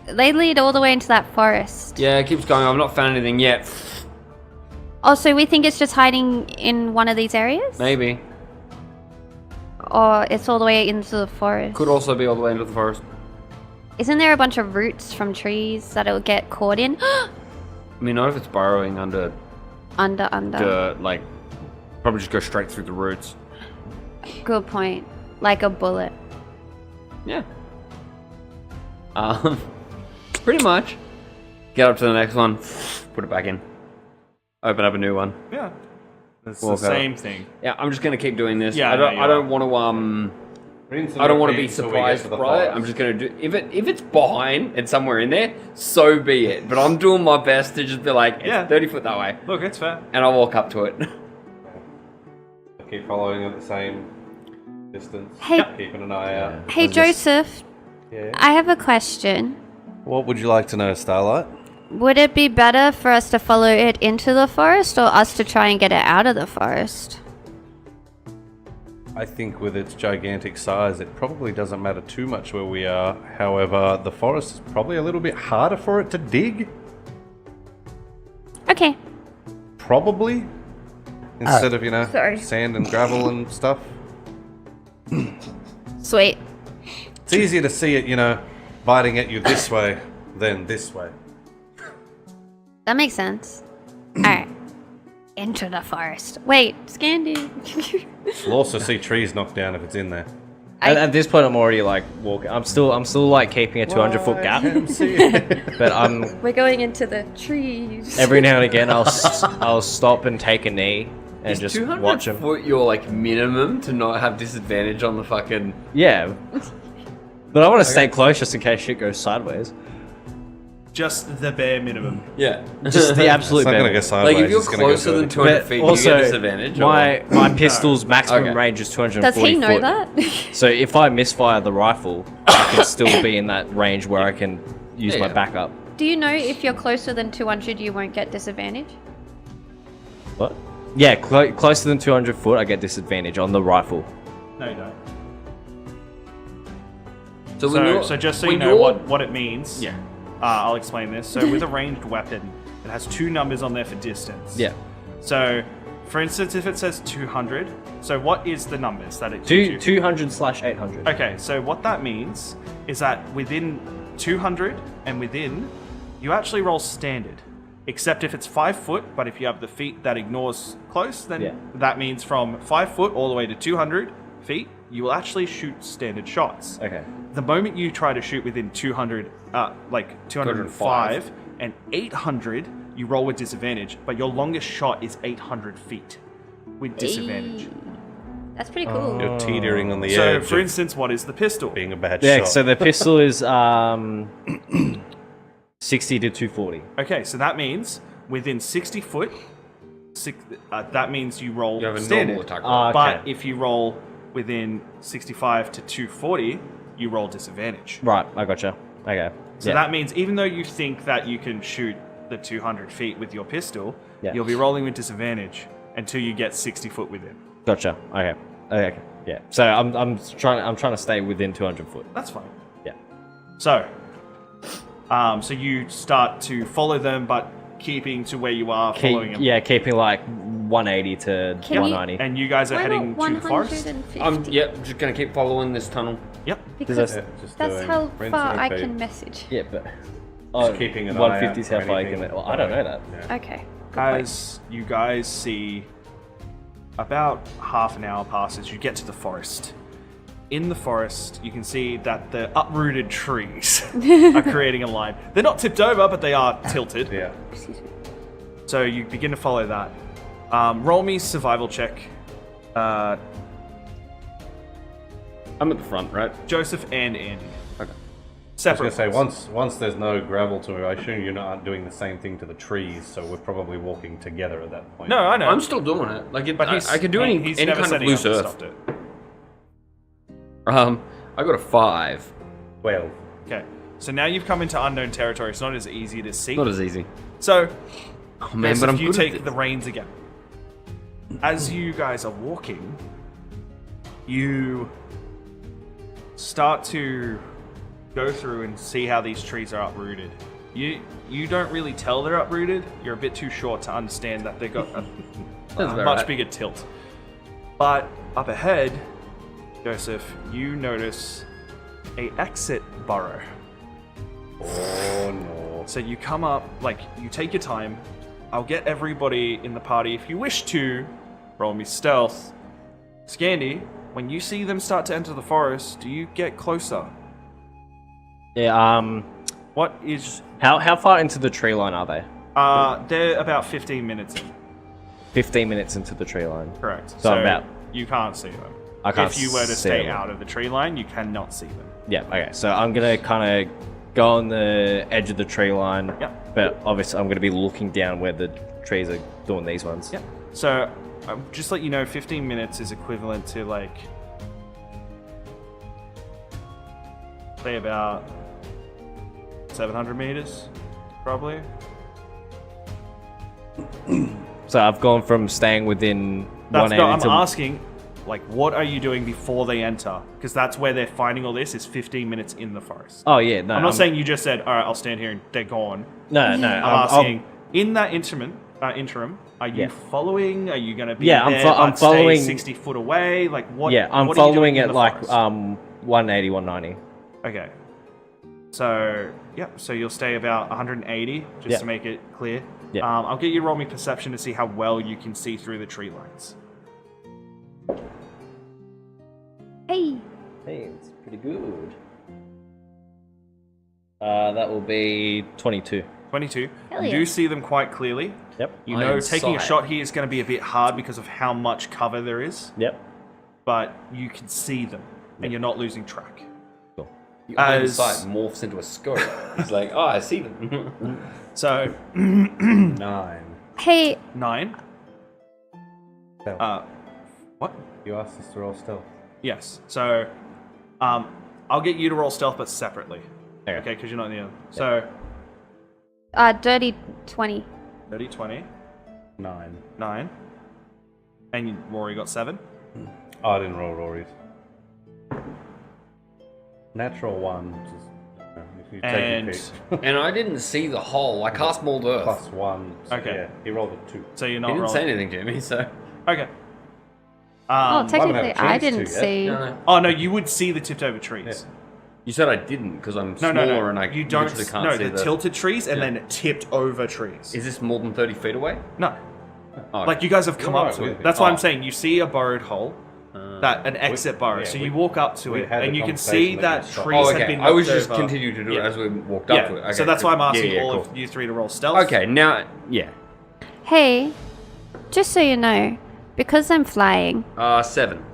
they lead all the way into that forest. Yeah, it keeps going. I've not found anything yet. Oh, so we think it's just hiding in one of these areas? Maybe. Or it's all the way into the forest? Could also be all the way into the forest. Isn't there a bunch of roots from trees that it'll get caught in? I mean, not if it's burrowing under Under. dirt. Like, probably just go straight through the roots. Good point. Like a bullet. Yeah. Pretty much. Get up to the next one, put it back in. Open up a new one. Yeah. It's Walk the out. same thing. Yeah, I'm just gonna keep doing this. Yeah, I no, don't. you I don't are. want to. Rinse and I don't want to be repeat until we get surprised to the by it. forest. I'm just gonna do. If it's behind and somewhere in there, so be it. But I'm doing my best to just be like, it's Yeah. 30 foot that way, Look, it's fair. and I'll walk up to it. I keep following at the same distance. Hey- Keeping an eye out. Hey, Joseph, Yeah. I have a question. What would you like to know, Starlight? Would it be better for us to follow it into the forest or us to try and get it out of the forest? I think with its gigantic size, it probably doesn't matter too much where we are. However, the forest is probably a little bit harder for it to dig. Okay. Probably. Instead of, Sorry. sand and gravel and stuff. Sweet. It's easier to see it, biting at you this way than this way. That makes sense. Alright. Into the forest. Wait, Scandy. You'll also see trees knocked down if it's in there. At this point, I'm already like walking. I'm still like keeping a 200-foot gap. But We're going into the trees. every now and again I'll stop and take a knee and Is just 200 watch them. foot your like minimum to not have disadvantage on the fucking? Yeah. But I want to stay close just in case shit goes sideways. Just the bare minimum. Yeah. Just the absolute It's not going to bare. go sideways. Like if you're it's gonna go closer than vertical. 200 feet, do you also, get disadvantage? my pistol's maximum Okay. range is 240 Does he know foot. that? So if I misfire the rifle, I can still be in that range where I can use my Yeah. backup. Do you know if you're closer than 200, you won't get disadvantage? What? Yeah, closer than 200 foot, I get disadvantage on the rifle. No, you don't. So just so when you know you're- what it means, Yeah. I'll explain this. So with a ranged weapon, it has 2 numbers on there for distance. Yeah. So, for instance, if it says 200, so what is the numbers that it 200/800. Okay, so what that means is that within 200 and within, you actually roll standard. Except if it's 5 foot, but if you have the feet that ignores close, then Yeah. that means from 5 foot all the way to 200 feet, you will actually shoot standard shots. Okay. The moment you try to shoot within 200, like 205 and 800, you roll with disadvantage, but your longest shot is 800 feet with disadvantage. That's pretty cool. You're teetering on the So, edge for of instance, what is the pistol? being a bad Yeah, shot. so the pistol is 60 to 240. Okay, so that means within 60 foot, that means you roll You have a standard. normal attack. Okay. But if you roll within 65 to 240, you roll disadvantage. Right, I gotcha. Okay. So yeah. that means even though you think that you can shoot the 200 feet with your pistol, Yeah. you'll be rolling with disadvantage until you get 60 foot within. Gotcha. Okay. Okay. Yeah. So I'm trying to stay within 200 foot. That's fine. Yeah. So, so you start to follow them, but keeping to where you are, following them. Yeah, keeping like 180 to Can we- 190. And you guys are Why heading not to the forest. 150? Yep, just gonna keep following this tunnel. Yep. Because That's- just that's doing how rinse far and I repeat. can message. Yeah, but keeping an eye 150 is out how for far you can. anything Well, I don't know that. Yeah. Okay. Good point. As you guys see, about half an hour passes, you get to the forest. In the forest, you can see that the uprooted trees are creating a line. They're not tipped over, but they are tilted. Yeah. Excuse me. So you begin to follow that. Roll me survival check. I'm at the front, right? Joseph and Andy. Okay. I was Separate. gonna say once there's no gravel to it, I assume you're not doing the same thing to the trees, so we're probably walking together at that point. No, I know. I'm still doing it. Like, but I could do any never kind of setting loose up and earth. stopped it. I got a 5. 12. Okay. So now you've come into unknown territory. It's not as easy to see. Not as easy. So, Oh man, Joseph, but I'm you good take at the this. reins again. As you guys are walking, you start to go through and see how these trees are uprooted. You don't really tell they're uprooted. You're a bit too short to understand that they've got a That's about much right. bigger tilt. But up ahead, Joseph, you notice a exit burrow. Oh no. So you come up, like, you take your time. I'll get everybody in the party, if you wish to, roll me stealth. Scandy, when you see them start to enter the forest, do you get closer? Yeah. What is... How far into the tree line are they? They're about 15 minutes in. 15 minutes into the tree line. Correct. So about- You can't see them. I can't If you were to see stay them. out of the tree line, you cannot see them. Yeah. Okay. So I'm gonna kind of go on the edge of the tree line. Yep. But obviously, I'm gonna be looking down where the trees are doing these ones. Yeah. So, just let you know, 15 minutes is equivalent to, like, say about 700 meters, probably. So I've gone from staying within That's 180 not, I'm to asking, like, what are you doing before they enter? Because that's where they're finding all this, is 15 minutes in the forest. Oh yeah, no. I'm not saying you just said, all right, I'll stand here and they're gone. No, no. I'm I'll- asking, in that interim, are you Yeah. following? Are you going to be Yeah, I'm there I'm but stay following- 60 foot away? Like, what? Yeah, I'm what are you following doing in it the like forest? 180, 190. Okay. So, yep, so you'll stay about 180, just Yeah. to make it clear. Yeah. I'll get you to roll me perception to see how well you can see through the tree lines. Hey. Hey, it's pretty good. That will be 22. 22. Hell You yeah. do see them quite clearly. Yep. You I know, am taking a sight. shot here is going to be a bit hard because of how much cover there is, Yep. but you can see them, and you're not losing track. Cool. The iron As- sight morphs into a scope. He's like, oh, I see them. So, 9. Hey, 9. Stealth. What? You asked us to roll stealth. Yes. So, I'll get you to roll stealth, but separately. Okay. Okay, because you're not in the other. So, dirty 20. 30, 20, 9. 9. And Rory got 7. Oh, I didn't roll Rory's. Natural 1. Just, if you And- take a peek. And I didn't see the hole. I cast Mold Earth. Plus 1. So Okay. Yeah, he rolled a 2. So you're He not didn't rolling. say anything to me, so. Okay. Oh, haven't technically, had a I chance to didn't yet. see. No. Oh, no, you would see the tipped over trees. You said I didn't because I'm No, smaller no, no. and I You don't. literally can't No, see the tilted trees and Yeah. then tipped over trees. Is this more than 30 feet away? No. Oh, Like, you guys have come You're up right to with it. me. That's why Oh. I'm saying you see a burrowed hole, an exit burrow. yeah, So we- you walk up to we it, had a and you can conversation see that that you stopped. trees Oh, have okay. been I was knocked just over. continuing to do it Yeah. as we walked Yeah. up to it. Okay, So that's why I'm asking yeah, all cool. of you 3 to roll stealth. Okay, now, yeah. Hey, just so you know, because I'm flying, 7.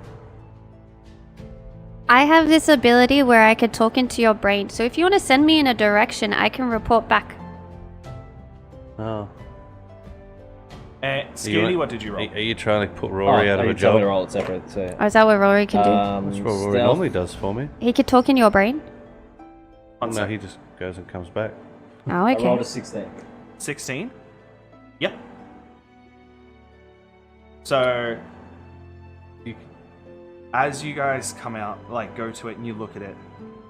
I have this ability where I could talk into your brain. So if you want to send me in a direction, I can report back. Oh. Skinny, what did you roll? Are you trying to put Rory out of you a tell me to job? roll it separate. So. Oh, is that what Rory can do? That's what Rory normally does for me. He could talk in your brain? One No, sec. he just goes and comes back. Oh, I rolled okay. a 16. 16? Yep. So, as you guys come out, like, go to it and you look at it,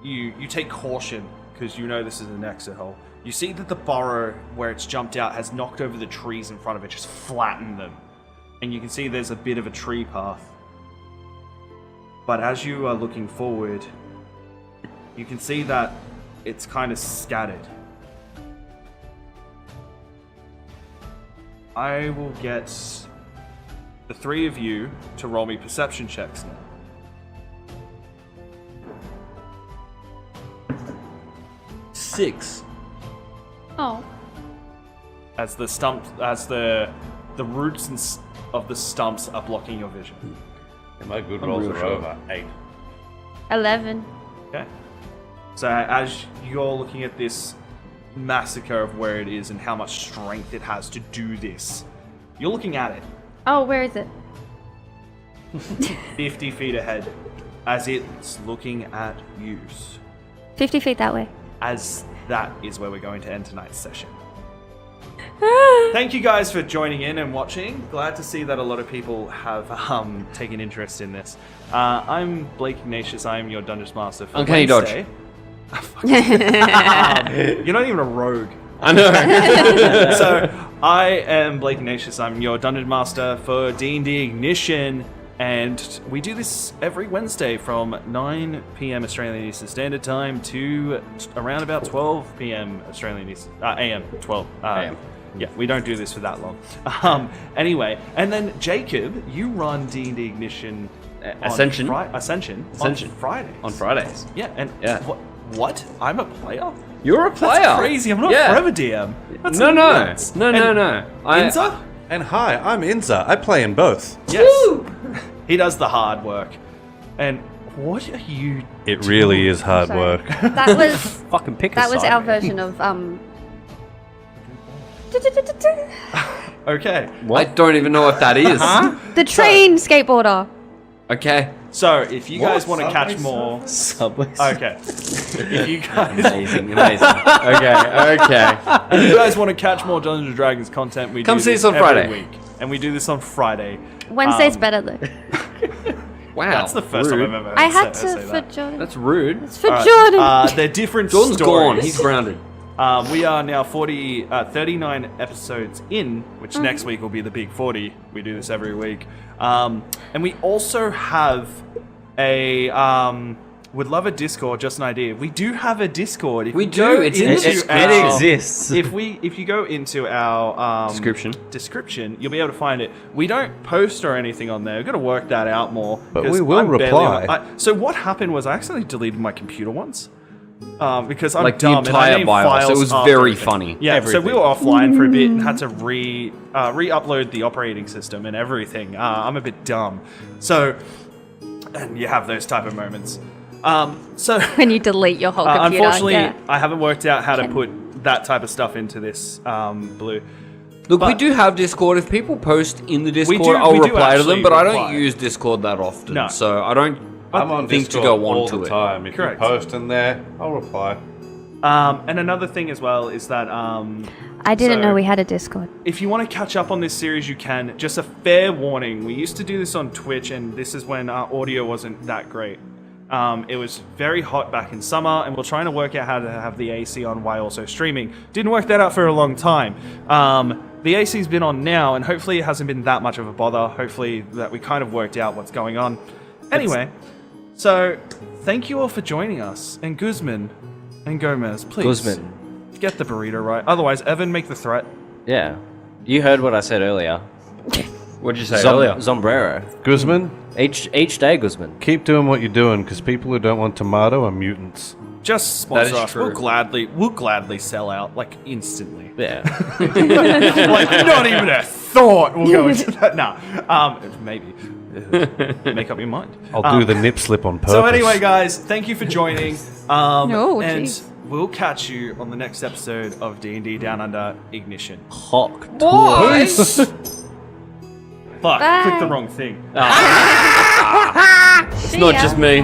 you take caution, because you know this is an exit hole. You see that the burrow, where it's jumped out, has knocked over the trees in front of it, just flattened them. And you can see there's a bit of a tree path. But as you are looking forward, you can see that it's kind of scattered. I will get the 3 of you to roll me perception checks now. Six. Oh. As the roots of the stumps are blocking your vision. And my good I'm rolls real are sure. over. 8. 11. Okay. So as you're looking at this massacre of where it is and how much strength it has to do this, you're looking at it Oh, where is it? 50 feet ahead as it's looking at you. 50 feet that way. As that is where we're going to end tonight's session. Thank you guys for joining in and watching. Glad to see that a lot of people have taken interest in this. I'm Blake Ignatius. I am your Dungeons Master for Uncanny Dodge. Wednesday. You're not even a rogue. I know. So I am Blake Ignatius. I'm your Dungeon Master for D&D Ignition, and we do this every Wednesday from 9 p.m. Australian Eastern Standard Time to around about 12 p.m. Australian Eastern AM 12 AM. Yeah, we don't do this for that long. Anyway, and then Jacob, you run D&D Ignition on Ascension. Ascension Ascension. on Fridays. On Fridays. Yeah, and Yeah. What? I'm a player? You're a player. That's crazy. I'm not Yeah. forever DM. That's No. nuts. No. And I- Inza? And hi, I'm Inza. I play in both. Yes. He does the hard work. And what are you It really is hard Sorry. work. That was Fucking pick a that was side, our man. version of Okay. I don't even know what that is. the train skateboarder. Okay. So if you guys What? want to catch Subway more Subway. Okay. If you guys Amazing. Okay. if you guys want to catch more Dungeons and Dragons content, we Come do see this us on every Friday. week. And we do this on Friday. Wednesday's Um, better though. Wow. That's the first rude. time I've ever I had say to for that. Jordan. That's rude. It's for All right. Jordan. They're different Jordan's stories. gone. He's grounded. We are now 39 episodes in, which next week will be the big 40. We do this every week. And we also have a would love a Discord. Just an idea. We do have a Discord. If We you do, go it's in into the our- It exists. If you go into our description, you'll be able to find it. We don't post or anything on there. We've got to work that out more. But 'cause we will I'm barely reply. so what happened was I accidentally deleted my computer once. Because I'm Like the dumb and I entire named BIOS. It files was after very everything. funny. Yeah, so we were offline for a bit and had to re-upload the operating system and everything. I'm a bit dumb, so and you have those type of moments. So When you delete your whole computer. unfortunately, yeah. I haven't worked out how to put that type of stuff into this blue. Look, we But- do have Discord. If people post in the Discord, do- I'll we do reply to actually them, but I reply. don't use Discord that often. No. So I don't I'm on think to Discord go all on to the it. time. If Correct. you post in there, I'll reply. And another thing as well is that I didn't so- know we had a Discord. if you want to catch up on this series, you can. Just a fair warning: we used to do this on Twitch, and this is when our audio wasn't that great. It was very hot back in summer, and we're trying to work out how to have the AC on while also streaming. Didn't work that out for a long time. The AC's been on now, and hopefully it hasn't been that much of a bother. Hopefully that we kind of worked out what's going on. Anyway, so thank you all for joining us. And Guzman and Gomez, please Guzman. get the burrito right. Otherwise, Evan, make the threat. Yeah. You heard what I said earlier. What did you say earlier? Sombrero. Guzman, Each day, Guzman. keep doing what you're doing, because people who don't want tomato are mutants. Just sponsor is us. true. We'll gladly sell out like instantly. Yeah. Like not even a thought will go into that. No, maybe make up your mind. I'll do the nip slip on purpose. So anyway, guys, thank you for joining. Oh, and jeez. we'll catch you on the next episode of D&D Down Under Ignition. Hawk. Boys! Fuck, Bye. clicked the wrong thing. It's not just me.